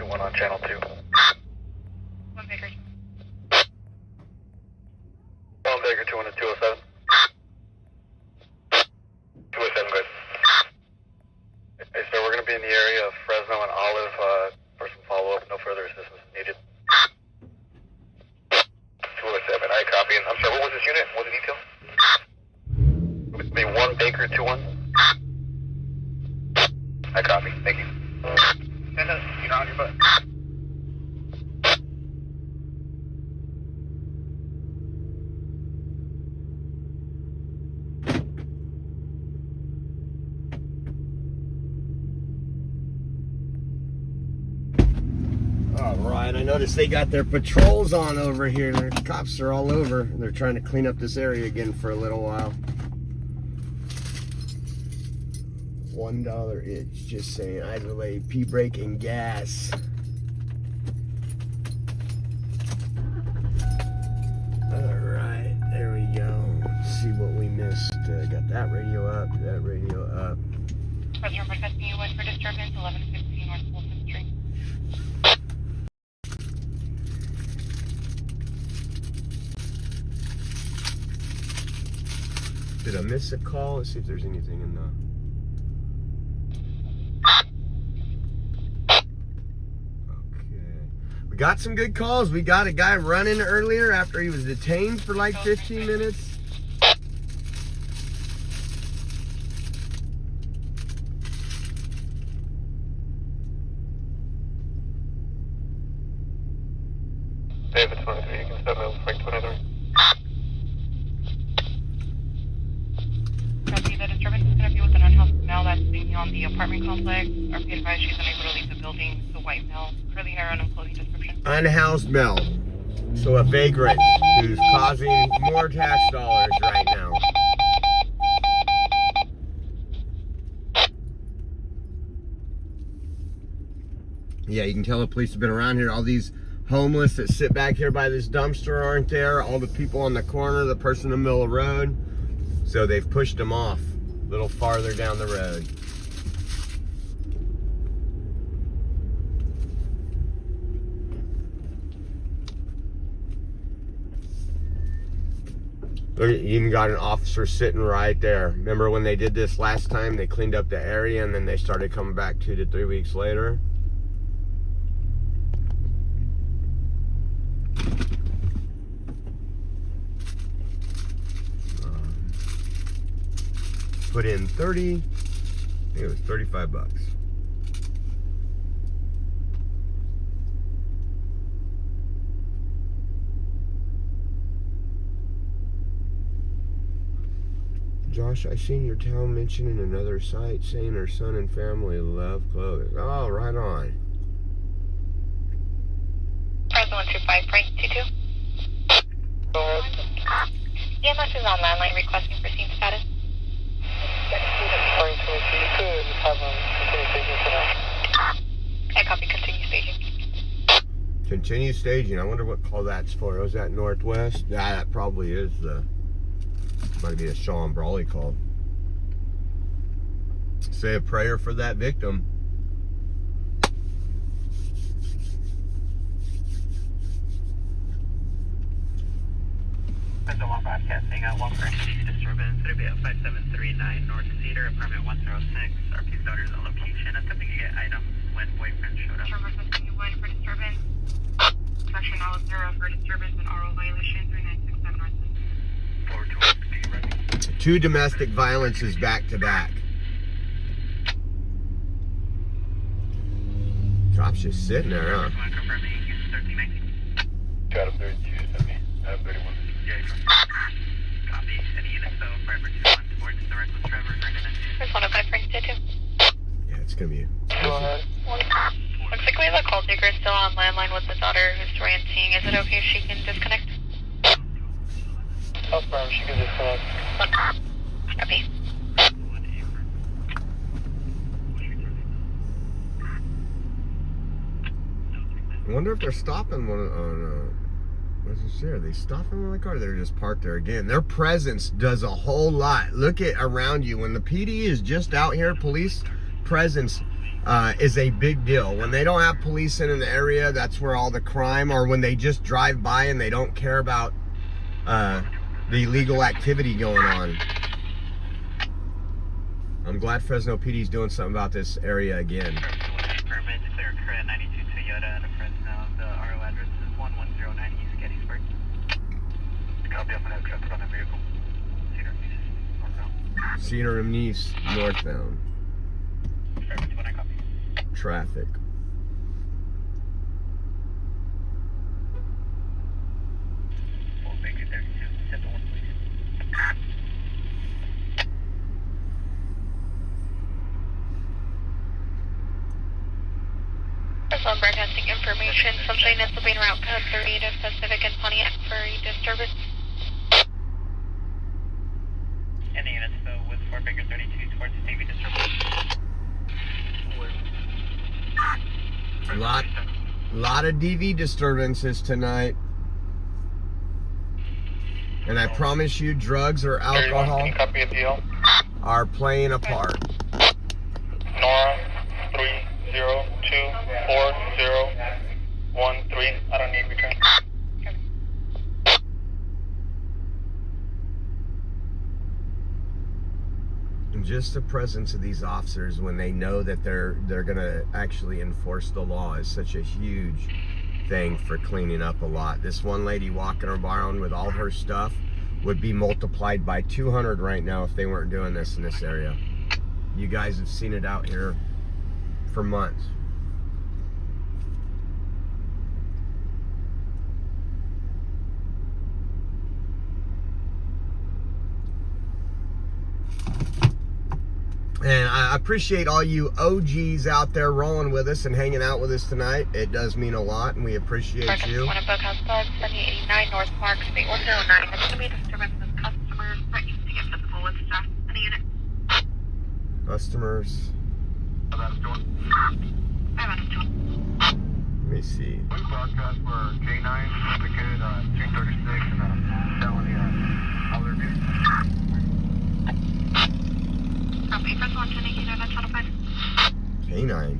1 on channel 2. 1 Baker. 1 Baker 2 on the 207. 207, good. Hey, sir, we're going to be in the area of Fresno and Olive for some follow-up. No further assistance needed. 207, I copy. I'm sorry, what was this unit? What was the detail? Be 1 Baker 21. I copy. Thank you. Stand up. You're not on your butt. All right, I noticed they got their patrols on over here. Their cops are all over. They're trying to clean up this area again for a little while. $1 each, just saying. Either way, P brake and gas. All right, there we go. Let's see what we missed. Got that radio up, that radio up. Fresno requesting you went for disturbance 1115 North Wilson Street. Did I miss a call? Let's see if there's anything in the... We got some good calls. We got a guy running earlier after he was detained for like 15 minutes. David 23, you can step out. Frank 23. Copy. The disturbance is going to be with an unhoused male that's staying on the apartment complex. Our be advised she's unable to leave the building. It's a white male, curly hair, unclothing description. Unhoused male. So a vagrant who's causing more tax dollars right now. Yeah, you can tell the police have been around here. All these homeless that sit back here by this dumpster aren't there. All the people on the corner, the person in the middle of the road. So they've pushed them off a little farther down the road. Look, you even got an officer sitting right there. Remember when they did this last time? They cleaned up the area and then they started coming back 2 to 3 weeks later. Put in 30, I think it was 35 bucks. Josh, I seen your town mentioned in another site saying her son and family love clothing. Oh, right on. Fresno 125, Frank 22. EMS is on landline requesting for scene status. Frank 22, you could have them continue staging for now. I copy, continue staging. Continue staging. I wonder what call that's for. Was that Northwest? Yeah, that probably is the... Might be a Sean Brawley call. Say a prayer for that victim. Fresno 15 casting out 1 for disturbance. It'll be at 5739 North Cedar, apartment 106. Our peace daughter's on location, attempting to get items when boyfriend showed up. Requesting you went for disturbance. Section 0 for disturbance and oral violation 3967 North. 2 domestic violences back to back. Cops just sitting there, huh? Adam 32, send me. Adam 31. Copy. Any units though, forever 21 towards the reckless driver, There's 105 Frank 22. Yeah, it's gonna be... Go ahead. Looks like we have a call taker still on landline with the daughter who's ranting. Is it okay if she can disconnect? I'll firm, she can disconnect. Copy. I wonder if they're stopping one. Oh no. What's this here? They stopping one of the car? They're just parked there again. Their presence does a whole lot. Look at around you. When the PD is just out here, police presence is a big deal. When they don't have police in an area, that's where all the crime, or when they just drive by and they don't care about the illegal activity going on. I'm glad Fresno PD is doing something about this area again. Permit, clear current 92 Toyota out of Fresno. The RO address is 1109 East Gettysburg. Copy, I'm gonna have traffic on that vehicle. Cedar and Nice northbound. Service, when I copy. Traffic. Full figure 32. Step one, please. Fresno broadcasting information. Something is being route code 30 to Pacific and Pontiac for a disturbance. Any units though with 4 figure 32 towards Davy disturbance. Lot of DV disturbances tonight. And I promise you, drugs or alcohol Copy of deal. are playing a part. Nora 3024013. I don't need return. And just the presence of these officers when they know that they're gonna actually enforce the law is such a huge thing for cleaning up a lot. This one lady walking around with all her stuff would be multiplied by 200 right now if they weren't doing this in this area. You guys have seen it out here for months. And I appreciate all you OGs out there rolling with us and hanging out with us tonight. It does mean a lot, and we appreciate you. One of Bookhouse Club, 7089 North Park, State 109. It's going to be a disturbance with customers that needs to get physical with staff in a unit. Customers. I have understood. Let me see. We broadcast for K9, indicated 236 and felony other vehicle. Copy, press 1 to indicate that's out of 5. K9.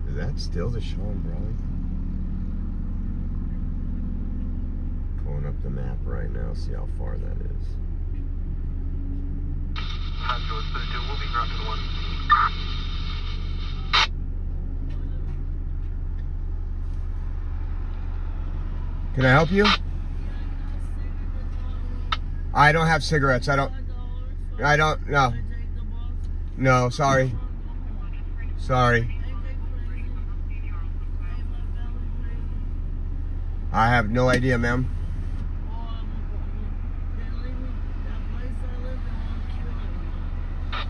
Is that still the Sean Brawley? Pulling up the map right now, see how far that is. We'll be grounded to the one. Can I help you? I don't have cigarettes. I don't, no. No, sorry. Sorry. I have no idea, ma'am.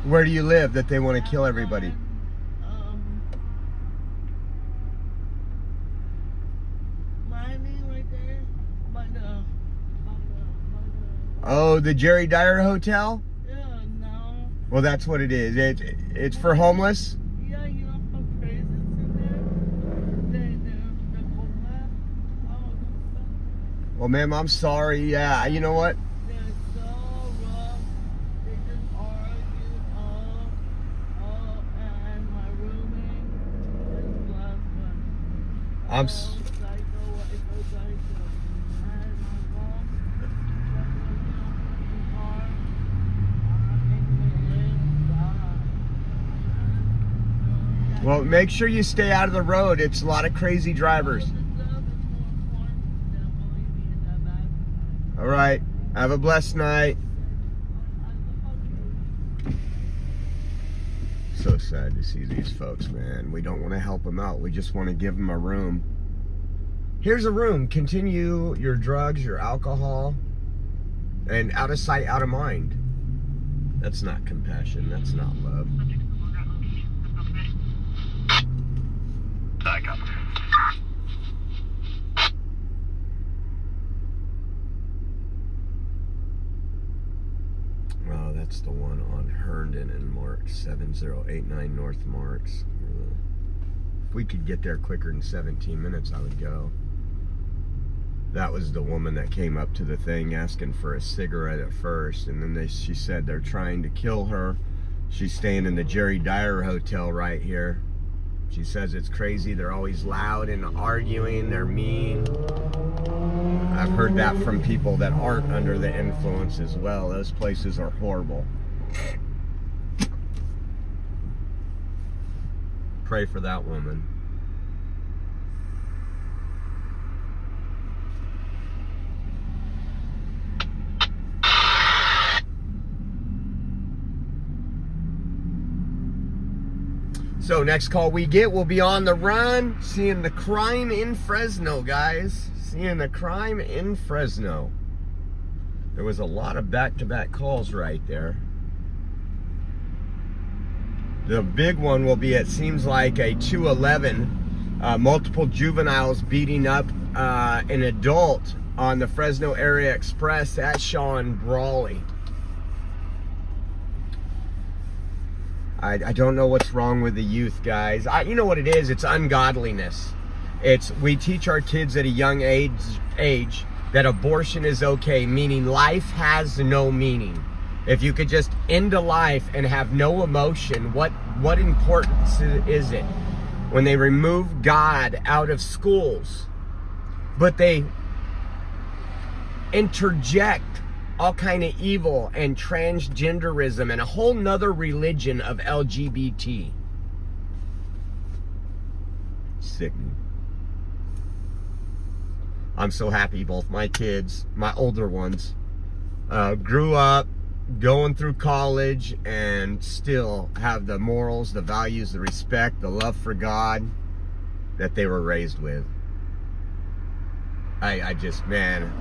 Where do you live that they want to kill everybody? Oh, the Jerry Dyer Hotel? Yeah, no. Well, that's what it is. It's for homeless? Yeah, you know how crazy it's in there? They go mad. Oh, Well, ma'am, I'm sorry. Yeah, you know what? they're so rough. They just argue and my roommate is black, but I'm psycho, psycho. And my mom, Well, make sure you stay out of the road. It's a lot of crazy drivers. All right. Have a blessed night. So sad to see these folks, man. We don't want to help them out. We just want to give them a room. Here's a room. Continue your drugs, your alcohol, and out of sight, out of mind. That's not compassion. That's not love. Oh, that's the one on Herndon and Marks, 7089 North Marks. If we could get there quicker than 17 minutes, I would go. That was the woman that came up to the thing asking for a cigarette at first, and then she said they're trying to kill her. She's staying in the Jerry Dyer Hotel right here. She says it's crazy. They're always loud and arguing. They're mean. I've heard that from people that aren't under the influence as well. Those places are horrible. Pray for that woman. So next call we get, we'll be on the run, seeing the crime in Fresno, guys. Seeing the crime in Fresno. There was a lot of back-to-back calls right there. The big one will be, it seems like, a 211, multiple juveniles beating up an adult on the Fresno Area Express at Shaw and Brawley. I don't know what's wrong with the youth, guys. You know what it is? It's ungodliness. We teach our kids at a young age that abortion is okay, meaning life has no meaning. If you could just end a life and have no emotion, what importance is it? When they remove God out of schools, but they interject all kind of evil and transgenderism and a whole nother religion of LGBT. Sickening. I'm so happy both my kids, my older ones, grew up going through college and still have the morals, the values, the respect, the love for God that they were raised with. I just, man.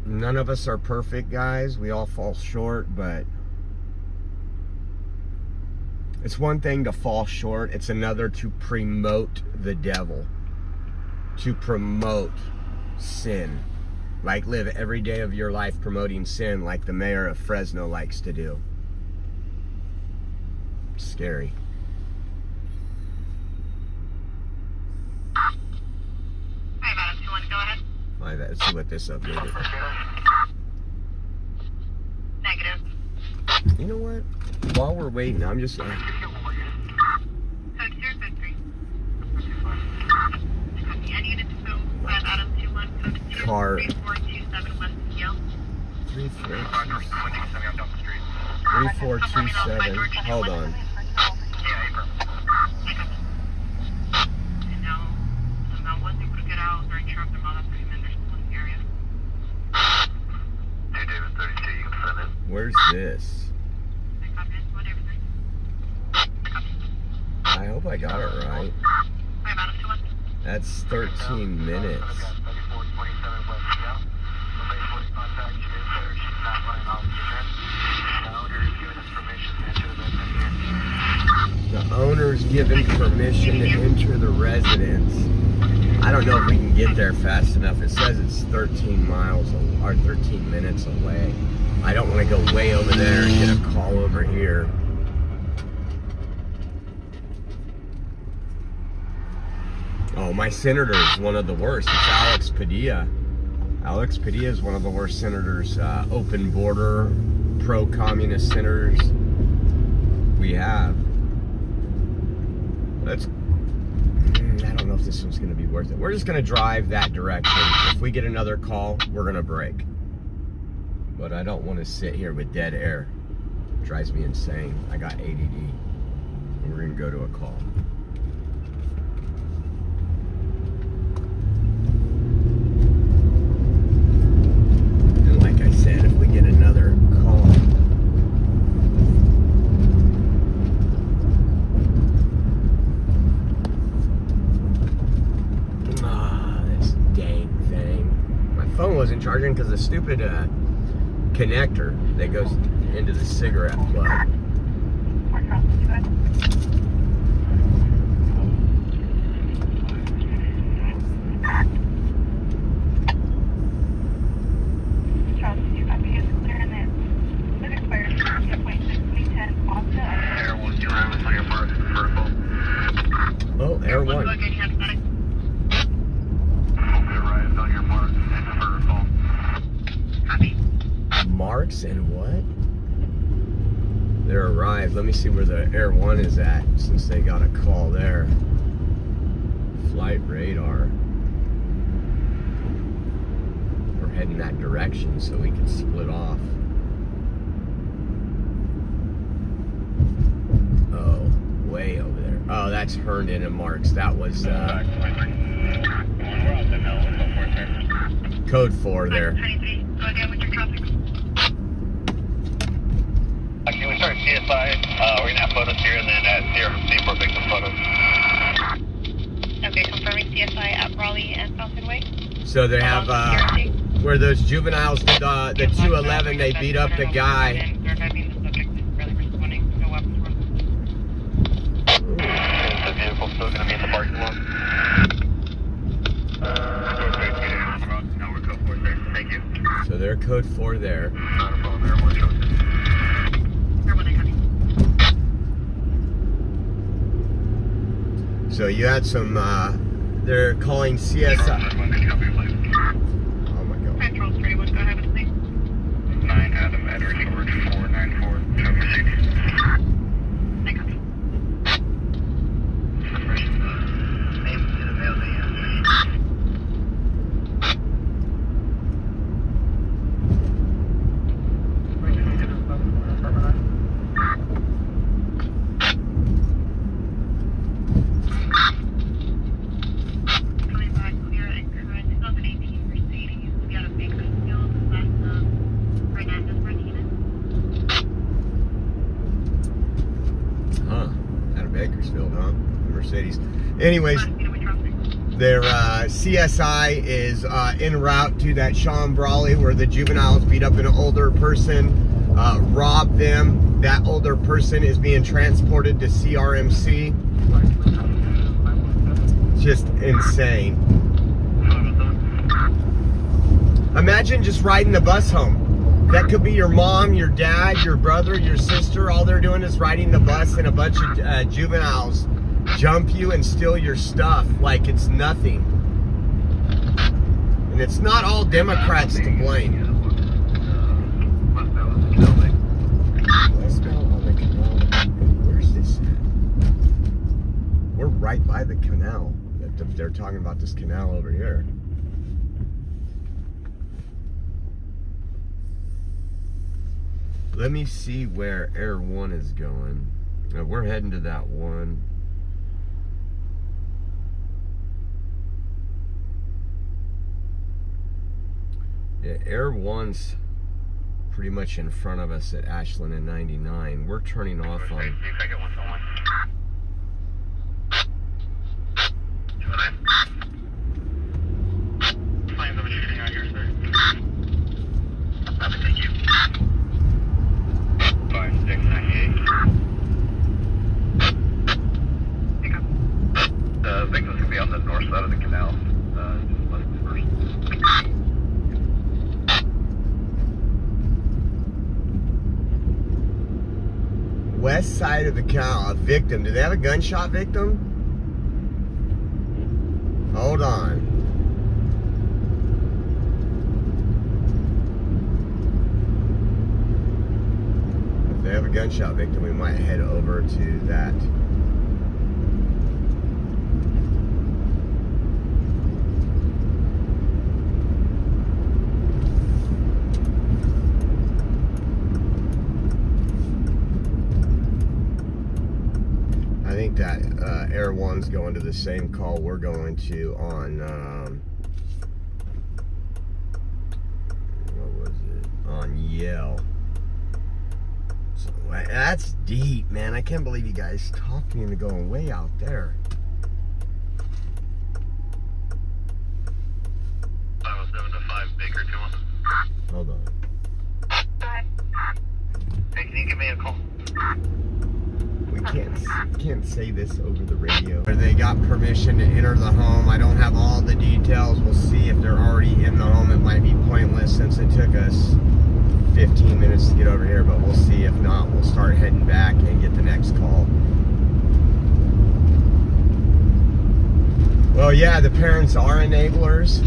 None of us are perfect, guys. We all fall short, but it's one thing to fall short. It's another to promote the devil, to promote sin. Like live every day of your life promoting sin like the mayor of Fresno likes to do. It's scary. Hi, Madam 21, go ahead. Let's see what this update is. Negative. You know what? While we're waiting, I'm just... Code 053. Any unit to go 5 Adam 21, code 2, Car. 3427 West Yale. 3427. Hold on. And now, somehow wasn't able to get out or interrupt them all up in the area. Hey, David 32, you can send it. Where's this? I hope I got it right. That's 13 minutes. The owner's given permission to enter the residence. I don't know if we can get there fast enough. It says it's 13 miles or 13 minutes away. I don't want to go way over there and get a call over here. Oh, my senator is one of the worst. It's Alex Padilla. Alex Padilla is one of the worst senators, open border, pro-communist senators we have. I don't know if this one's going to be worth it. We're just going to drive that direction. If we get another call, we're going to brake. But I don't want to sit here with dead air. It drives me insane. I got ADD. We're going to go to a call. And like I said, if we get another call, this dang thing. My phone wasn't charging because the stupid connector that goes into the cigarette plug. Oh, Air 1. Mark saying, what? They're arrived. Let me see where the Air 1 is at, since they got a call there. Flight radar. We're heading that direction so we can split off. Oh, way over there. Oh, that's Herndon and Marks. That was code 4 there. 23, go again with your traffic. Can we start CSI? We're gonna have photos here and then at CRMC for victim photos. Okay, confirming CSI at Raleigh and Falcon Way. So they have where those juveniles did the 211, they beat up the guy. The vehicle's still gonna be in the parking lot. No, we're code 4 there. Thank you. So they're code 4 there. Not a problem. Airborne shows. So you had some, they're calling CSI. Oh my God. Central 31, go ahead with me. 9 Adam Edward George 494. Traffic 6. Thank you. Coming back clear and current 2018 Mercedes. We got a Bakersfield. That's Fernandez Martinez. Huh. Out of Bakersfield, huh? Mercedes. Anyways, their CSI is en route to that Sean Brawley where the juveniles beat up an older person, robbed them. That older person is being transported to CRMC. Just insane. Imagine just riding the bus home. That could be your mom, your dad, your brother, your sister. All they're doing is riding the bus and a bunch of juveniles jump you and steal your stuff like it's nothing. And it's not all Democrats to blame. Westbound on the canal. Where's this at? We're right by the canal. They're talking about this canal over here. Let me see where Air 1 is going. We're heading to that one. Yeah, Air 1's pretty much in front of us at Ashland and 99. We're turning off on... Signs of a shooting out here, sir. Thank you. 5698. The victim's gonna be on the north side of the canal. Just left first. West side of the canal, a victim. Do they have a gunshot victim? Hold on. If they have a gunshot victim, we might head over to that. I think that Air 1's going to the same call we're going to on, what was it? On Yale. So that's deep, man. I can't believe you guys talking and going way out there. I was 7-5 Baker 2. Hold on. Hey, can you give me a call? We can't say this over the radio. They got permission to enter the home. I don't have all the details. We'll see if they're already in the home. It might be pointless since it took us 15 minutes to get over here, but we'll see. If not, we'll start heading back and get the next call. Well, yeah, the parents are enablers.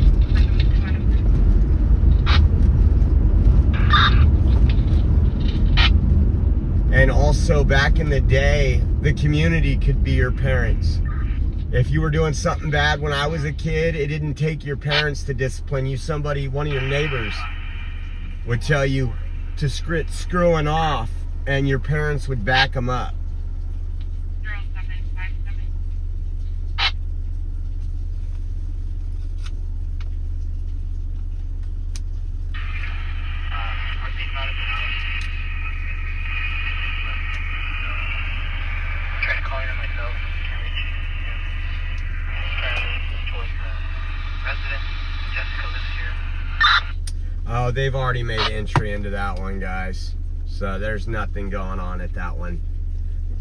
And also back in the day, the community could be your parents. If you were doing something bad when I was a kid, it didn't take your parents to discipline you. Somebody, one of your neighbors would tell you to quit screwing off, and your parents would back them up. 0757. RP's not at the house. Tried to call her myself. Can't reach him. Trying to move towards the residence. Jessica lives here. Oh, they've already made entry into that one, guys. So there's nothing going on at that one.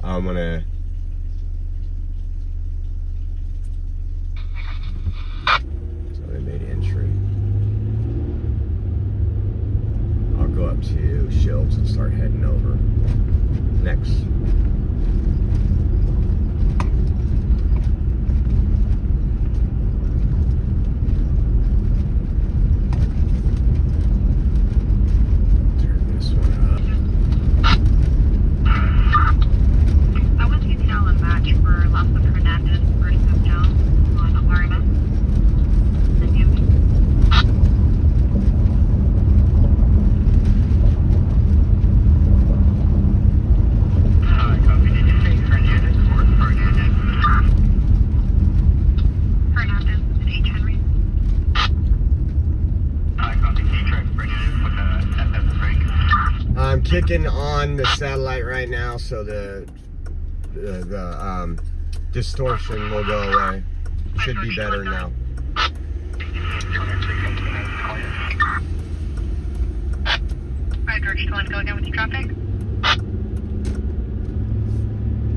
I'm gonna... So they made entry. I'll go up to Shields and start heading over. Next. I want you to tell a match for Los Hernandez versus Jones on Alarma. And you. Copy. Did you say Hernandez or Fernandez? Hernandez and H. Henry. Copy. Can you try Fernandez with the FF break? I'm kicking on the satellite right now, so the distortion will go away. Should be better now. 5 George 1, go again with your traffic.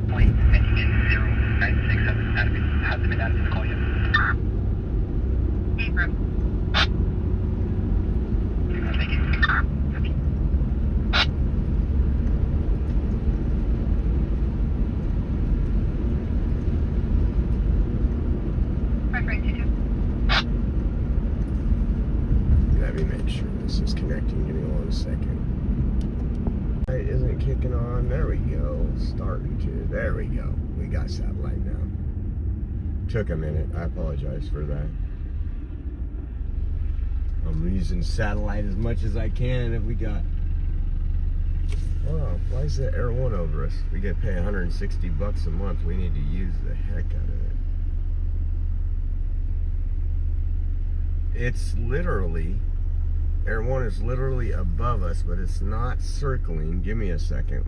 Point ending in 0967. Hasn't been added to the call yet. Abram. Thank you. 5 Let me make sure this is connecting. Give me 1 second. It isn't kicking on. There we go. Starting to. There we go. We got satellite now. Took a minute. I apologize for that. I'm using satellite as much as I can. If we got... Oh, why is that Air One over us? We get paid $160 a month. We need to use the heck out of it. It's literally, Air One is literally above us, but it's not circling. Give me a second.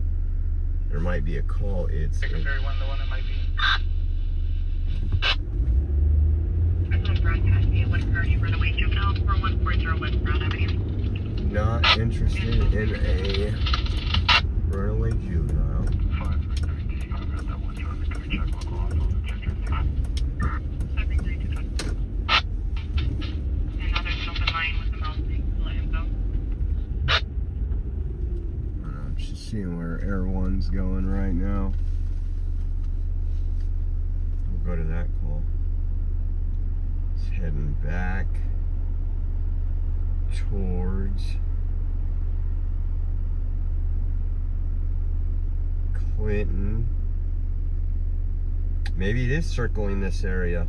There might be a call. It's Secretary one, the one that might be. I'm going to broadcast via 130 runaway juvenile 4140 West Brown Avenue. not interested in a runaway juvenile. 5-13, I've got that one traffic. Can we check local hospitals and check your team? And now there's an open line with the mouse to let him go. I'm just seeing where Air One's going right now. We'll go to that call. It's heading back towards Clinton. Maybe it is circling this area.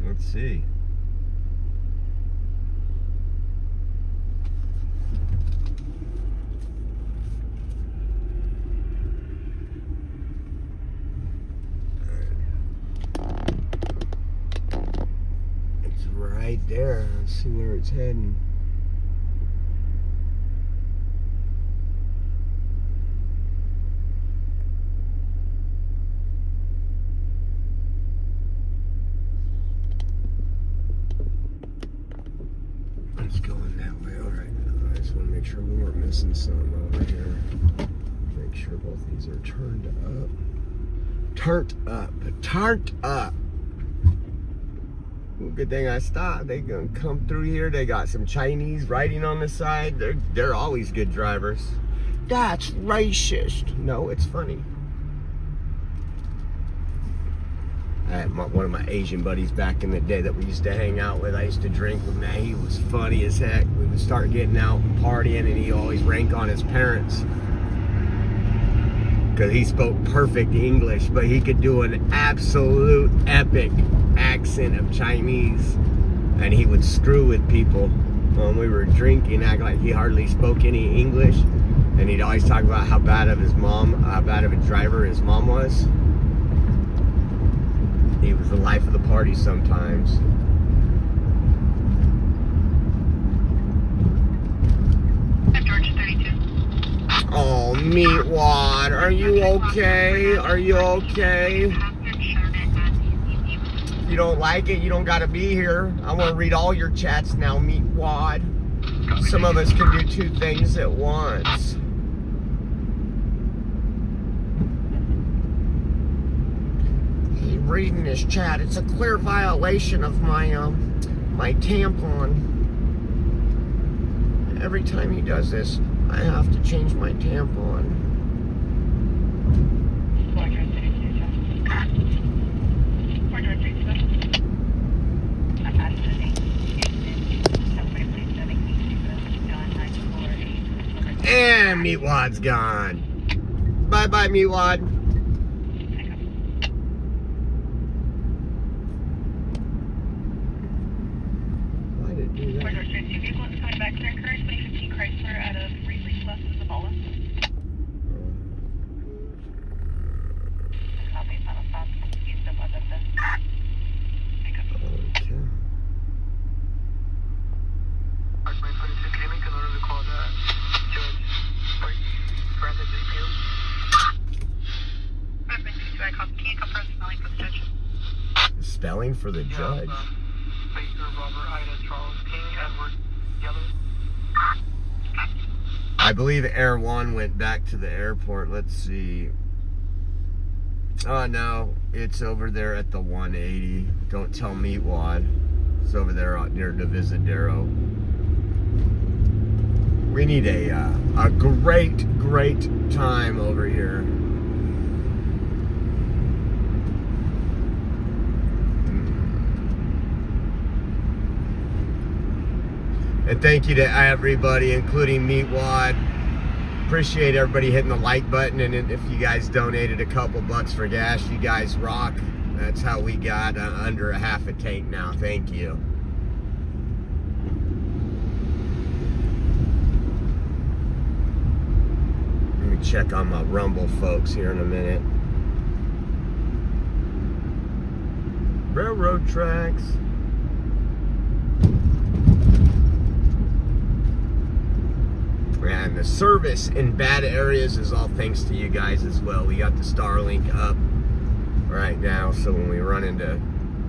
Let's see. It's right there. Let's see where it's heading. It's going that way. Alright. I just want to make sure we weren't missing something over here. Make sure both these are turned up. Turned up. Turned up. Well, good thing I stopped. They gonna come through here. They got some Chinese writing on the side. They're always good drivers. That's racist. No, it's funny. I had one of my Asian buddies back in the day that we used to hang out with. I used to drink with, man. He was funny as heck. We would start getting out and partying, and he always rank on his parents. because he spoke perfect English, but he could do an absolute epic accent of Chinese, and he would screw with people when we were drinking, act like he hardly spoke any English, and he'd always talk about how bad of a driver his mom was. He was the life of the party sometimes. Georgia 32. Oh, Meatwad, are you okay? Are you okay? If you don't like it, you don't gotta be here. I wanna read all your chats now, Meatwad. Some of us can do two things at once. He's reading this chat. It's a clear violation of my tampon. Every time he does this, I have to change my tampon. And Meatwad's gone. Bye-bye, Meatwad. Why did it do that? Back there, current 2015 Chrysler out of Reedley Plus is a Paula. Copy, final stop. East of West. Pickup. Okay. Archway 26 Gaming, can order to call the Judge Francis APO. Reference to I call. Can you confirm spelling for the judge? Spelling for the judge. Baker, Robert, Ida, Charles, King, Edward, Yellow. I believe Air 1 went back to the airport. Let's see. Oh, no. It's over there at the 180. Don't tell Meatwad. It's over there near Divisadero. We need a great time over here. And thank you to everybody, including Meatwad. Appreciate everybody hitting the like button, and if you guys donated a couple bucks for gas, you guys rock. That's how we got under a half a tank now. Thank you. Let me check on my Rumble folks here in a minute. Railroad tracks. And the service in bad areas is all thanks to you guys as well. We got the Starlink up right now, so when we run into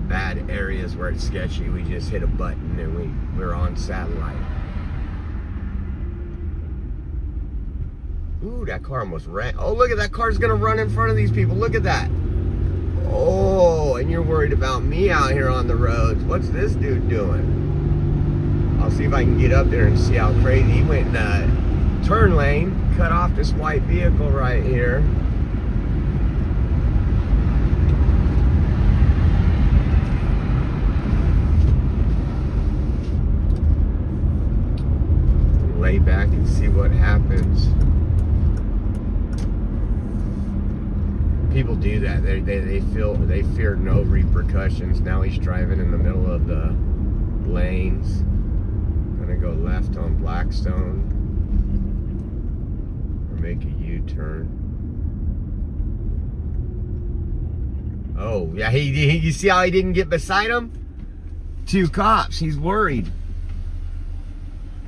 bad areas where it's sketchy, we just hit a button and we're on satellite. Ooh, that car almost ran. Oh, look at that car's gonna run in front of these people. Look at that. Oh, and you're worried about me out here on the roads. What's this dude doing? I'll see if I can get up there and see how crazy. He went in the turn lane, cut off this white vehicle right here. Lay back and see what happens. People do that. They fear no repercussions. Now he's driving in the middle of the lanes. Gonna go left on Blackstone or make a U-turn. Oh yeah, you see how he didn't get beside him? 2 cops. He's worried.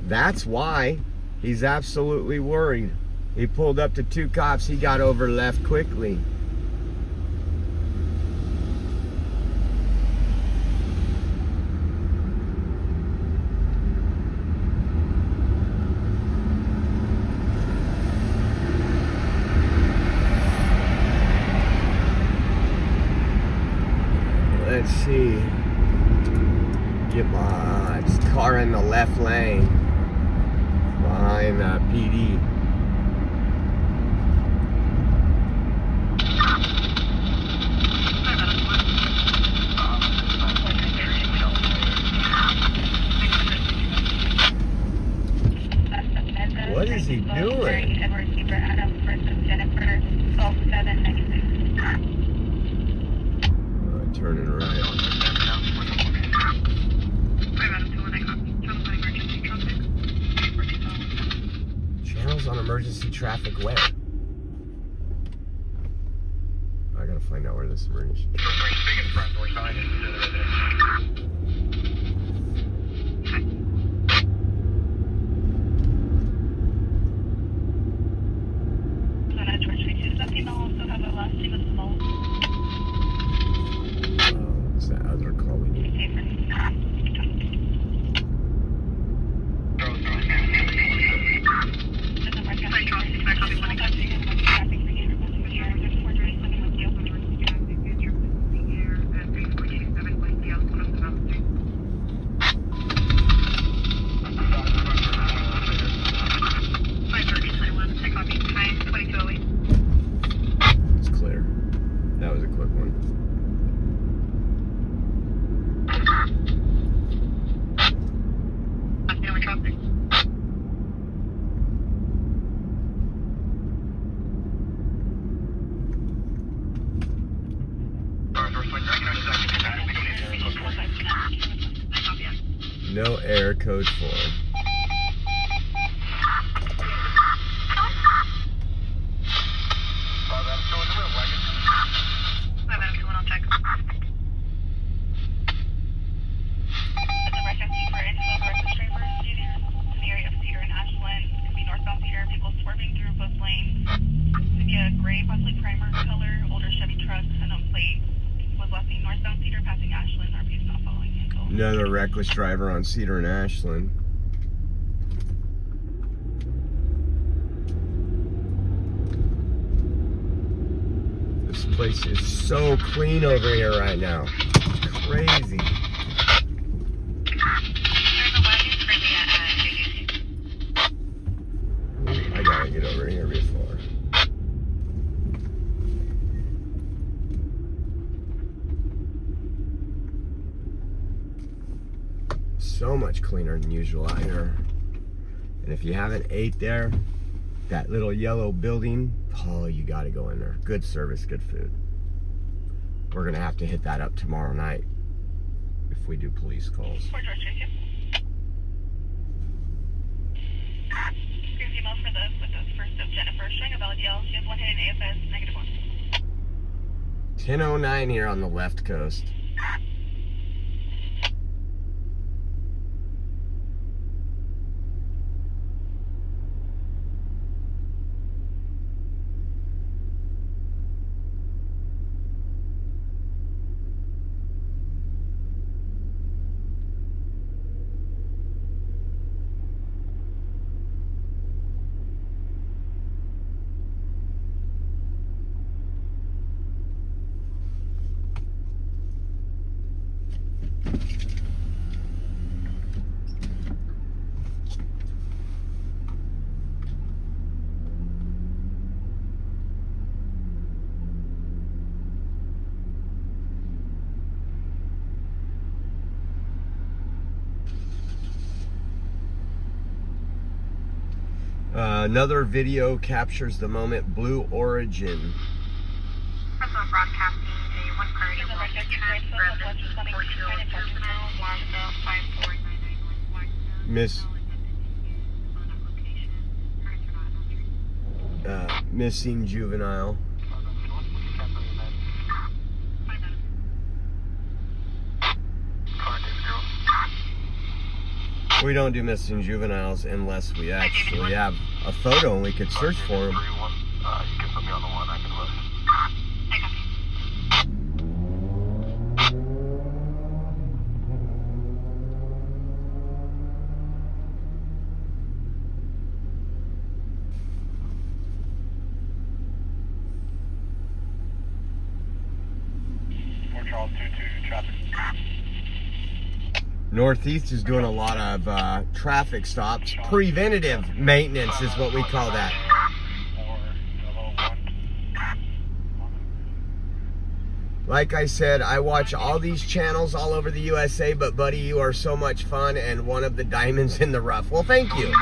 That's why he's absolutely worried. He pulled up to 2 cops. He got over left quickly. Let's see. Get my car in the left lane behind PD. What is he doing? Edward, Adam, Jennifer, calls on emergency traffic where? I gotta find out where this emergency. Biggest front door sign is the residence. What's that other call we need? It's clear. That was a quick one. No error, code 4. Possibly primer color, older Chevy truck, unknown plate, was left being northbound Cedar, passing Ashland, RP is not following vehicle. Another reckless driver on Cedar and Ashland. This place is so clean over here right now. It's crazy. I gotta get over here before. So much cleaner than usual out here. And if you haven't ate there, that little yellow building, oh, you gotta go in there. Good service, good food. We're gonna have to hit that up tomorrow night if we do police calls. Fort George Tracy. Here's the email for the with the first of Jennifer. Showing a valid yell. She has one hidden AFS, -1. 10:09 here on the left coast. Another video captures the moment. Blue Origin. Fresno broadcasting a 1 priority Missing juvenile. We don't do missing juveniles unless we actually have a photo and we could search for them. You can put me on the one, I can look. Fort Charles 22 traffic. Northeast is doing a lot of traffic stops. Preventative maintenance is what we call that. Like I said, I watch all these channels all over the USA, but buddy, you are so much fun and one of the diamonds in the rough. Well, thank you.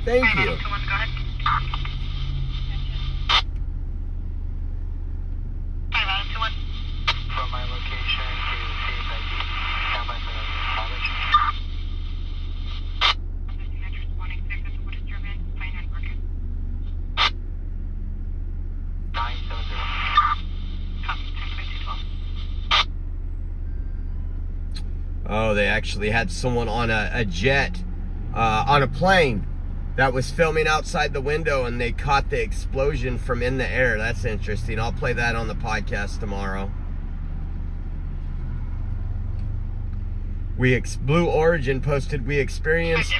Thank you. From my location to CSID, down by the college. know, they actually had someone on a jet, on a plane that was filming outside the window, and they caught the explosion from in the air. That's interesting. I'll play that on the podcast tomorrow. Blue Origin posted, we experienced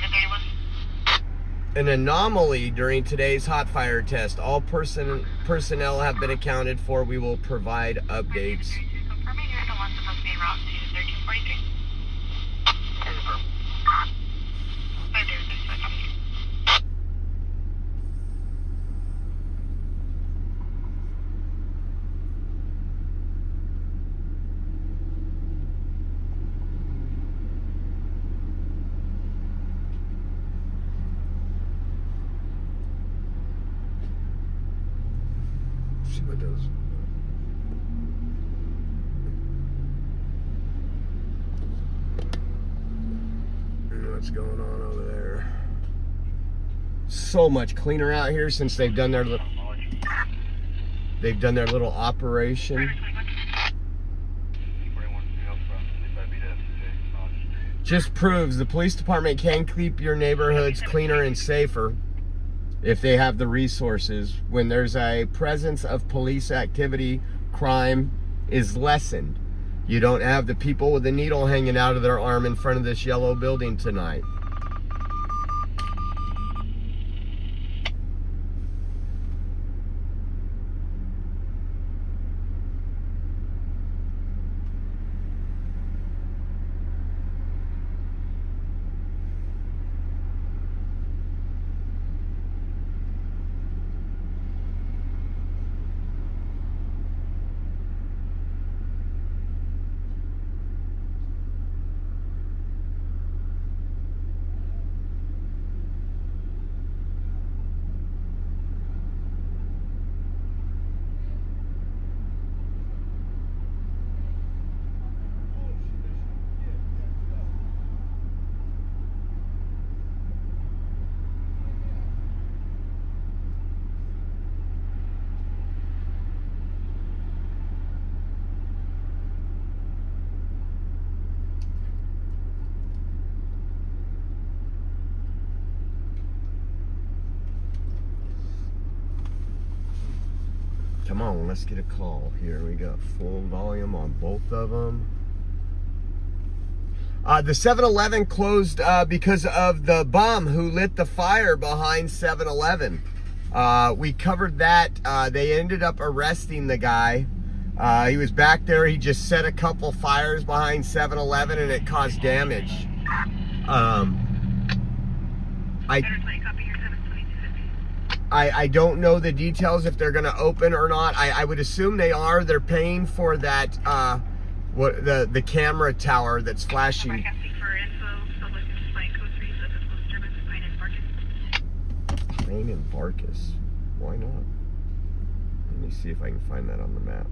an anomaly during today's hot fire test. All personnel have been accounted for. We will provide updates. Confirming you're the one supposed to be en route to 1343. 506, copy. See what those. What's going on over there? So much cleaner out here since they've done their little operation. Just proves the police department can keep your neighborhoods cleaner and safer if they have the resources. When there's a presence of police activity, crime is lessened. You don't have the people with a needle hanging out of their arm in front of this yellow building tonight. Come on, let's get a call. Here we got full volume on both of them. The 7-Eleven closed because of the bum who lit the fire behind 7-Eleven. We covered that. They ended up arresting the guy. He was back there. He just set a couple fires behind 7-Eleven and it caused damage. I don't know the details if they're going to open or not. I would assume they are. They're paying for that the camera tower that's flashing. Pine and Barkus. Why not? Let me see if I can find that on the map.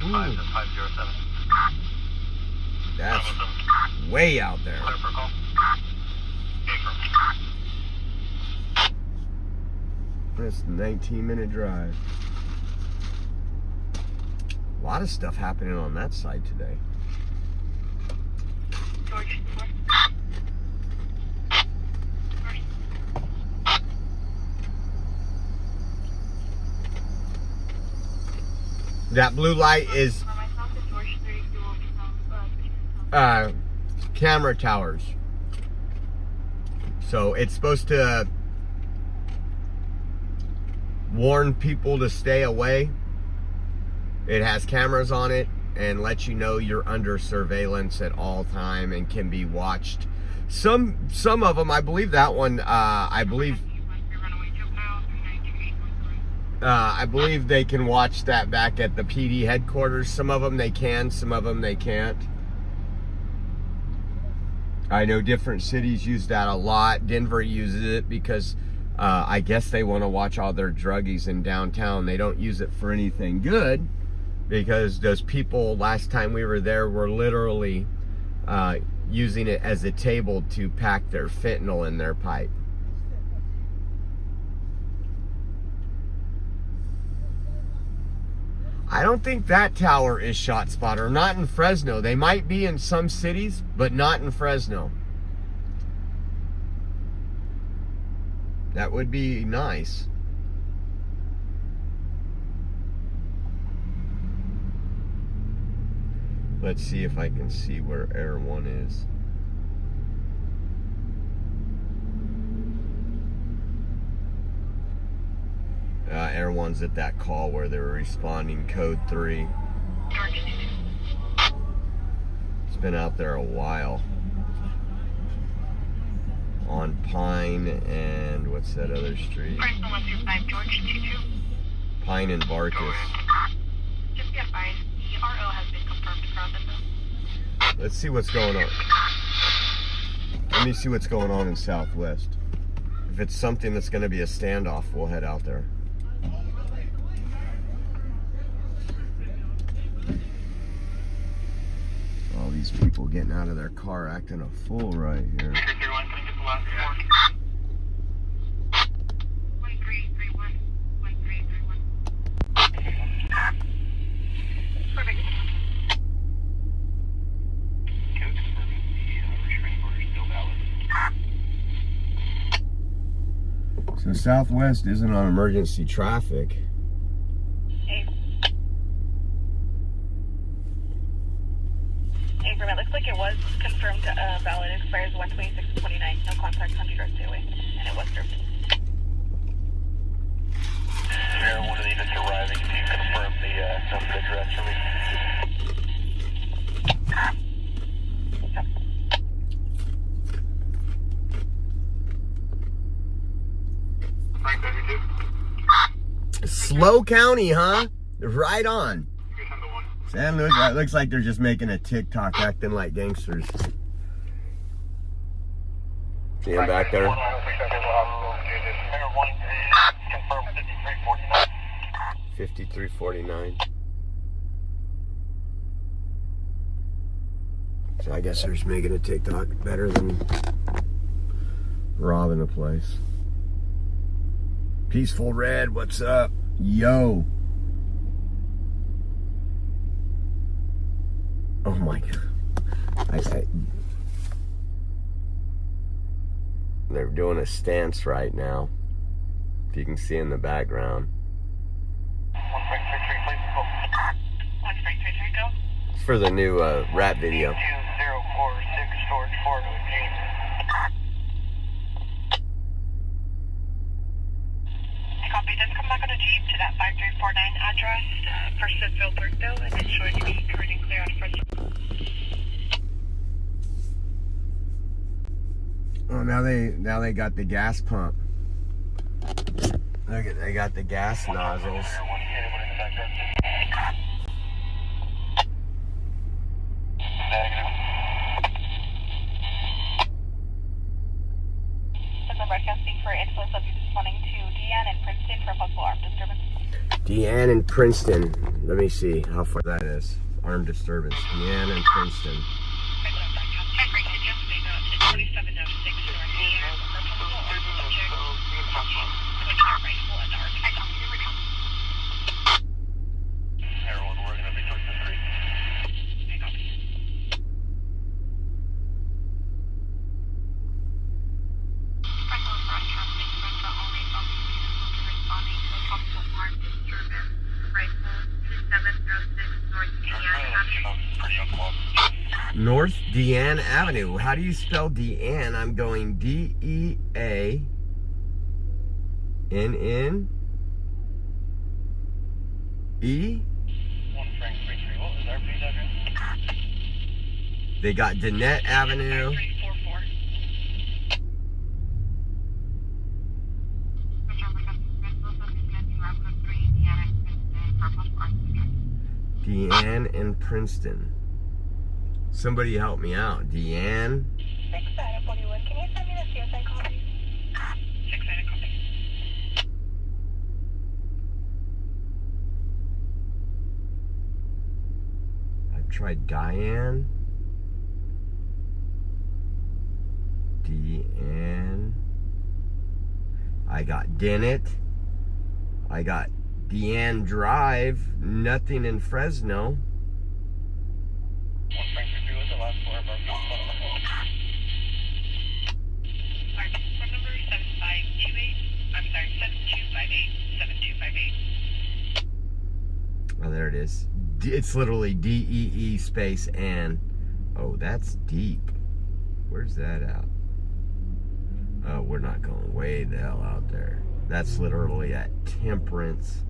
Ooh. 507. That's way out there. Clear for call. It's a 19-minute drive. A lot of stuff happening on that side today. George, 4. That blue light is camera towers. So it's supposed to warn people to stay away. It has cameras on it and lets you know you're under surveillance at all time and can be watched. Some of them, I believe that one, I believe they can watch that back at the PD headquarters. Some of them they can, some of them they can't. I know different cities use that a lot. Denver uses it because I guess they want to watch all their druggies in downtown. They don't use it for anything good because those people, last time we were there, were literally using it as a table to pack their fentanyl in their pipe. I don't think that tower is ShotSpotter, or not in Fresno. They might be in some cities, but not in Fresno. That would be nice. Let's see if I can see where Air 1 is. Air 1's at that call where they were responding code 3. It's been out there a while. On Pine and what's that other street? Fresno 125 George 22. Pine and Barkus. Just be advised, the RO has been confirmed across the Let's see what's going on. Let me see what's going on in Southwest. If it's something that's going to be a standoff, we'll head out there. All these people getting out of their car acting a fool right here. 1331. 1331. Perfect. Code confirming the restraining order is still valid. So Southwest isn't on emergency traffic. It looks like it was confirmed valid. It expires 1/26/29. No contact, 100 yards stay away. And it was served. Air 1 of the units arriving. Can you confirm the number address for me? Slow County, huh? Right on. San Luis, it looks like they're just making a TikTok acting like gangsters. See him back there? 5349. So I guess they're just making a TikTok better than robbing a place. Peaceful Red, what's up? Yo. Oh my God. They're doing a stance right now. If you can see in the background. 1333, go. It's for the new rap video. 2046 George Ford with James. Copy. Just come back on a Jeep to that 5349 address. First and filtered though, and then showing you be current and clear on Fresno. Oh, now they got the gas pump. Look at, they got the gas nozzles. Broadcasting for influence of you responding to Deanne and Princeton for possible armed disturbance. Deanne and Princeton. Let me see how far that is. Armed disturbance. Deanne and Princeton. North Deanne Avenue. How do you spell Deanne? I'm going D-E-A-N-N-E. They got Danette Avenue. Deanne and Princeton. Somebody help me out. Deanne. 641. Can you send me the CSI copy? 6 copy. I've tried Diane. Deanne. I got Dennett. I got Deanne Drive, nothing in Fresno. 153 was the last four of our phone call. Our phone number is 7528. I'm sorry, 7258. 7258. Oh, there it is. It's literally DEE space and. Oh, that's deep. Where's that at? Oh, we're not going way the hell out there. That's literally at Temperance.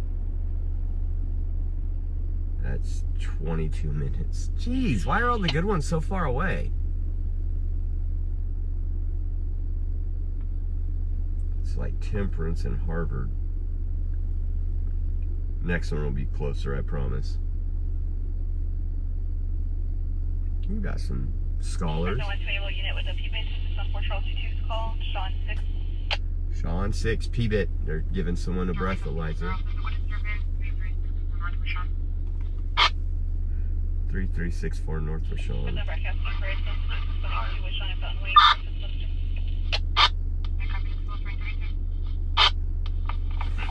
That's 22 minutes. Jeez, why are all the good ones so far away? It's like Temperance and Harvard. Next one will be closer, I promise. We got some scholars. No available unit with a P-bit. This is on 422's call. Sean 6. Sean 6, P-bit. They're giving someone a breathalyzer. 3364 North with Sean. With the broadcast number, it's with Sean and Fountain Way.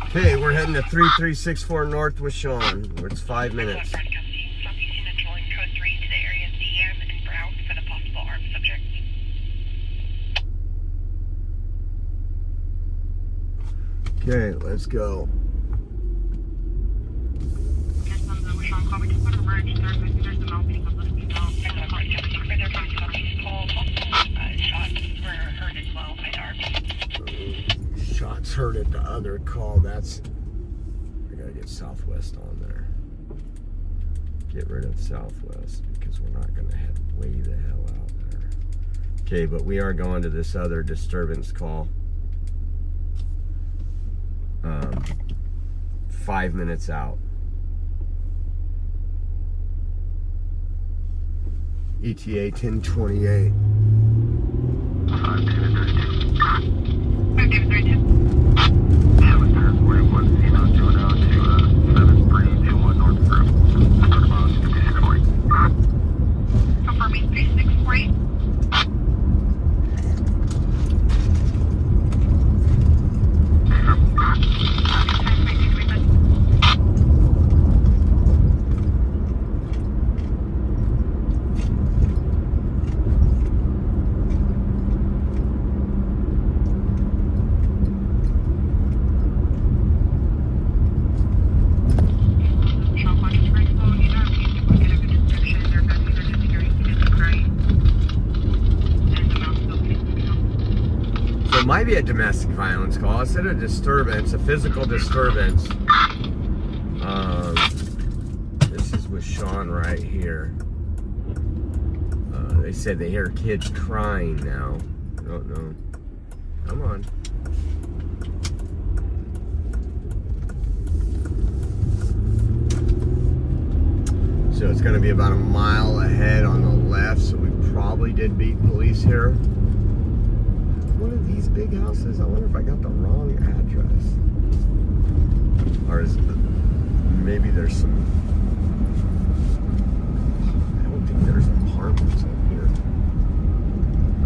Okay, we're heading to 3364 North with Sean. It's 5 minutes. Broadcasting Southeast unit rolling code 3 to the areas DM and Brown for the possible armed subject. Okay, let's go. Sean, call me to put a bridge. There's a melting of the female. Broadcasting further from Southeast call. Shots were heard as well by the army. Shots heard at the other call. That's. I gotta get Southwest on there. Get rid of Southwest because we're not gonna head way the hell out there. Okay, but we are going to this other disturbance call. 5 minutes out. ETA 1028. 532. Yeah, with her 41, Zeno, doing out to 7321 North Brook. Talk about 5640. Confirming 3648. So it might be a domestic violence call. Instead of disturbance, a physical disturbance. This is with Sean right here. They said they hear kids crying now. I don't know. Come on. So it's going to be about a mile ahead on the left, so we probably did beat police here. One of these big houses, I wonder if I got the wrong address. Or is it, maybe there's some, I don't think there's apartments up here.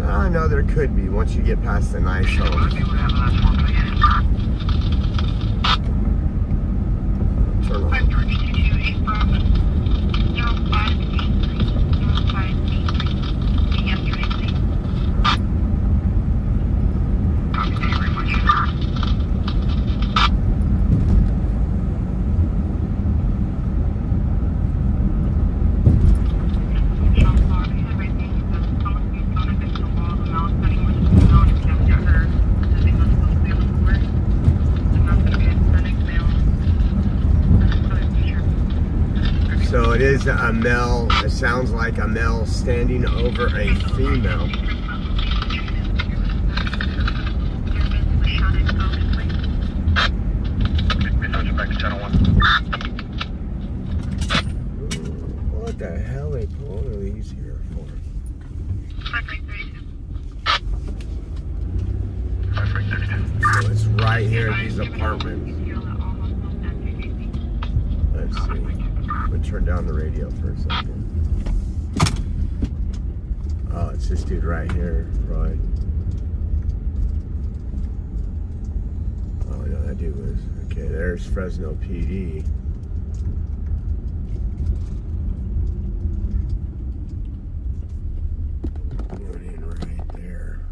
I know there could be once you get past the nice homes. Turn on. So it is a male, it sounds like a male standing over a female. Back to channel 1. What the hell are they pulling these here for? 532. So it's right here at these apartments. Let's see. We'll turn down the radio for a second. Oh, it's this dude right here, Roy. Oh, yeah, that dude was. Okay, there's Fresno PD. Morning right there.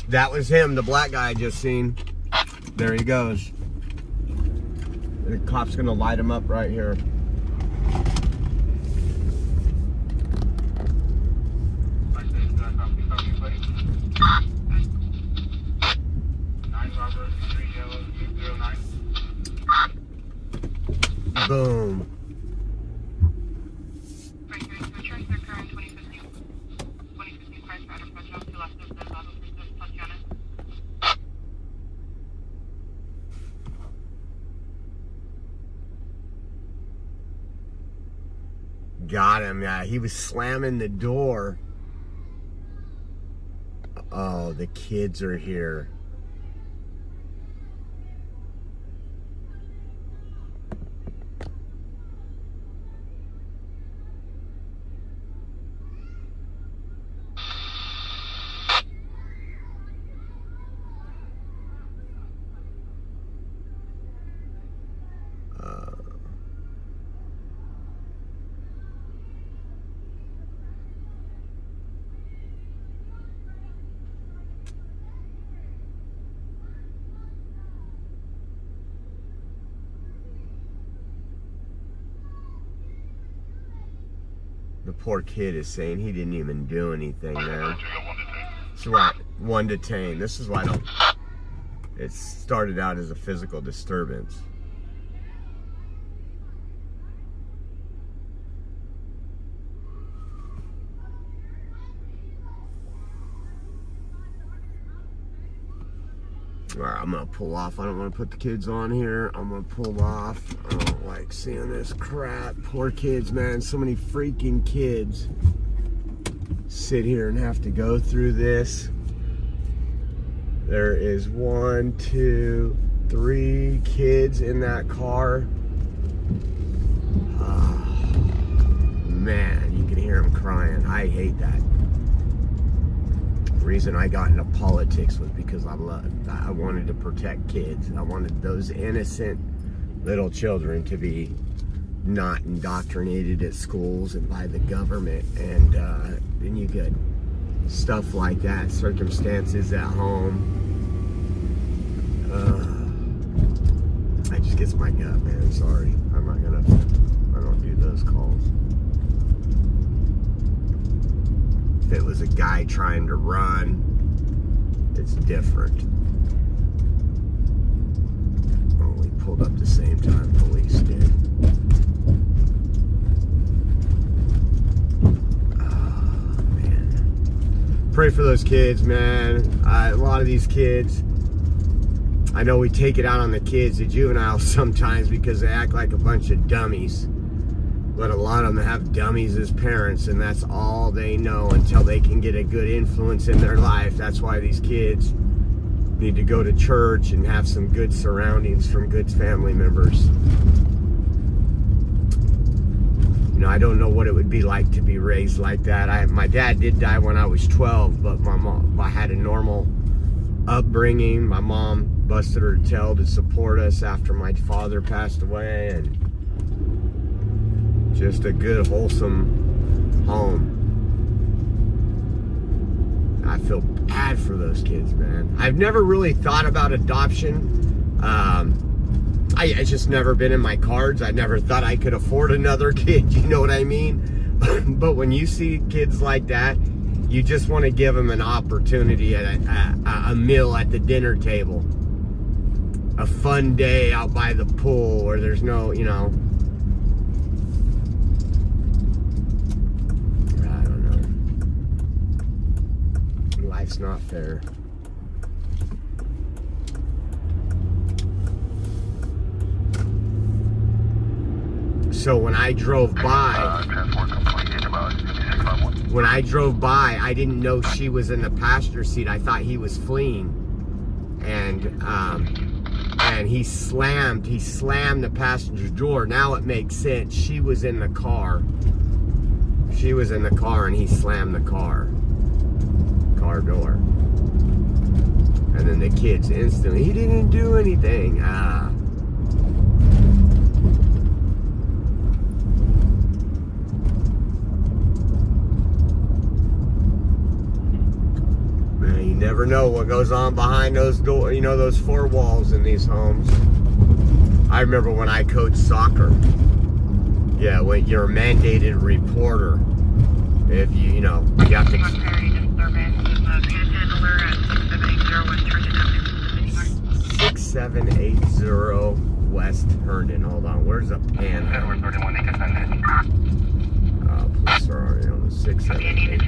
That was him, the black guy I just seen. There he goes. The cop's gonna light him up right here. Boom. Got him, yeah. He was slamming the door. Oh, the kids are here. The poor kid is saying he didn't even do anything there. So what? One detained. This is why I don't. It started out as a physical disturbance. Alright, I'm gonna pull off. I don't want to put the kids on here. I'm gonna pull off. I don't like seeing this crap. Poor kids, man. So many freaking kids sit here and have to go through this. There is 1, 2, 3 kids in that car. Oh, man, you can hear them crying. I hate that. The reason I got into politics was because I wanted to protect kids. I wanted those innocent little children to be not indoctrinated at schools and by the government. And then you get stuff like that, circumstances at home. That just gets my gut, man. Sorry. I don't do those calls. If it was a guy trying to run, it's different. Oh, we pulled up the same time police did. Oh, man. Pray for those kids, man. A lot of these kids, I know we take it out on the kids, the juveniles sometimes, because they act like a bunch of dummies. But a lot of them have dummies as parents, and that's all they know until they can get a good influence in their life. That's why these kids need to go to church and have some good surroundings from good family members. You know, I don't know what it would be like to be raised like that. My dad did die when I was 12, but I had a normal upbringing. My mom busted her tail to support us after my father passed away, and just a good, wholesome home. I feel bad for those kids, man. I've never really thought about adoption. It's just never been in my cards. I never thought I could afford another kid, you know what I mean? But when you see kids like that, you just want to give them an opportunity at a meal at the dinner table. A fun day out by the pool where there's no, you know, life's not fair. So when I drove by, I didn't know she was in the passenger seat. I thought he was fleeing, and and he slammed the passenger door. Now it makes sense. She was in the car. She was in the car, and he slammed the car door. And then the kids instantly, he didn't do anything. Man, you never know what goes on behind those doors, you know, those four walls in these homes. I remember when I coached soccer. Yeah, when you're a mandated reporter. If you know, you have to. 6780 West Herndon. Hold on, where's the pan? Police are already on the 678.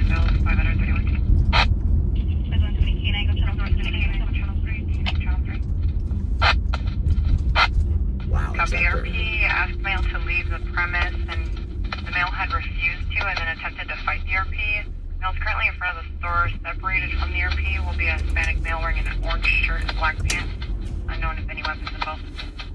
Wow, it's up there. RP asked male to leave the premise, and the male had refused to, and then attempted to fight the RP. Male's currently in front of the store, separated from the RP. Will be a Hispanic male wearing an orange shirt and black pants. Unknown if any weapons involved.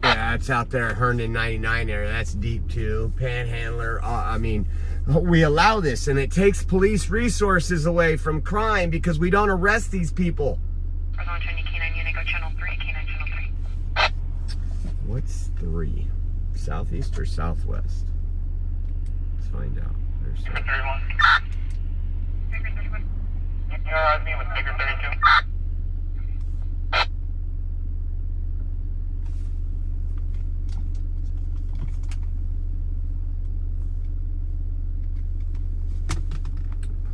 Yeah, it's out there at Herndon 99 area. That's deep too. Panhandler. I mean, we allow this, and it takes police resources away from crime because we don't arrest these people. Fresno 120 K9 unit, go channel 3, K9 channel 3. What's 3? Southeast or southwest? Let's find out. There's Figure 31. Figure 31. You're me with figure 32.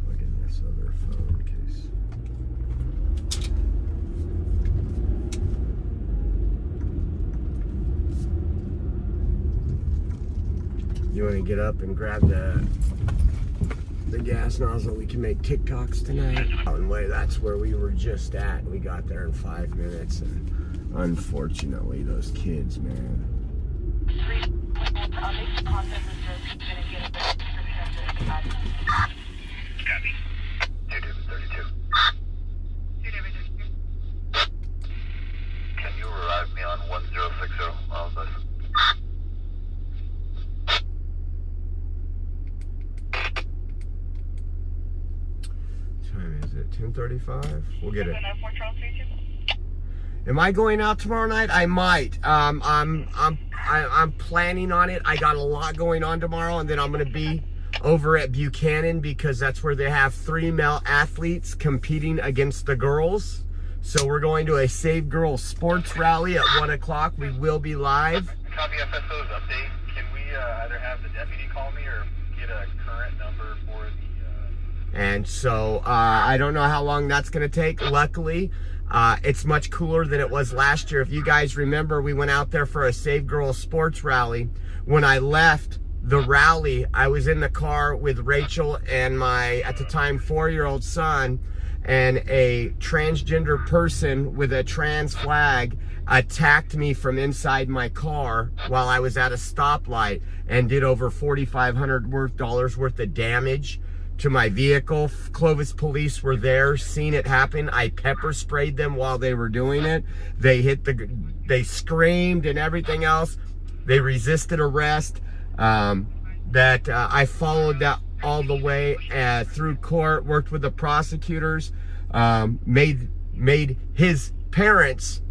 plug in this other phone case. You want to get up and grab the gas nozzle? We can make TikToks tonight. And way, that's where we were just at. We got there in 5 minutes, and unfortunately, those kids, man. Copy. 32. Can you arrive me on 1060 miles west? Time is it? 10:35. We'll get it. Am I going out tomorrow night? I might. I'm planning on it. I got a lot going on tomorrow, and then I'm gonna be over at Buchanan because that's where they have 3 male athletes competing against the girls. So we're going to a Save Girls sports rally at 1 o'clock. We will be live. Copy FSO's update. Can we either have the deputy call me or get a current number for the... And so I don't know how long that's going to take. Luckily, it's much cooler than it was last year. If you guys remember, we went out there for a Save Girls sports rally. When I left the rally, I was in the car with Rachel and my, at the time, 4-year-old son, and a transgender person with a trans flag attacked me from inside my car while I was at a stoplight and did over $4,500 worth of damage to my vehicle. Clovis police were there, seen it happen. I pepper sprayed them while they were doing it. They screamed and everything else. They resisted arrest. I followed that all the way through court, worked with the prosecutors, made his parents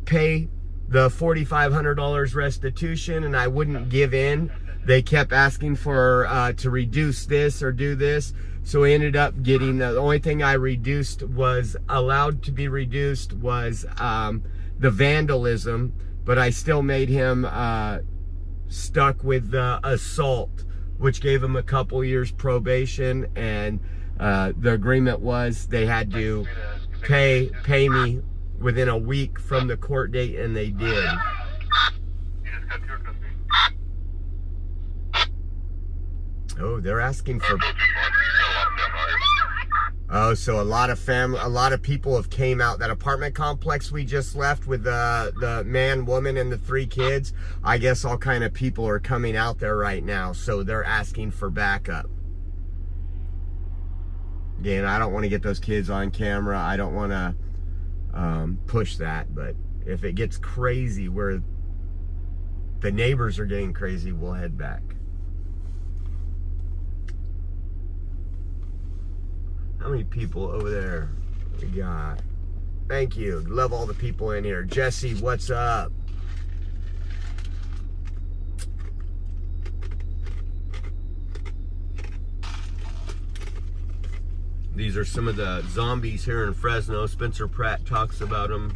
pay the $4,500 restitution, and I wouldn't give in. They kept asking for to reduce this or do this, so we ended up getting the only thing I reduced was allowed to be reduced was the vandalism, but I still made him stuck with the assault, which gave him a couple years probation, and the agreement was they had to pay me within a week from the court date, and they did. Oh, they're asking for... Oh, so a lot of people have came out. That apartment complex we just left with the man, woman, and the 3 kids, I guess all kind of people are coming out there right now, so they're asking for backup. Again, I don't want to get those kids on camera. I don't want to push that, but if it gets crazy where the neighbors are getting crazy, we'll head back. How many people over there we got? Thank you. Love all the people in here. Jesse, what's up? These are some of the zombies here in Fresno. Spencer Pratt talks about them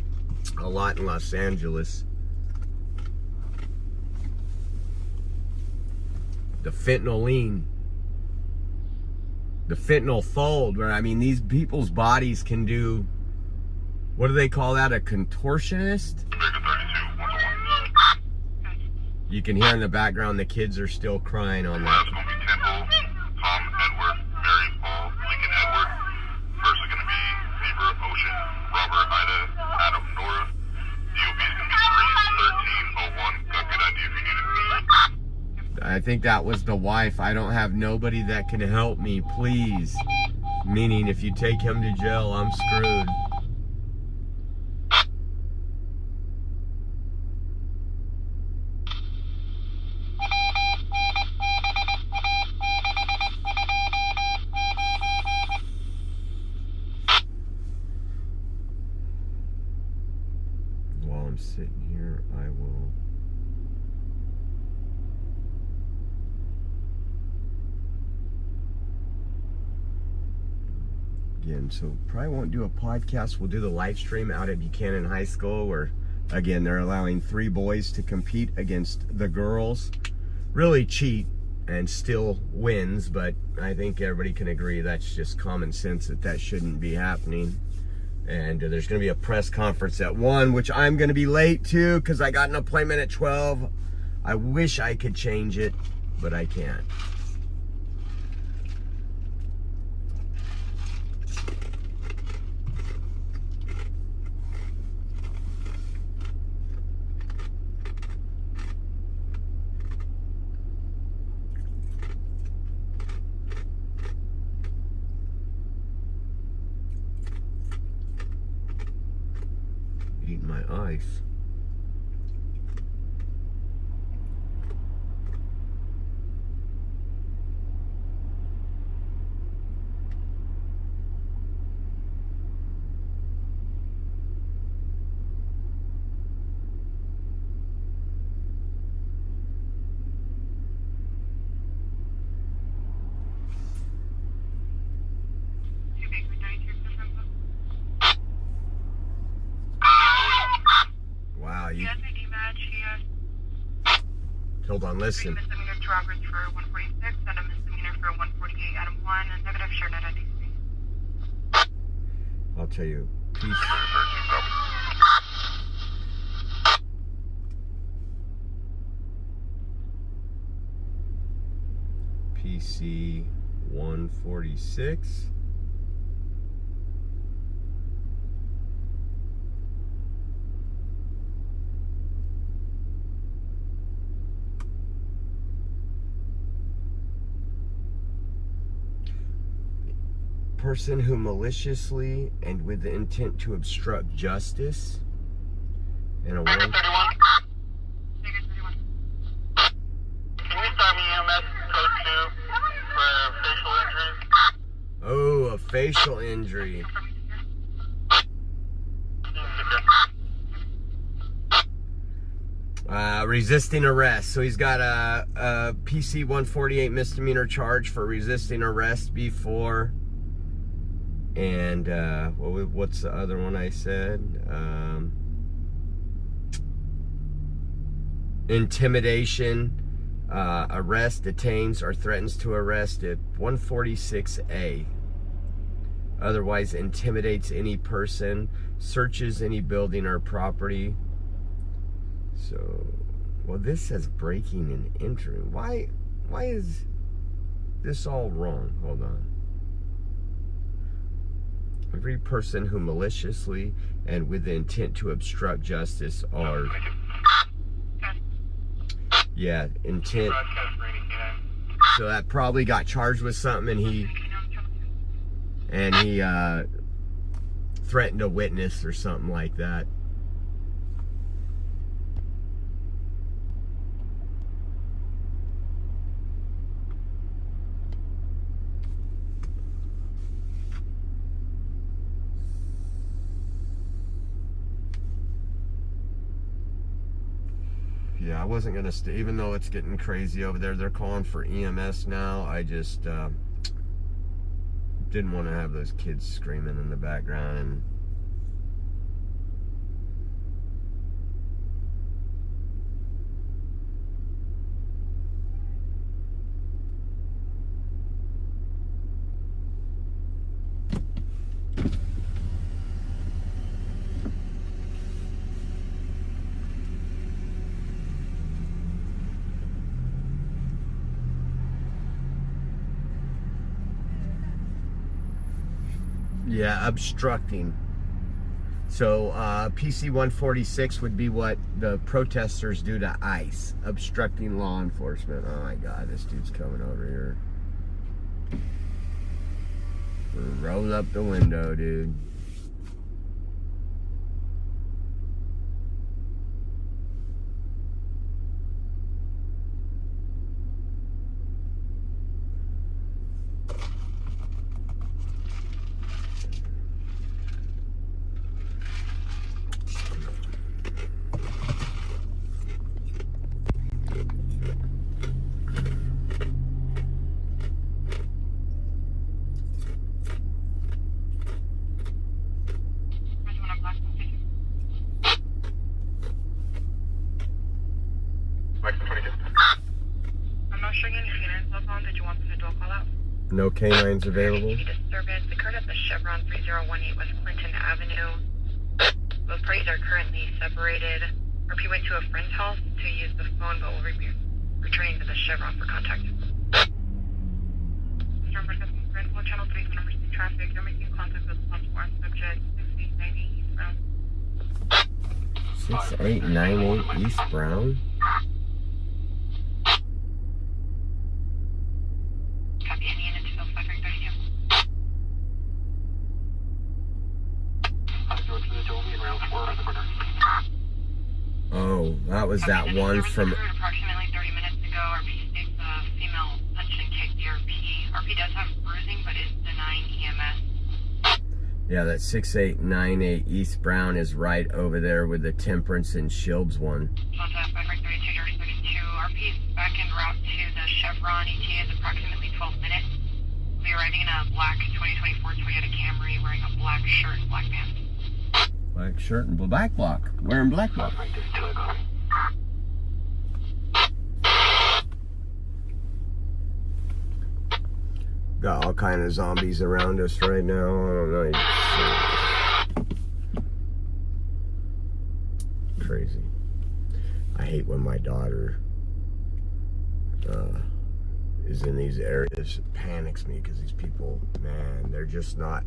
a lot in Los Angeles. The fentanyl fold, where I mean these people's bodies can do, what do they call that, a contortionist? You can hear in the background the kids are still crying on that. I think that was the wife. I don't have nobody that can help me, please. Meaning if you take him to jail, I'm screwed. While I'm sitting here, I will... Again, so probably won't do a podcast. We'll do the live stream out at Buchanan High School where, again, they're allowing 3 boys to compete against the girls. Really cheat and still wins, but I think everybody can agree that's just common sense that shouldn't be happening. And there's going to be a press conference at 1, which I'm going to be late to because I got an appointment at 12. I wish I could change it, but I can't. Eating my ice. Hold on, listen. Misdemeanor to Roberts for 146 and a misdemeanor for 148 Adam 1 and negative shared identity. I'll tell you. Peace. PC 146. Person who maliciously and with the intent to obstruct justice and a one. 31. Can you start me EMS code 2 for facial injuries? Oh, a facial injury. Resisting arrest. So he's got a PC 148 misdemeanor charge for resisting arrest before. And what's the other one I said? Intimidation, arrest, detains, or threatens to arrest at 146A. Otherwise intimidates any person, searches any building or property. So, well, this says breaking and entering. Why is this all wrong? Hold on. Every person who maliciously and with the intent to obstruct justice are, yeah, intent. So that probably got charged with something, and he threatened a witness or something like that. Yeah, I wasn't gonna stay, even though it's getting crazy over there. They're calling for EMS now. I just didn't want to have those kids screaming in the background. And yeah, obstructing. So PC 146 would be what the protesters do to ICE, obstructing law enforcement. Oh my God, this dude's coming over here. Roll up the window, dude. I'm not showing any canines on phone. Did you want them to do a call out? No canines available. Disturbance occurred at the Chevron 3018 West Clinton Avenue. Both parties are currently separated. RP went to a friend's house to use the phone, but will be returning to the Chevron for contact. Mr. Broadcasting Fresno, Channel 3's number 6 traffic. You're making contact with the possible armed subject 6898 East Brown. 6898 East Brown. Copy, any unit to 5332. Oh, that was that one from. Approximately 30 minutes ago, RP states a female patient kicked the RP. RP does have bruising, but is denying EMS. Yeah, that 6898 East Brown is right over there with the Temperance and Shields one. Contact 5332, 32. RP is back en route to the Chevron. ETA is approximately 12 minutes. We'll be arriving in a black 2024 Toyota Camry, wearing a black shirt, black pants. Black shirt and black block. Wearing black block. Got all kind of zombies around us right now. I don't know. Crazy. I hate when my daughter is in these areas. It panics me because these people, man, they're just not.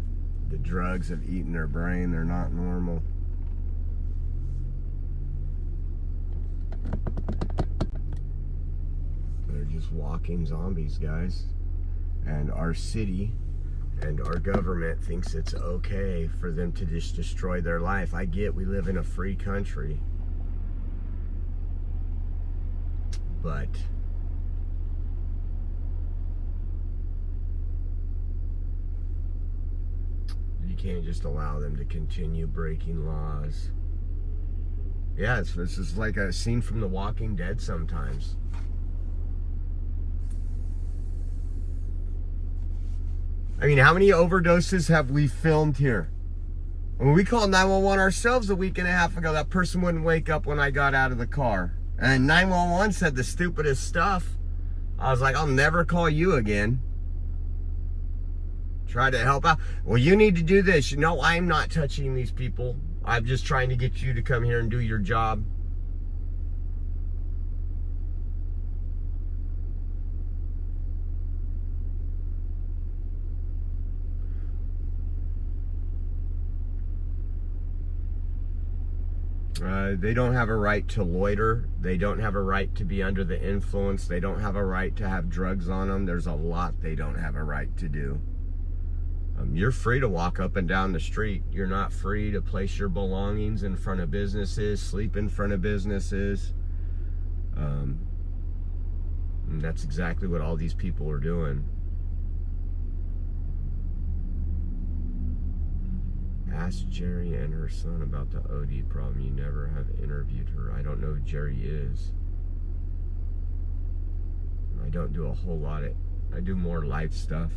The drugs have eaten their brain. They're not normal. They're just walking zombies, guys. And our city and our government thinks it's okay for them to just destroy their life. I get we live in a free country. But you can't just allow them to continue breaking laws. Yeah, this is like a scene from The Walking Dead sometimes. I mean, how many overdoses have we filmed here? When we called 911 ourselves a week and a half ago, that person wouldn't wake up when I got out of the car. And 911 said the stupidest stuff. I was like, I'll never call you again. Try to help out. Well, you need to do this. No, I'm not touching these people. I'm just trying to get you to come here and do your job. They don't have a right to loiter. They don't have a right to be under the influence. They don't have a right to have drugs on them. There's a lot they don't have a right to do. You're free to walk up and down the street. You're not free to place your belongings in front of businesses, sleep in front of businesses. And that's exactly what all these people are doing. Ask Jerry and her son about the OD problem. You never have interviewed her. I don't know who Jerry is. don't do a whole lot of, I do more life stuff.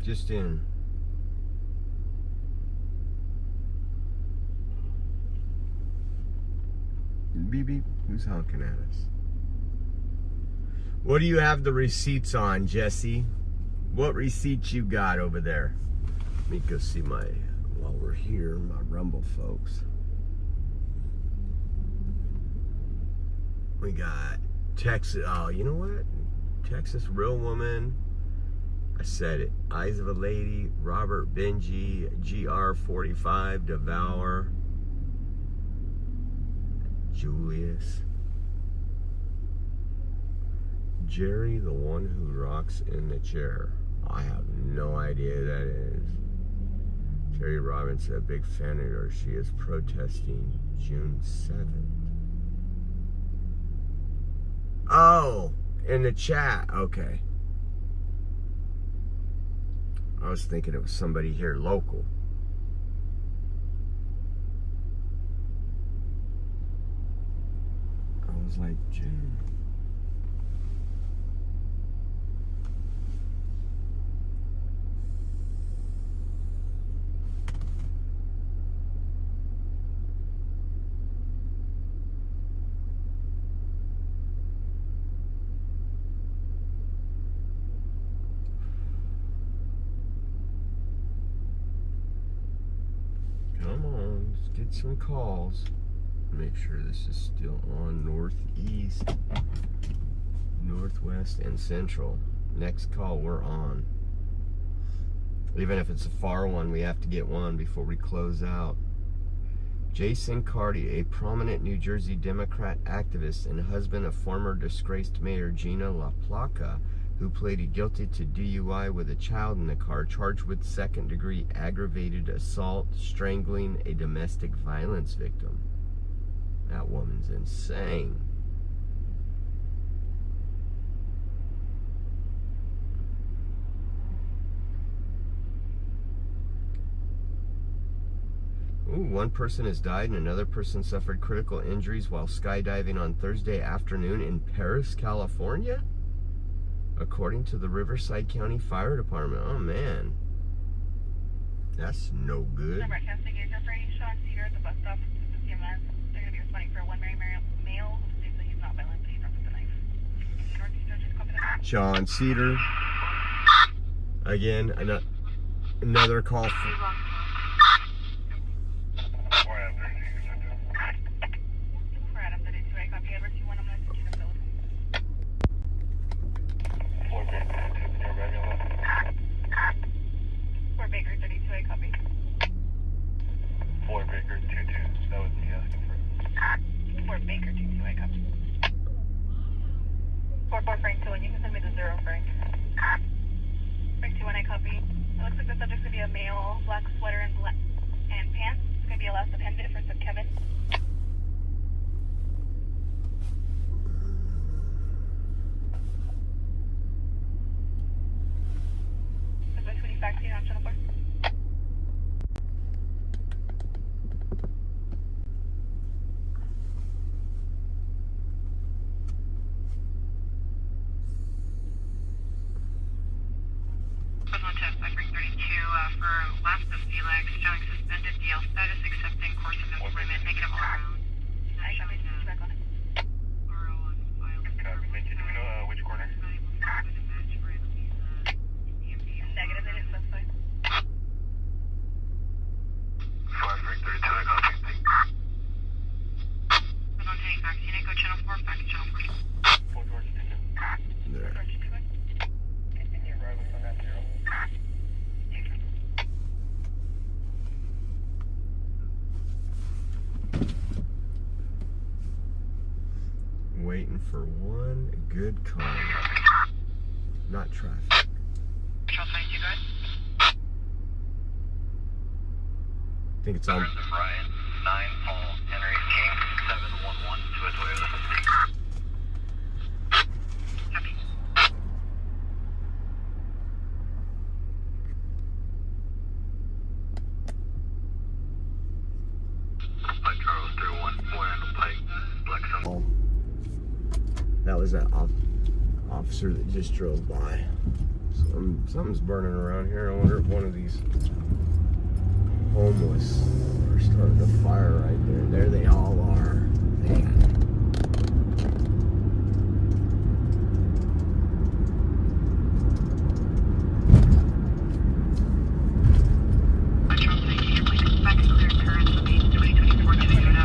Just in. Beep beep. Who's honking at us? What do you have the receipts on, Jesse? What receipts you got over there? Let me go see my, while we're here, my Rumble folks. We got Texas. Oh, you know what? Texas Real Woman. I said it. Eyes of a Lady, Robert Benji, GR45, Devour, Julius, Jerry, the one who rocks in the chair. I have no idea who that is. Terry Robinson, a big fan of her. She is protesting June 7th. Oh, in the chat. Okay. I was thinking it was somebody here local. I was like, June. Get some calls. Make sure this is still on. Northeast, Northwest, and Central. Next call, we're on. Even if it's a far one, we have to get one before we close out. Jason Carty, a prominent New Jersey Democrat activist and husband of former disgraced Mayor Gina LaPlaca, who pleaded guilty to DUI with a child in the car, charged with second-degree aggravated assault, strangling a domestic violence victim. That woman's insane. Ooh, one person has died and another person suffered critical injuries while skydiving on Thursday afternoon in Paris, California? According to the Riverside County Fire Department. Oh, man. That's no good. Number investigator for Sean Cedar at the bus stop. This is CMS. They're going to be responding for one married male who states that he's not violent, but he's armed with a knife. Northeast judges copy that. Sean Cedar. Again, another call for... waiting for one good car. Not traffic. Control 22, go ahead. I think it's on. Brian, 9 Paul, Henry King, 711 to a Toyota. Copy. Pike Charles 31, Randall Pike, Blackstone. That was that officer that just drove by. Something's burning around here. I wonder if one of these homeless are starting a fire right there. There they all are. Man. Control 22, please expect clear current for the 2024 Toyota.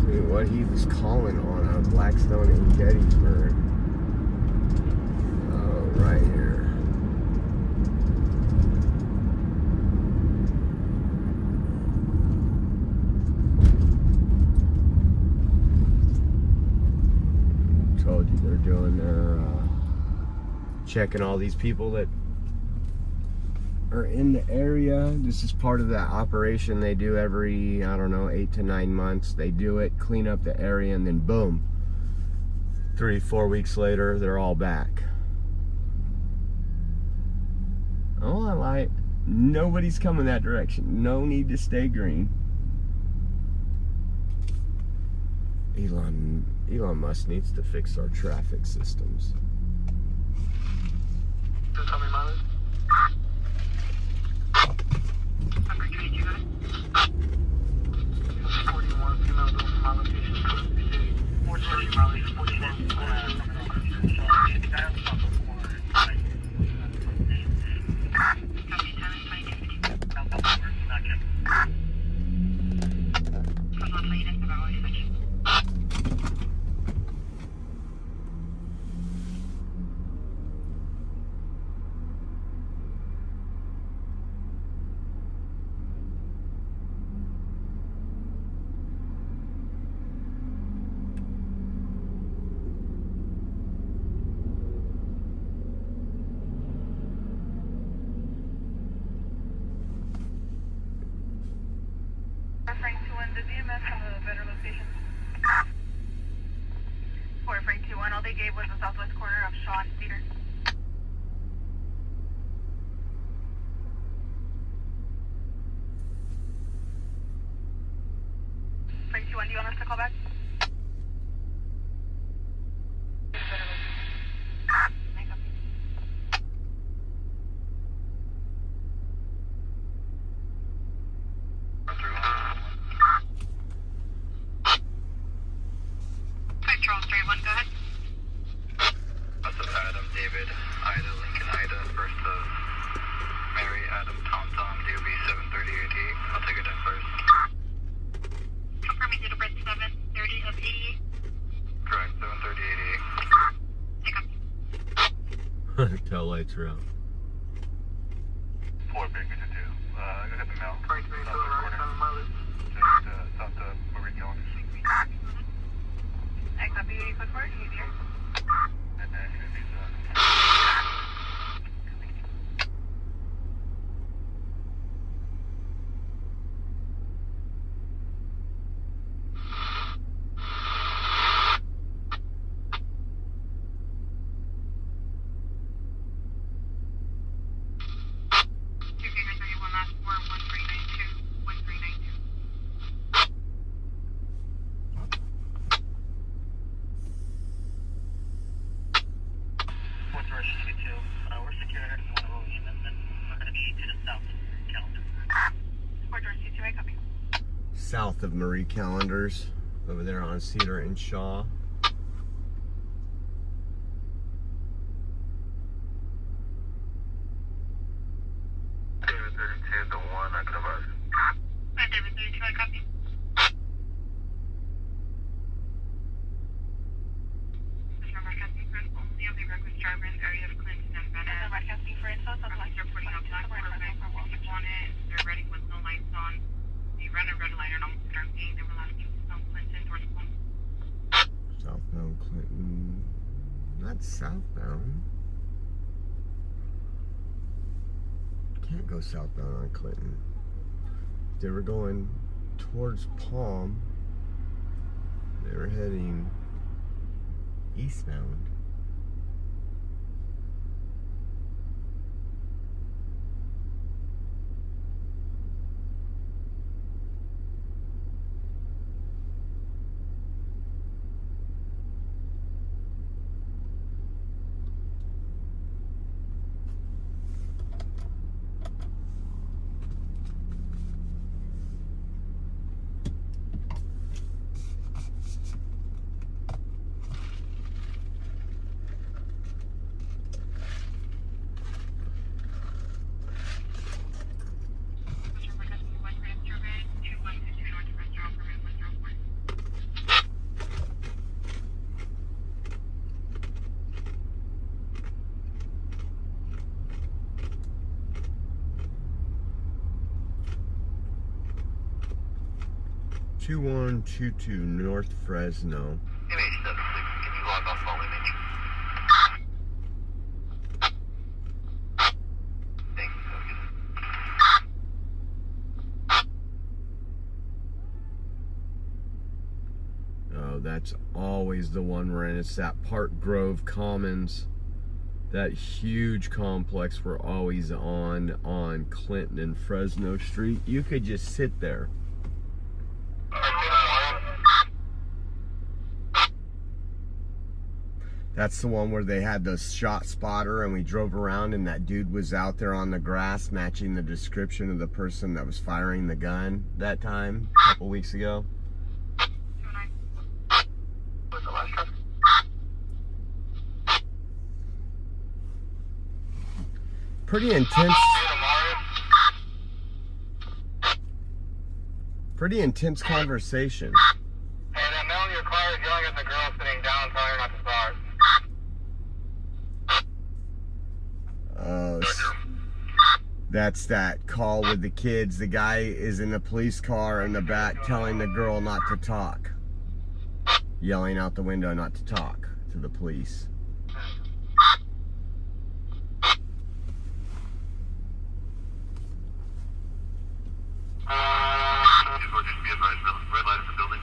See what he was calling on a Blackstone in Gettysburg. Oh, right here. Told you they're doing their checking all these people that are in the area. This is part of that operation they do every, I don't know, 8 to 9 months. They do it, clean up the area, and then boom, 3-4 weeks later, they're all back. Oh, I lied. Nobody's coming that direction. No need to stay green. Elon Musk needs to fix our traffic systems. Just tell me mileage. Number 22, go ahead. 41, female, go from my location to the city. 40 mileage, 41. Copy, time is 22:50. Not good. Code 1 lane into Valley Switch. Frank 21, does EMS have a better location? For Frank 21, all they gave was the southwest corner of Shaw and Cedar. Frank 21, do you want us to call back? Hi, Charles 31, go ahead. That's Adam, David, Ida, Lincoln, Ida, first of Mary, Adam, Tom, DOB 730 I'll take it in first. Confirm me data birth 7:30 of 88. Correct, 730 Pick up. Tail lights are out. 4 Baker to 2. I got the mail. 23, mileage. Just south of Marie Calendar. I copy you, code 4, easier. And then he's Two figure 31 last 4 1392 1392. Fourth rush to 2. We're secure here to one of those, and then we're going to be to the south calendar. Fort George 22, I copy. South of Marie Callender's, over there on Cedar and Shaw. David 32 to 1, I could have Hi, David 32, I copy. This number has been pressed only of the reckless driver in the area of Clinton and Van Is the Ness. broadcast They're putting up black water bags on it. They're ready with no lights on. You run a red light and almost hit our gate. They were last from Clinton towards home. Southbound Clinton. Not southbound. Can't go southbound on Clinton. They were going towards Palm. They were heading eastbound. Mr. Burgess, you went for a survey. 2122 North Fresno, permit 104. Two 2122 North Fresno. MH76, can you log off all image? Thanks, have a good day. Oh, that's always the one we're in. It's that Park Grove Commons. That huge complex we're always on Clinton and Fresno Street. You could just sit there. That's the one where they had the shot spotter and we drove around and that dude was out there on the grass matching the description of the person that was firing the gun that time, a couple weeks ago. What's the last truck? Pretty intense conversation. Hey, that male in your car is yelling at the girl sitting down, telling her not to start. Oh, that's that call with the kids. The guy is in the police car in the back telling the girl not to talk. Yelling out the window not to talk to the police. Just be advised, red light in the building.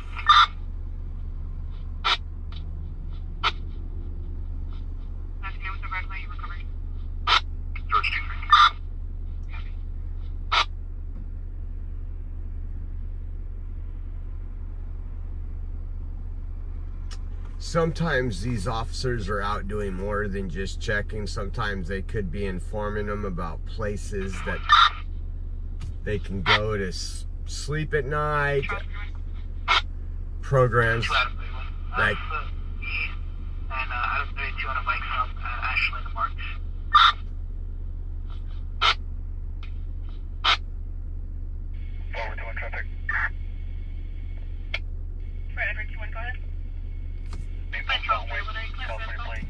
Last name was the red light you recovered. George 23. Sometimes these officers are out doing more than just checking. Sometimes they could be informing them about places that they can go to sleep at night. Programs like And out of 32 on a bike from Ashley in the Marks. Forward to one traffic. For Edward, you want to go ahead? California plate.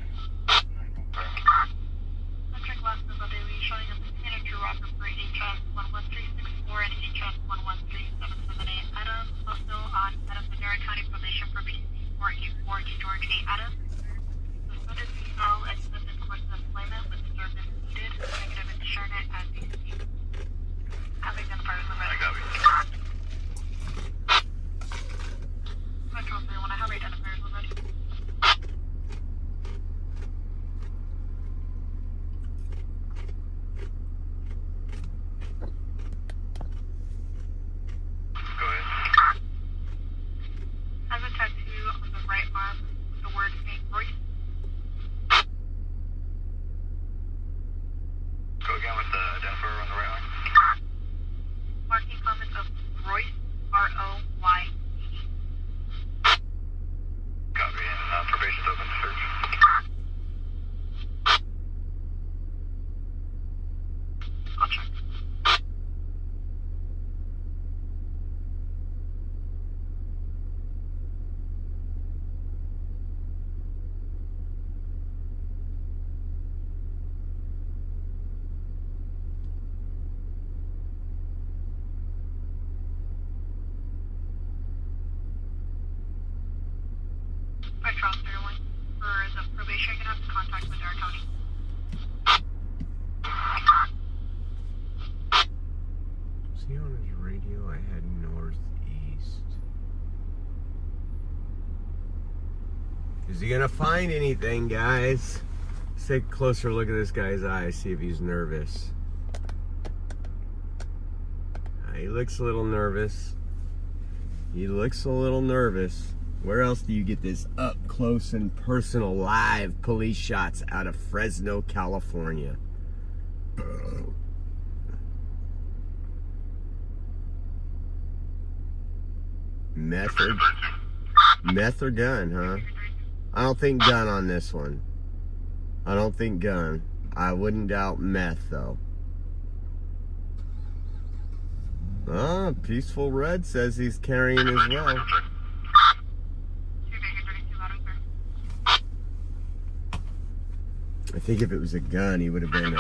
Subject last number daily showing up in a true rocker for HS 11364 and HS 113778 Adams. Also on Adams, Madera County probation for PC 484 to George A. Adams. Suspended female sure you can have contact with our county. See on his radio, I had northeast. Is he gonna find anything, guys? Let's take a closer look at this guy's eyes, see if he's nervous. He looks a little nervous. He looks a little nervous. Where else do you get this up close and personal live police shots out of Fresno, California? Meth or gun, huh? I don't think gun on this one. I don't think gun. I wouldn't doubt meth, though. Peaceful Red says he's carrying as well. I think if it was a gun, he would have been.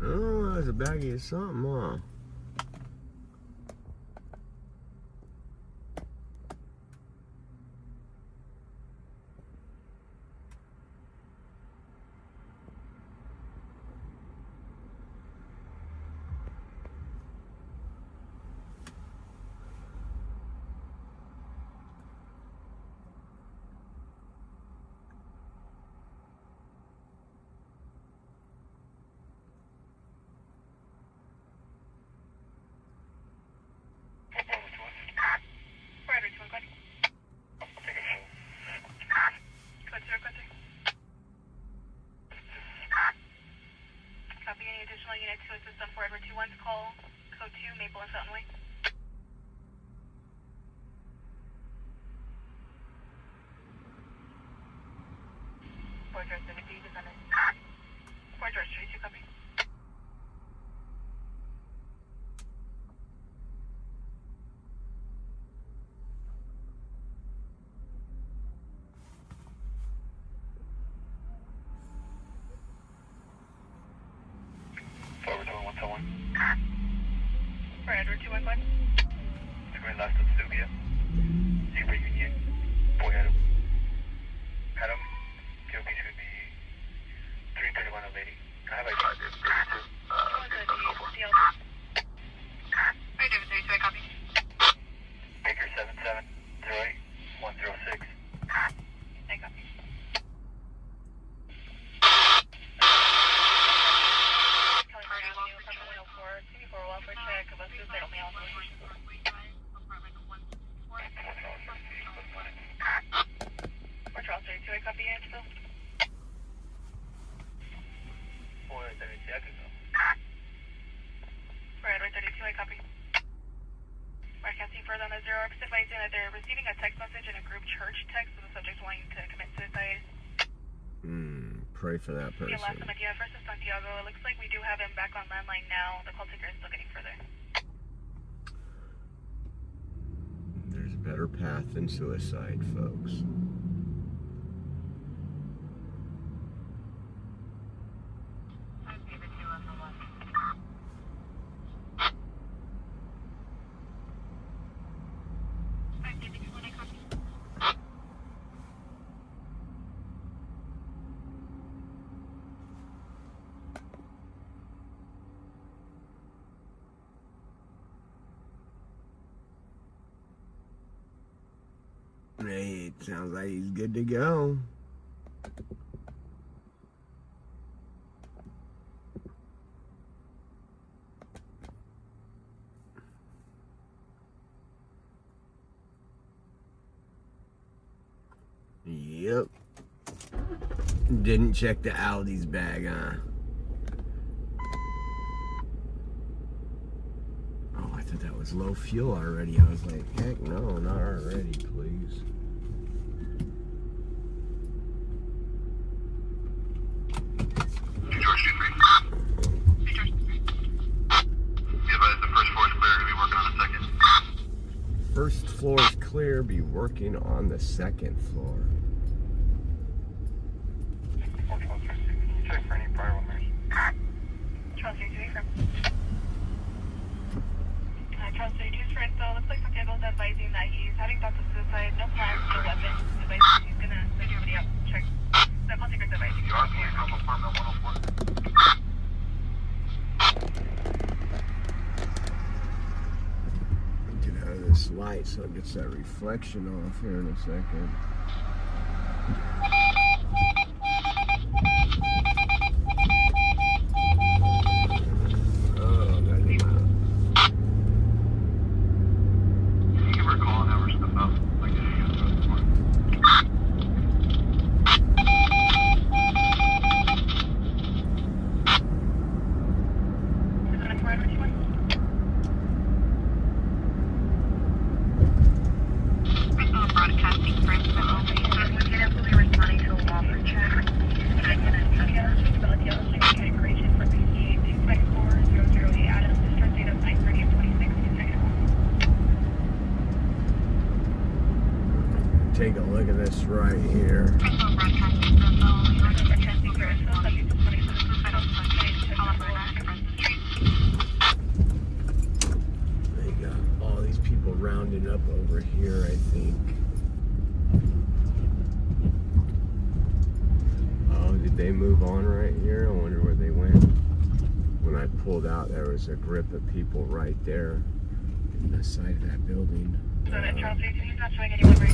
Oh, there's a baggie of something, huh? Units to assist on 4 Edward 21's call, code 2, Maple and Fountain Way. Fort George 17 is on it. Fort George 32, copy. For Edward 21, bud. Green last of Sylvia. Zebra Union. Boy Adam. Adam. QB should be 331 of 80. I have a 532. Hey, David 32, I copy. Baker 7708 106. I copy. Copy it, Phil. 432, I could go. For Edward 32, I copy. Broadcasting further on the 0X advising that they're receiving a text message in a group church text with the subject wanting to commit suicide. Pray for that person. Yeah, last time idea, First is Santiago. It looks like we do have him back on landline now. The call taker is still getting further. There's a better path than suicide, folks. Hey, it sounds like he's good to go. Yep. Didn't check the Aldi's bag, huh? Oh, I thought that was low fuel already. I was like, heck no, not already, please. clear, be working on the second floor. 412, can you check for any prior owners? Charles 32 from. Charles 32's friend, so it looks like Santiago's advising that he's having thoughts of suicide, no plans, no weapons, advising he's gonna send everybody out to check. The secret's advising. You are calling from apartment 104. Get out of this light so it gets that reflection off here in a second. Oh, that's Can you give her a call and have her step out? Like, if you do it this morning. Is it a forever one? Broadcasting Fresno. We can absolutely responding to a Walker check. And I can speak about the other categorization for PC 254-008 Adams, discharge date of 9/30/26. Take a look at this right here. Fresno Broadcasting Fresno. Broadcasting Fresno, subject to 26. They got all these people rounding up over here, I think. Oh, did they move on right here? I wonder where they went. When I pulled out, there was a grip of people right there in the side of that building. So that Charles 18, he's not showing anyone very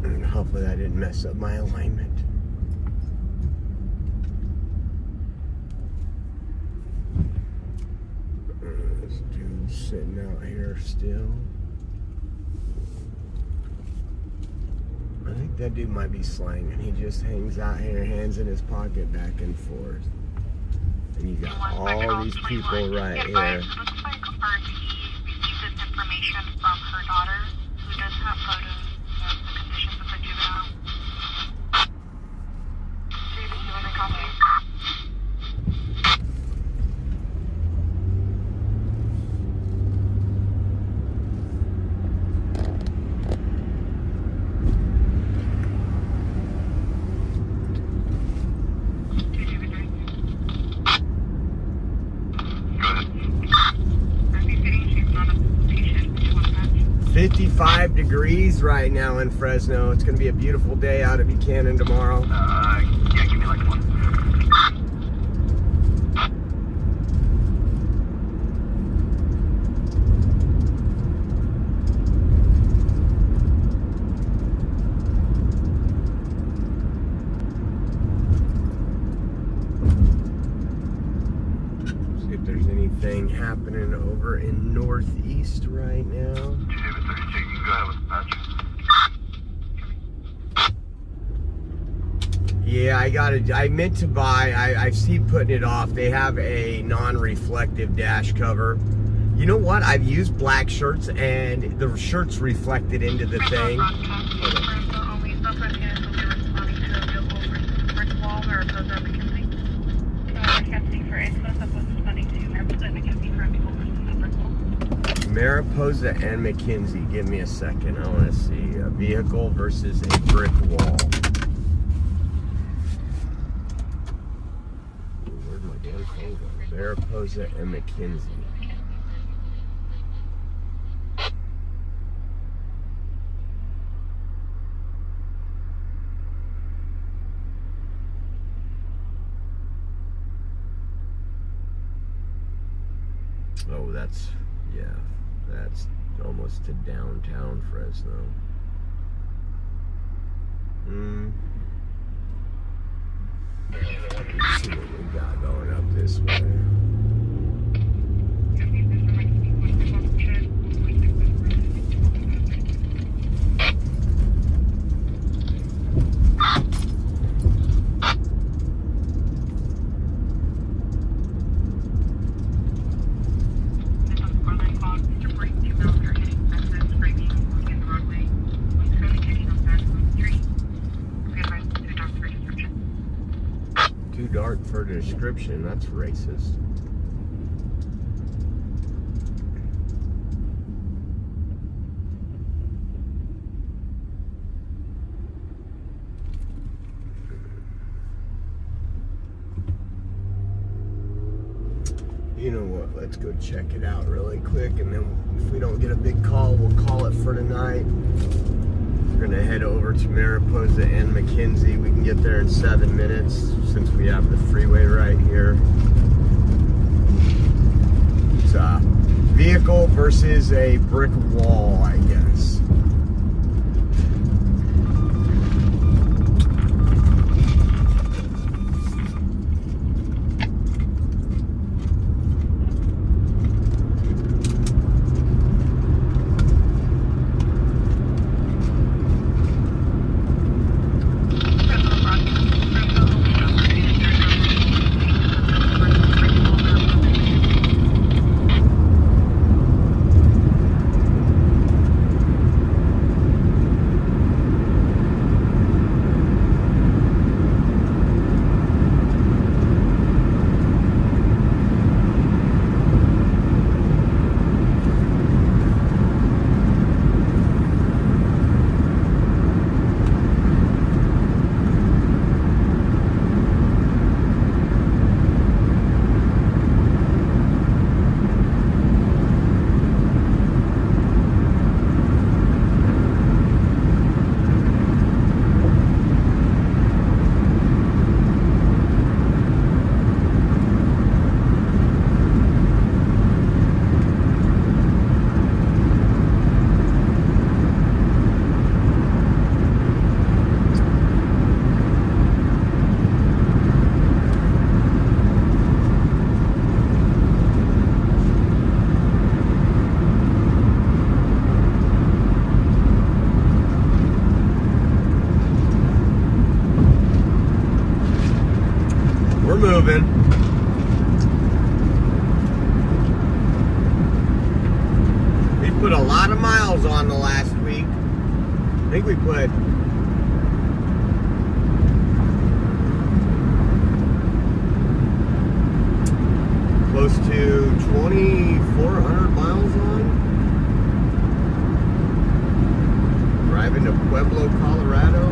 And hopefully that didn't mess up my alignment. This dude's sitting out here still. I think that dude might be slanging. He just hangs out here, hands in his pocket back and forth. And you got all these people right here. Looks like RT received this information from her daughter, who does have photos of the conditions of the juvenile. Do you receive a copy? Go ahead. 55 degrees right now in Fresno. It's going to be a beautiful day out of Buchanan tomorrow. Yeah, give me like one. See if there's anything happening over in Northeast right now. David 32, you can go ahead with the patch. Yeah, I meant to buy, I see putting it off. They have a non-reflective dash cover. You know what? I've used black shirts and the shirt's reflected into the thing. Mariposa and McKinsey. Give me a second. I want to see a vehicle versus a brick wall. Where'd my damn phone go? Mariposa and McKinsey. Oh, that's almost to downtown Fresno. Let's see what we got going up this way. Too dark for description. That's racist. You know what? Let's go check it out really quick, and then if we don't get a big call, we'll call it for tonight. We're gonna head over to Mariposa and McKenzie. We can get there in 7 minutes since we have the freeway right here. It's a vehicle versus a brick wall, I guess. We're moving. We put a lot of miles on the last week. I think we put close to 2,400 miles on. Driving to Pueblo, Colorado.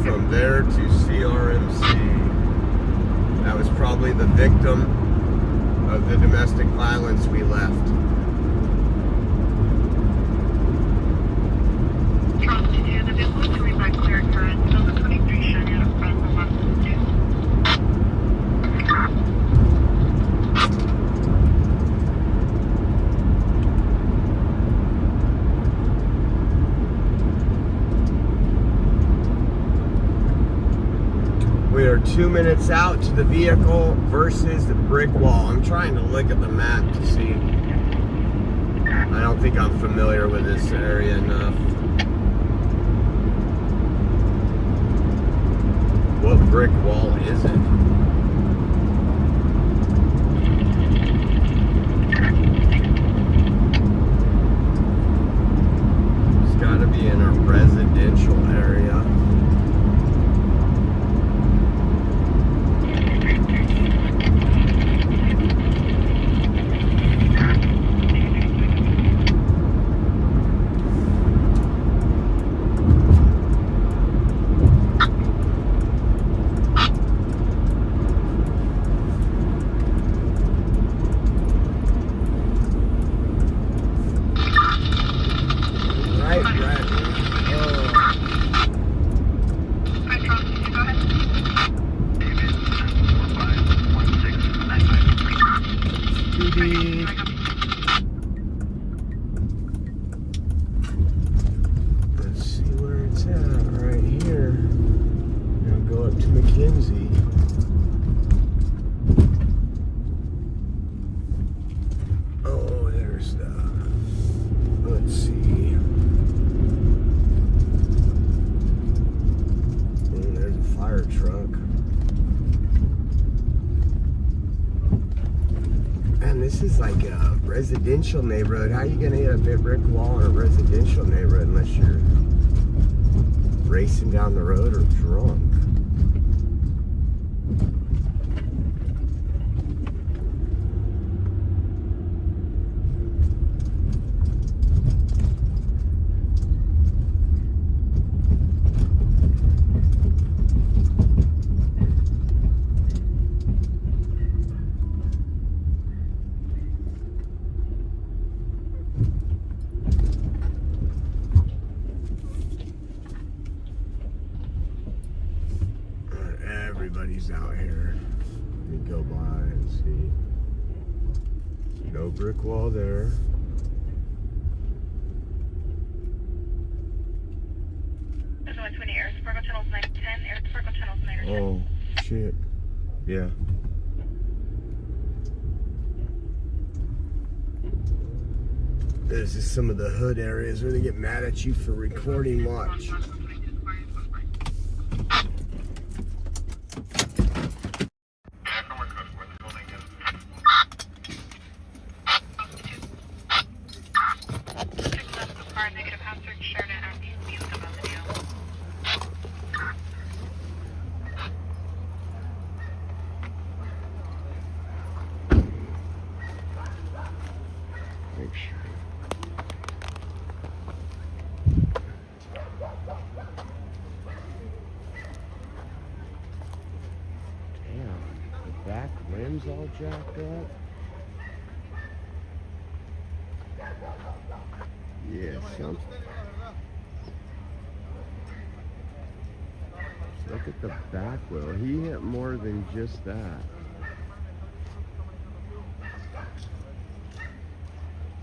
From there to CRMC. That was probably the victim of the domestic violence we left. Charles, did you the vehicle to read back clear current? Silver 23 showing out of Fresno, Massachusetts. We are 2 minutes out to the vehicle versus the brick wall. I'm trying to look at the map to see. I don't think I'm familiar with this area enough. What brick wall is it? It's got to be in a residential area. Let's see where it's at right here. Now go up to McKenzie. Oh, there's the residential neighborhood. How are you gonna hit a big brick wall in a residential neighborhood unless you're racing down the road or drunk? Everybody's out here. You go by and see. No brick wall there. There's 120 Air Sparkle Channels 910, Air Sparkle Channels 910. Oh, shit. Yeah. This is some of the hood areas where they get mad at you for recording. Watch. Make sure. Damn, the back limbs all jacked up. Yeah, look at the back wheel. He hit more than just that.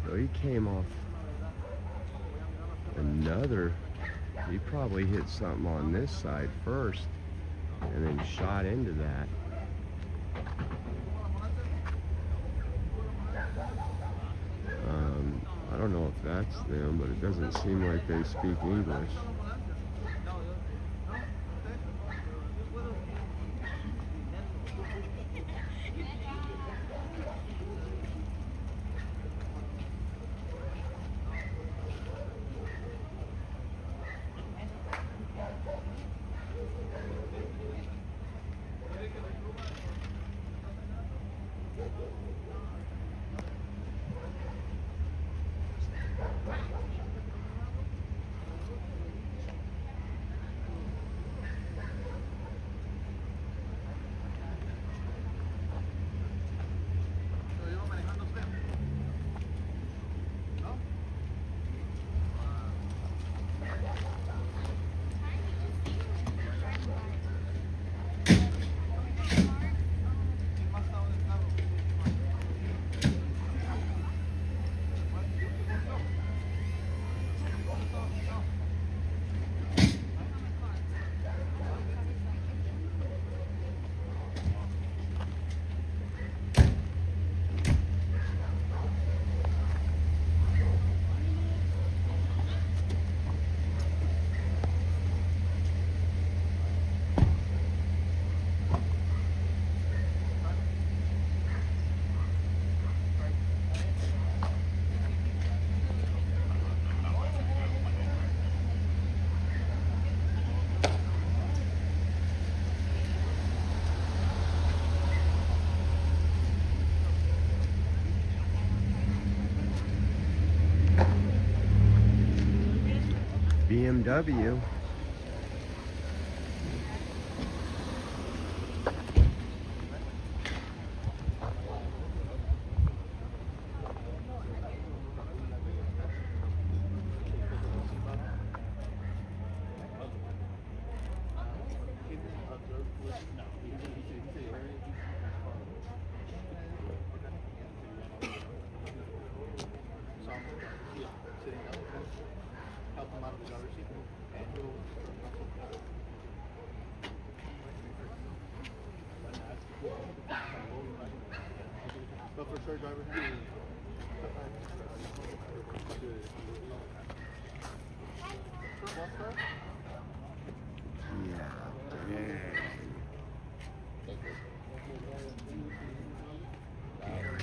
So he came off another. He probably hit something on this side first and then shot into that. I don't know if that's them, but it doesn't seem like they speak English. BMW.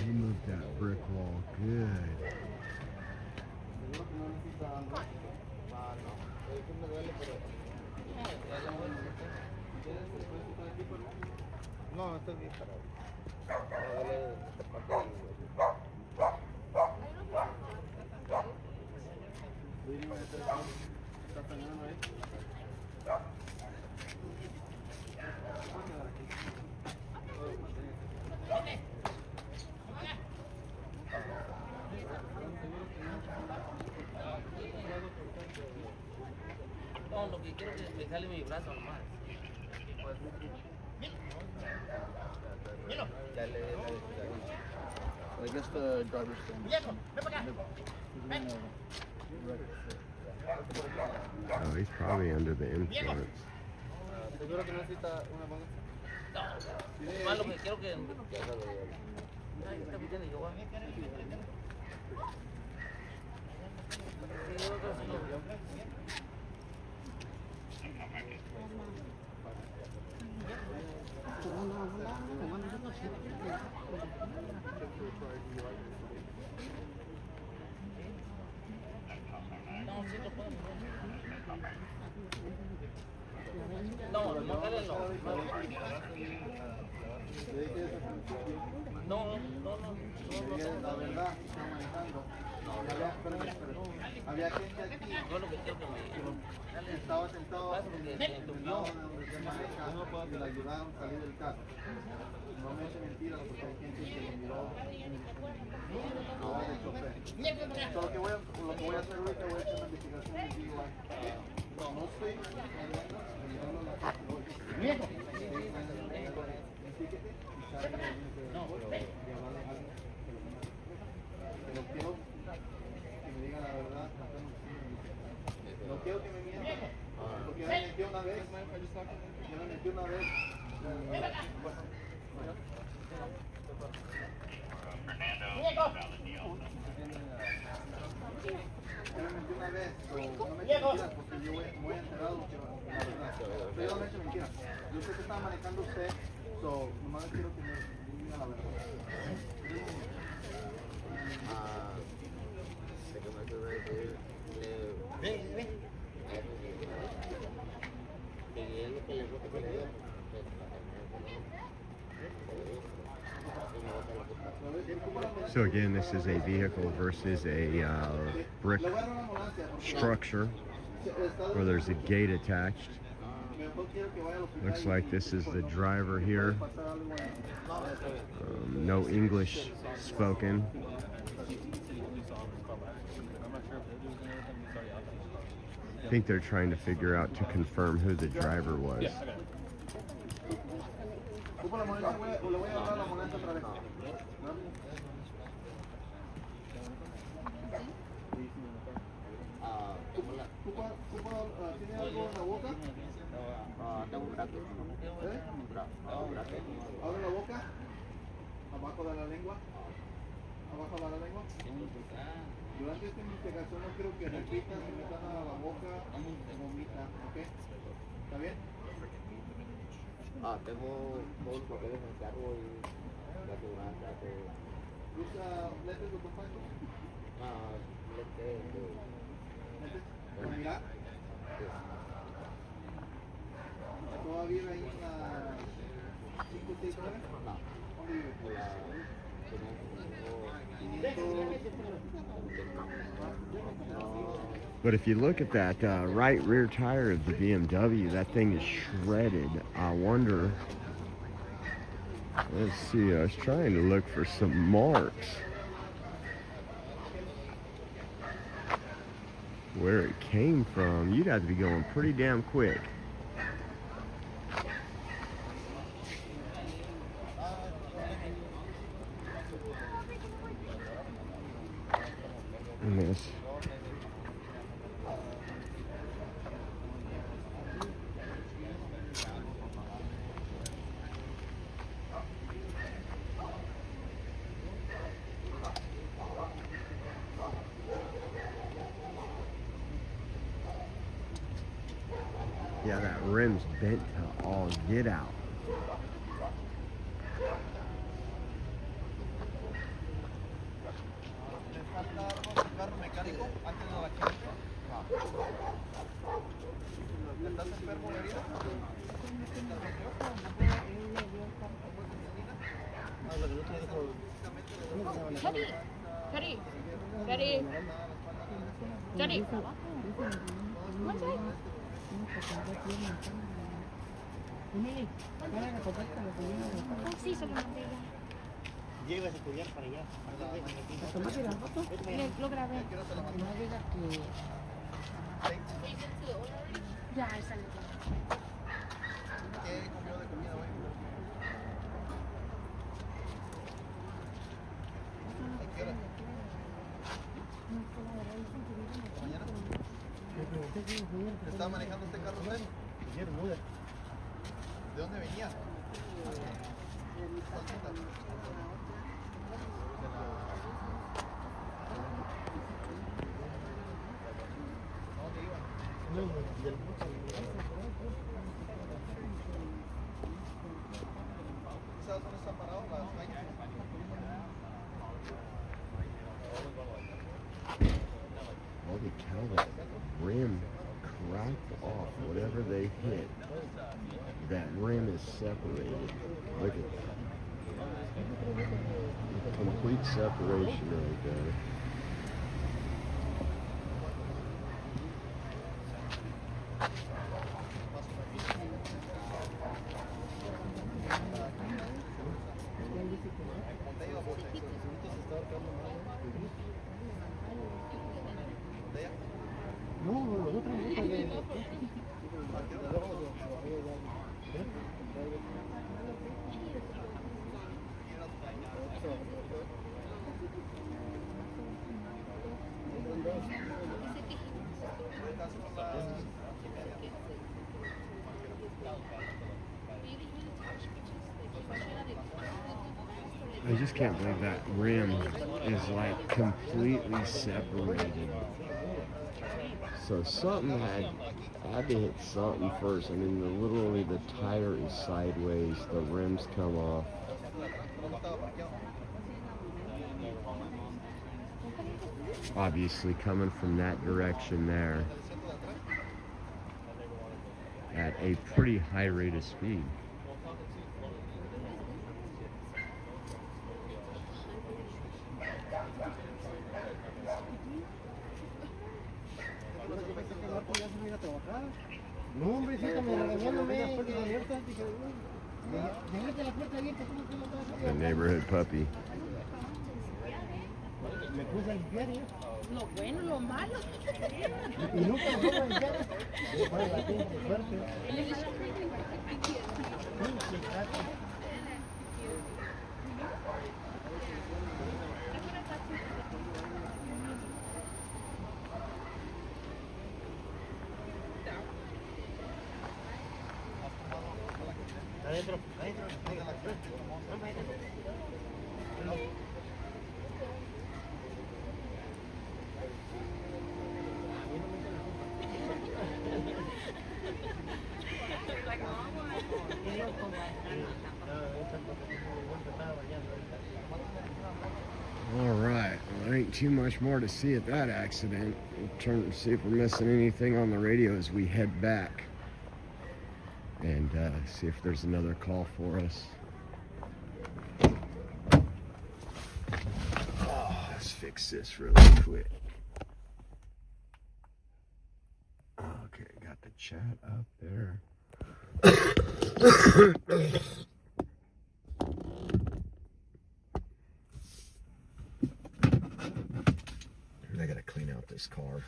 He moved hit that brick wall good. Seguro que no necesita algo. Ah, no. Que me duele, pero. ¿Quieres después estar aquí, por favor? No, estoy bien parado. Me duele esta parte del hueso. ¿Está sangrando ahí? No, lo que quiero es que me jale mi brazo nomás. Ya le I guess the driver's thing. Oh, he's probably under the influence. ¿Seguro que necesita una balanza? No, más lo que quiero que. Ay, está bien, yo voy. No, sí lo podemos. No, Morales no. No, La verdad, está manejando. Había gente aquí yo lo que quiero que me. que estaba sentado Pasa porque al lado de donde se maneja y le ayudaron a salir del carro. No me eche mentiras porque hay gente que lo miró del chofer. So, lo que voy a hacer ahorita, voy a hacer una investigación y digo, no estoy mirando la pero quiero que me digan la verdad. No quiero que me mientan, porque ya me metió una vez. Ya me metió una vez. Ya me metí una vez, so, no me eches mentiras porque yo voy enterado que la verdad. Pero yo no me echo mentiras. Yo sé que estaba manejando usted, so nomás quiero que me diga la verdad. So again, this is a vehicle versus a brick structure where there's a gate attached. Looks like this is the driver here. No English spoken. I think they're trying to figure out to confirm who the driver was. ¿Tiene algo en la boca? ¿Abre la boca? ¿Abajo de la lengua? ¿Abajo de la lengua? Durante esta investigación no quiero que repitan, se metan a la boca, vomitan, ¿ok? ¿Está bien? Tengo todos los papeles en el carro y la aseguranza, todo. ¿Usa lentes de contacto? ¿Lentes? ¿Para mirar? ¿Todavía vive ahí en la 569? No. ¿Dónde vive? But if you look at that right rear tire of the BMW, that thing is shredded. I wonder, let's see, I was trying to look for some marks where it came from. You'd have to be going pretty damn quick. And this. Yeah, that rim's bent to all get out. ¿Estás enfermo de herida? Daddy, Daddy, Daddy, Daddy. One sec. Oh, sí, se lo mandé ya. Llegas a estudiar para allá. ¿Tomaste la foto? Lo grabé. Ya, esa lo ¿Qué comió de comida hoy? ¿A qué hora? ¿Mañana? ¿Estaba manejando este carro usted? ¿De dónde venía? ¿Sabes dónde están parados las cañas? Holy cow, that rim cracked off. Whatever they hit, that rim is separated. Look at that. Complete separation right there. I just can't believe that rim is like completely separated. So something had to hit something first. I mean, literally the tire is sideways, the rims come off. Obviously coming from that direction there at a pretty high rate of speed. No, hombre, sígame regañándome. Déjate la puerta abierta, ¿cómo que no te vas a The neighborhood puppy. Me puse a limpiar, ¿eh? Lo bueno, lo malo. Y nunca me pongo a limpiar. Después la tengo fuerte. Adentro, adentro. All right, well, there ain't too much more to see at that accident. We'll turn and see if we're missing anything on the radio as we head back and see if there's another call for us. Oh, let's fix this really quick. Okay, got the chat up there. I gotta clean out this car.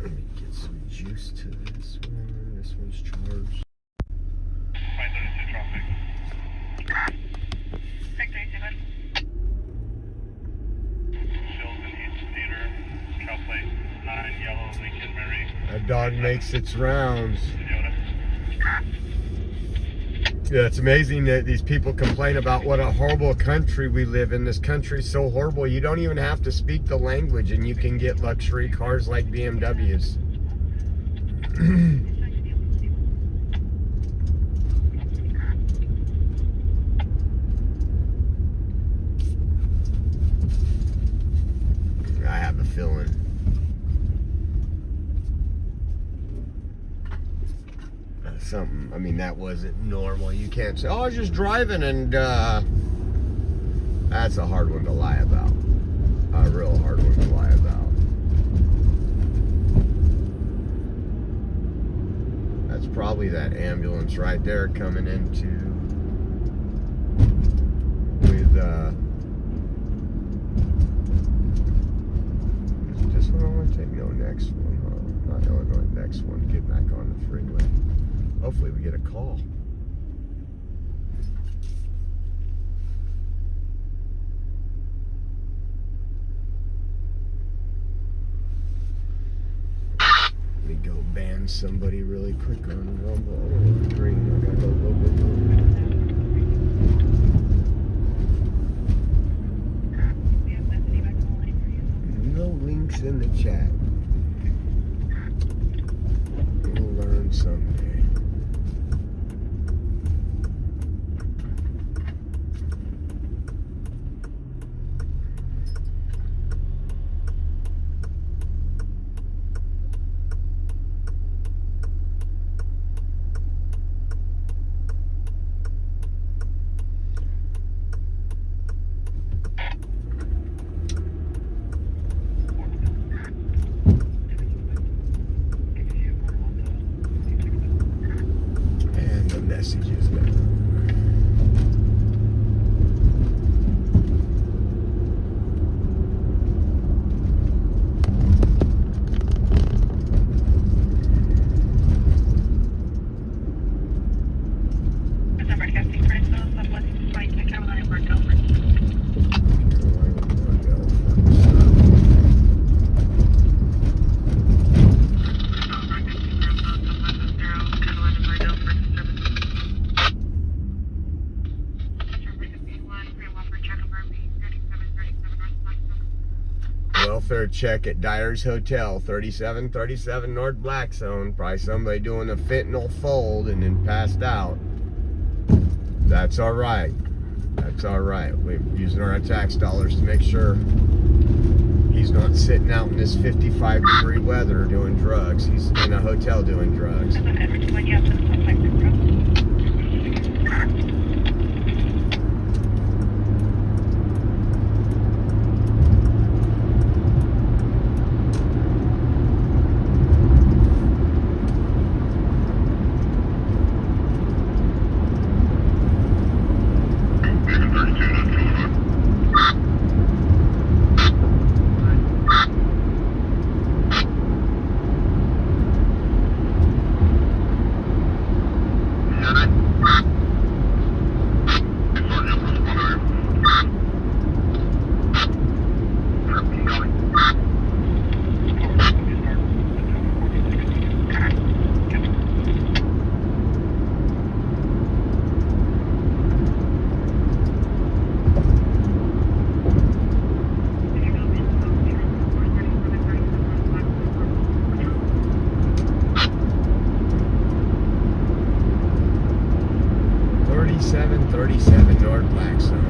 Let me get some juice to this one. This one's charged. 532 traffic. Sector 7. Shills in East Theater. Cal Plate 9 Yellow Lincoln Mary. That dog makes its rounds. Toyota. Yeah, it's amazing that these people complain about what a horrible country we live in. This country's so horrible, you don't even have to speak the language and you can get luxury cars like BMWs. I have a feeling. Something, I mean, that wasn't normal. You can't say, oh, I was just driving, and that's a hard one to lie about. A real hard one to lie about. That's probably that ambulance right there coming into with is this one I want to take? No, next one. Not Illinois, next one. Get back on the freeway. Hopefully we get a call. Let me go ban somebody really quick on Rumble. Oh, green. I gotta go. No links in the chat. We'll learn someday. Messages now. Broadcasting Fresno, Southwest Flight to Carolina, Bordeaux. Welfare check at Dyer's Hotel, 3737 North Black Zone. Probably somebody doing a fentanyl fold and then passed out. That's all right. That's all right. We're using our tax dollars to make sure he's not sitting out in this 55-degree weather doing drugs. He's in a hotel doing drugs. North Black Zone.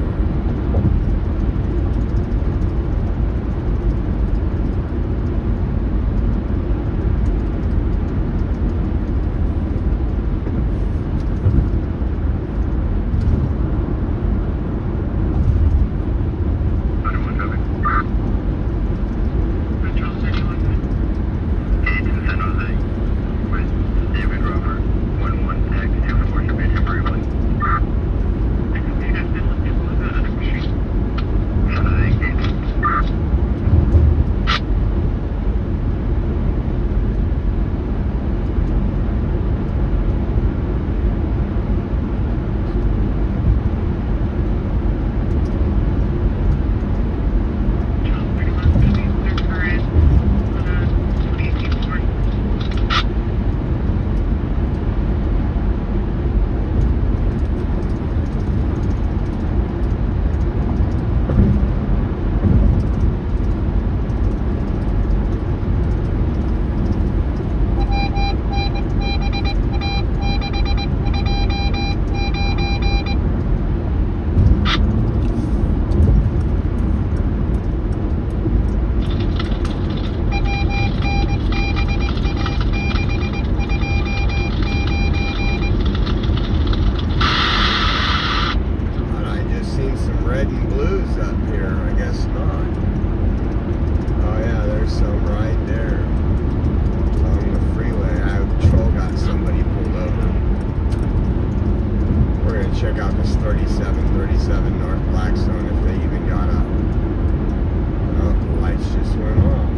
37 North Blackstone if they even got up. Oh, the lights just went off.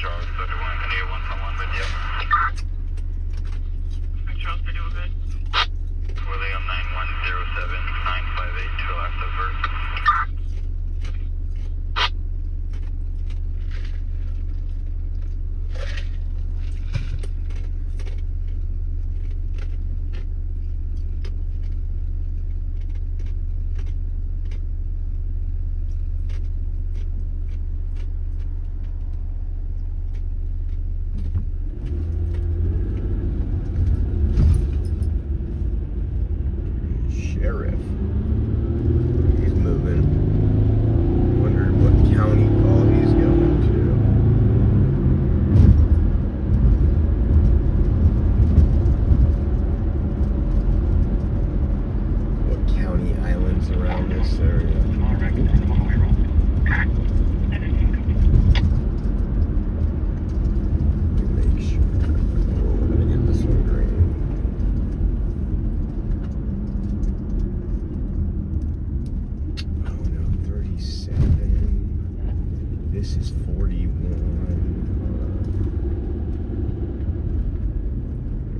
Charles 31, I need a one-on-one with you. Charles 31, good. William 9107958 to last of Vert. Sheriff. He's moving. Wondered what county call he's going to. What county islands around this area? Make sure. Oh, we're gonna get this one green. Oh no, 37. This is 41.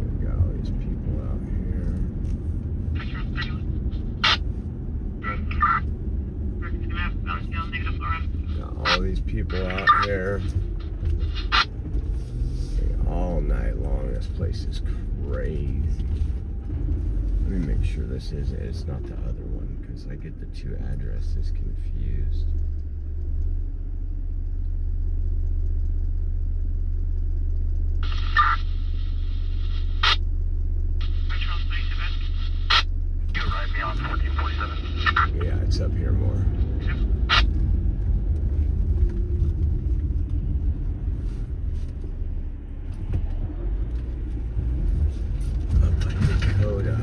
We got all these people out here. Got all these people out here. All night long. This place is crazy. Let me make sure this is it. It's not the other one because I get the two addresses confused. You arrived me on 1447. Yeah, it's up here more. Up by Dakota.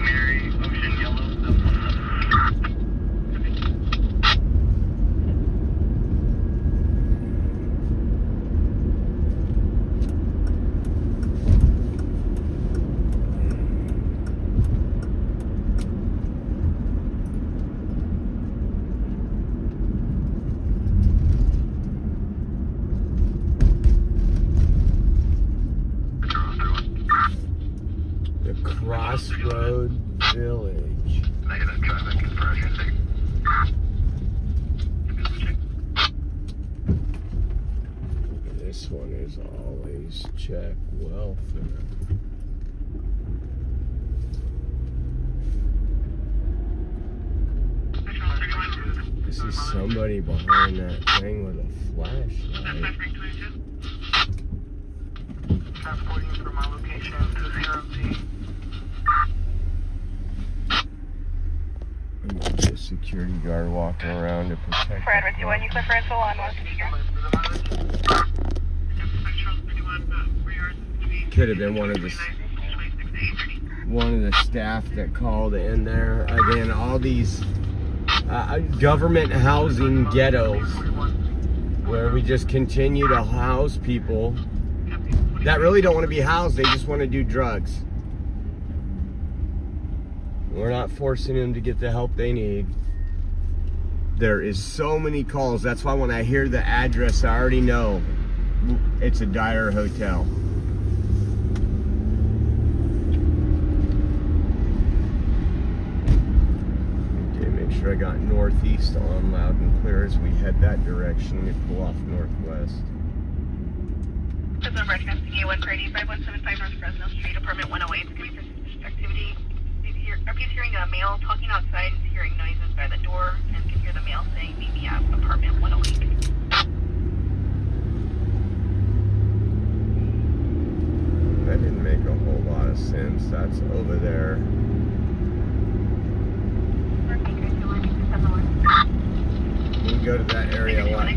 Mary, Ocean Yellow, 717. The Crossroad Village. Negative traffic infraction. This one is always check welfare. I see somebody behind that thing with a flashlight. Transporting from my location to 0T. And there's a security guard walking around to protect. Fred, with you when you click rental on 1. Could have been one of the staff that called in there. Again, all these government housing ghettos where we just continue to house people that really don't want to be housed. They just want to do drugs. We're not forcing them to get the help they need. There is so many calls. That's why when I hear the address, I already know it's a Dyer hotel. Okay, make sure I got northeast on loud and clear as we head that direction. We pull off northwest. Fresno broadcasting A1 Party 5175 North Fresno Street, apartment 108. It's going to be suspicious activity. He's hearing a male talking outside. He's hearing noises by the door and can hear the male saying, "Meet me at apartment 108." That didn't make a whole lot of sense. That's over there. We can go to that area a lot too.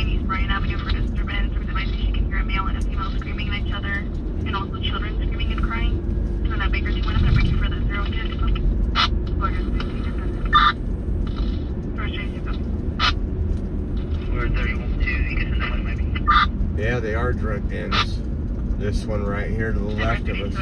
East Bryan Avenue for disturbance. Through devices, she can hear a male and a female screaming at each other, and also children screaming and crying. Turn that Baker 21. I'm going to bring you for the 0 again. Yeah, they are drug dens. This one right here to the left of us.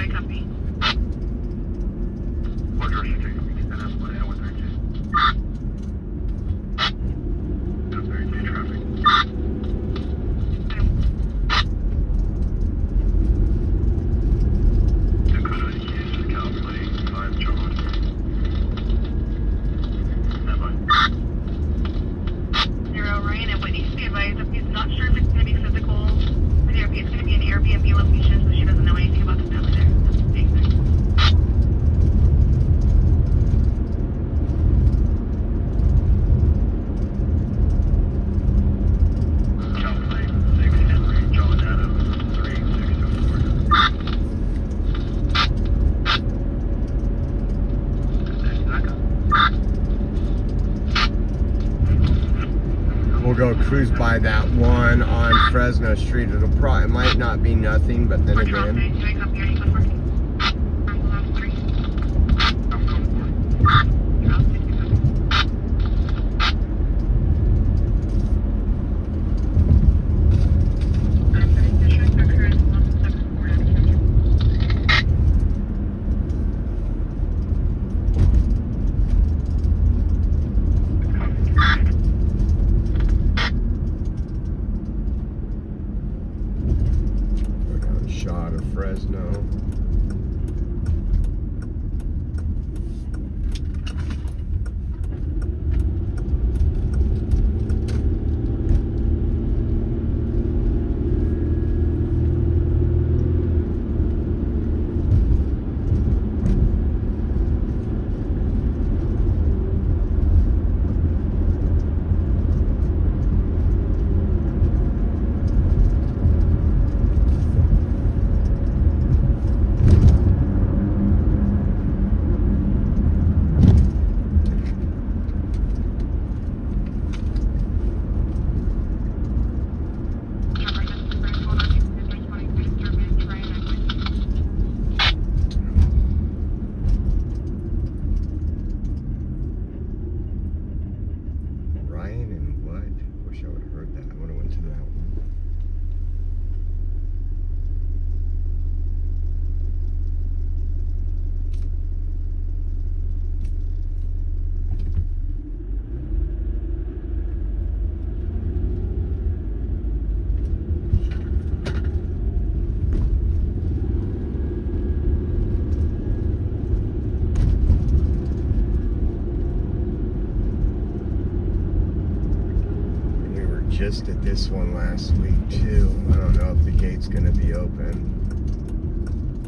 We'll go cruise by that one on Fresno Street. It might not be nothing, but then again. Shot of Fresno. Just at this one last week too. I don't know if the gate's gonna be open.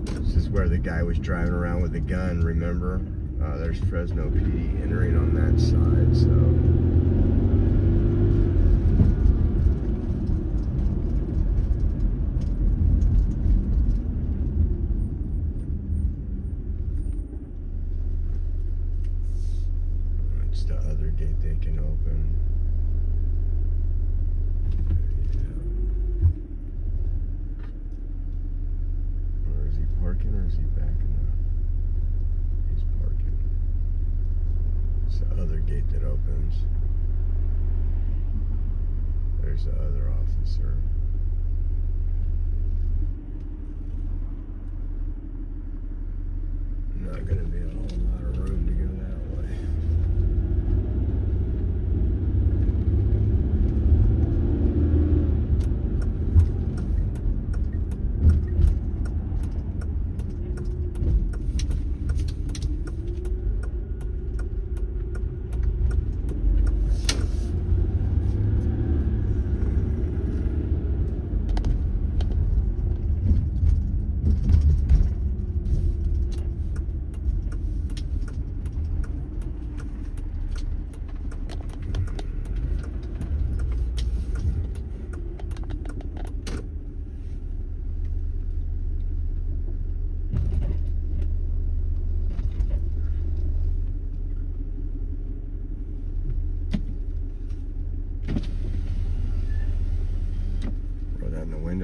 This is where the guy was driving around with a gun, remember? There's Fresno PD entering on that side, so. It's the other gate they can open. Parking, or is he backing up? He's parking. It's the other gate that opens. There's the other officer. Not gonna be a whole lot of room to go that way.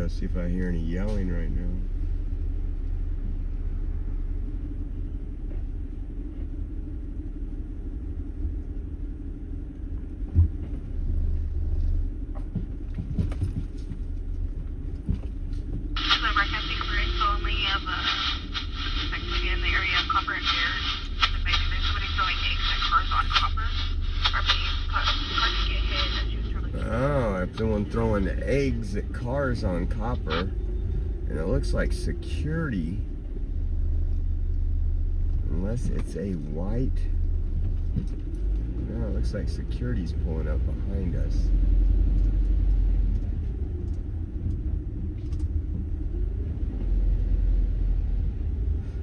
see if I hear any yelling right now. The broadcasting for info only of suspect maybe in the area of Copper and Bear. Maybe there's somebody throwing eggs at cars on Copper. Or maybe cars get hit and she was trying to. Oh, if someone throwing eggs at cars on Copper, and it looks like security, unless it's a white. No, it looks like security's pulling up behind us.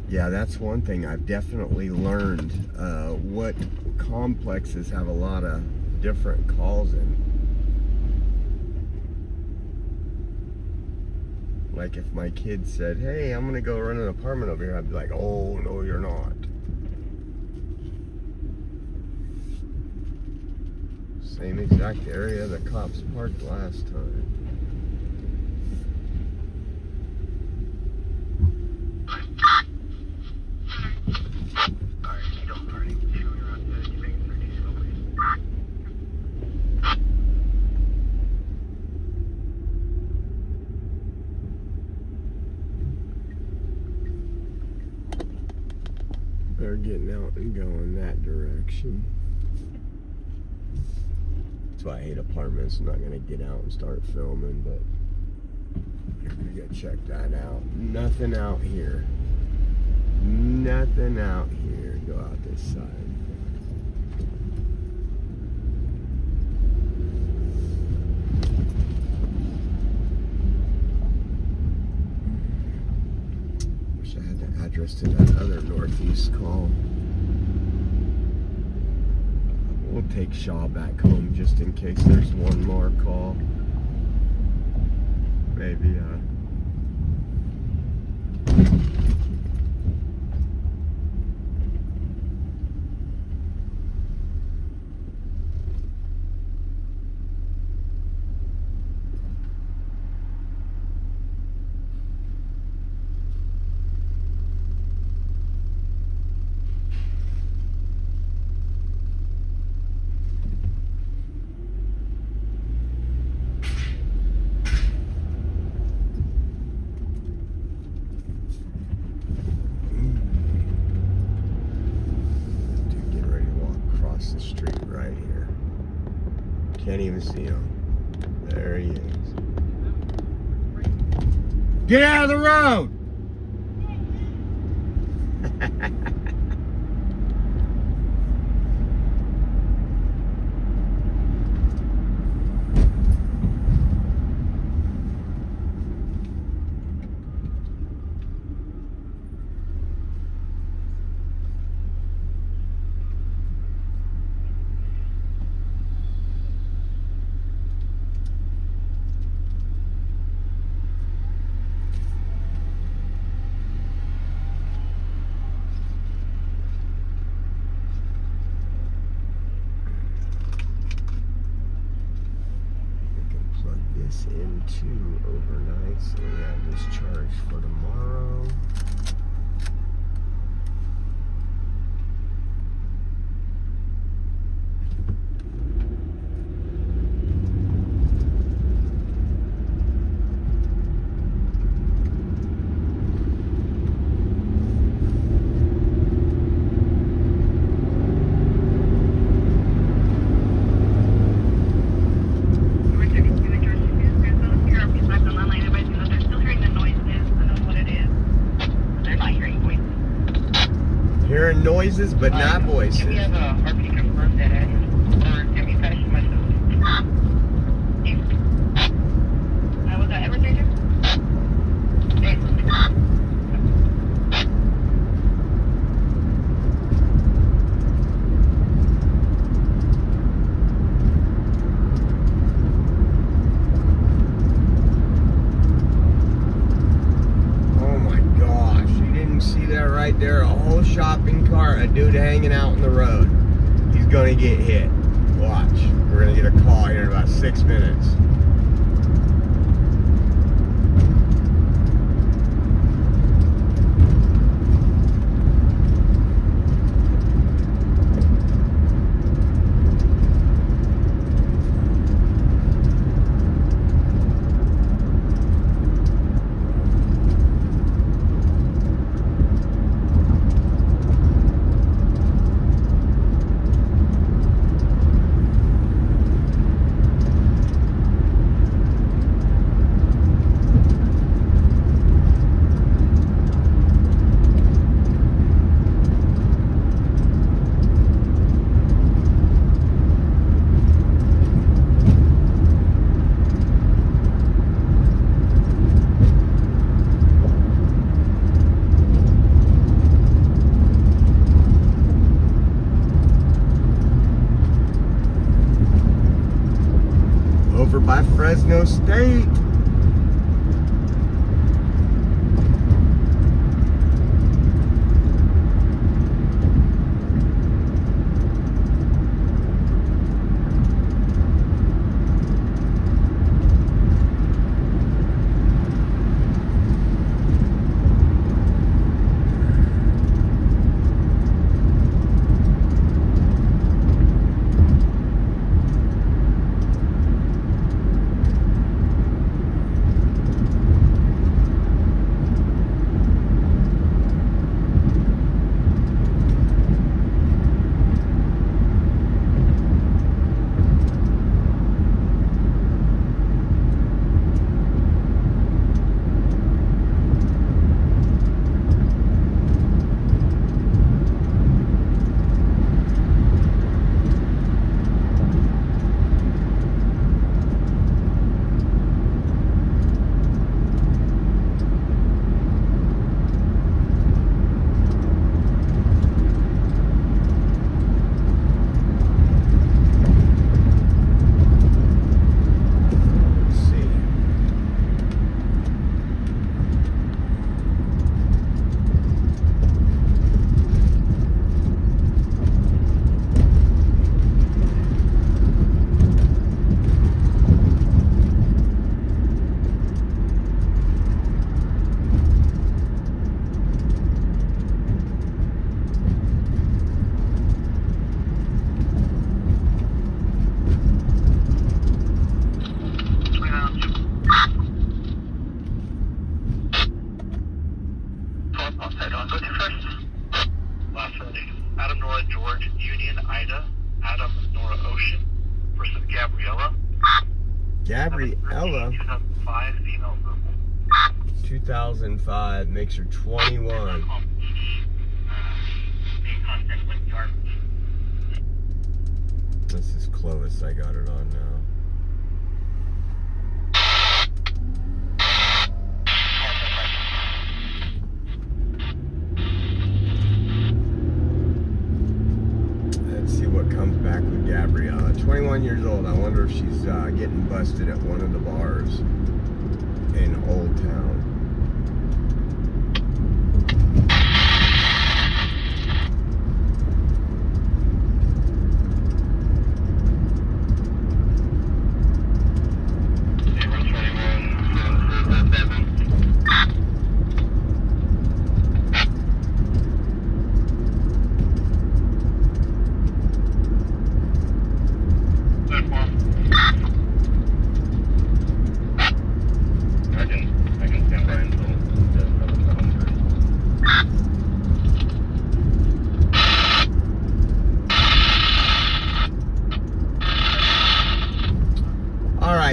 Yeah, that's one thing I've definitely learned. What complexes have a lot of different calls in. Like if my kid said, hey, I'm gonna go run an apartment over here, I'd be like, oh, no, you're not. Same exact area the cops parked last time. They're getting out and going that direction. That's why I hate apartments. I'm not gonna get out and start filming, but you're gonna go check that out. Nothing out here. Nothing out here. Go out this side. Wish I had the address to that other northeast call. We'll take Shaw back home just in case there's one more call. Maybe, the street right here. Can't even see him. There he is. Get out of the road! Into overnight, so we have this charged for tomorrow. Hearing noises, but not voices. Can we have a RP confirmed that address? Or can we finish myself? Was that everything? Right there, a whole shopping cart, a dude hanging out in the road. He's gonna get hit. Watch. We're gonna get a call here in about 6 minutes. out by Fresno State. Adam, Nora, George, Union, Ida, Adam, Nora, Ocean, versus Gabriella. Gabriella? 2005, female verbal. 2005, makes her 21. This is Clovis, I got it on now. Let's see what comes back with Gabriella. 21 years old. I wonder if she's getting busted at one of the bars in Old Town.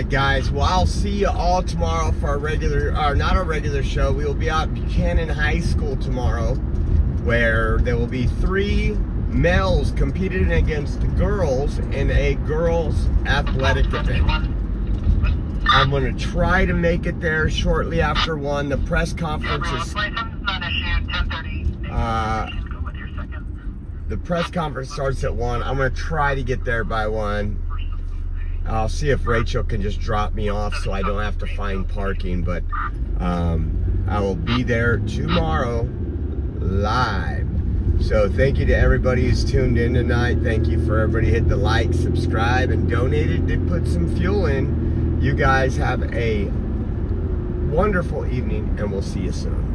Guys, well, I'll see you all tomorrow for our regular, or not our regular show. We will be out at Buchanan High School tomorrow, where there will be 3 males competing against girls in a girls athletic event. I'm going to try to make it there shortly after 1. The press conference is the press conference starts at 1. I'm going to try to get there by 1. I'll see if Rachel can just drop me off so I don't have to find parking, but I will be there tomorrow live. So thank you to everybody who's tuned in tonight. Thank you for everybody who hit the like, subscribe, and donated to put some fuel in. You guys have a wonderful evening, and we'll see you soon.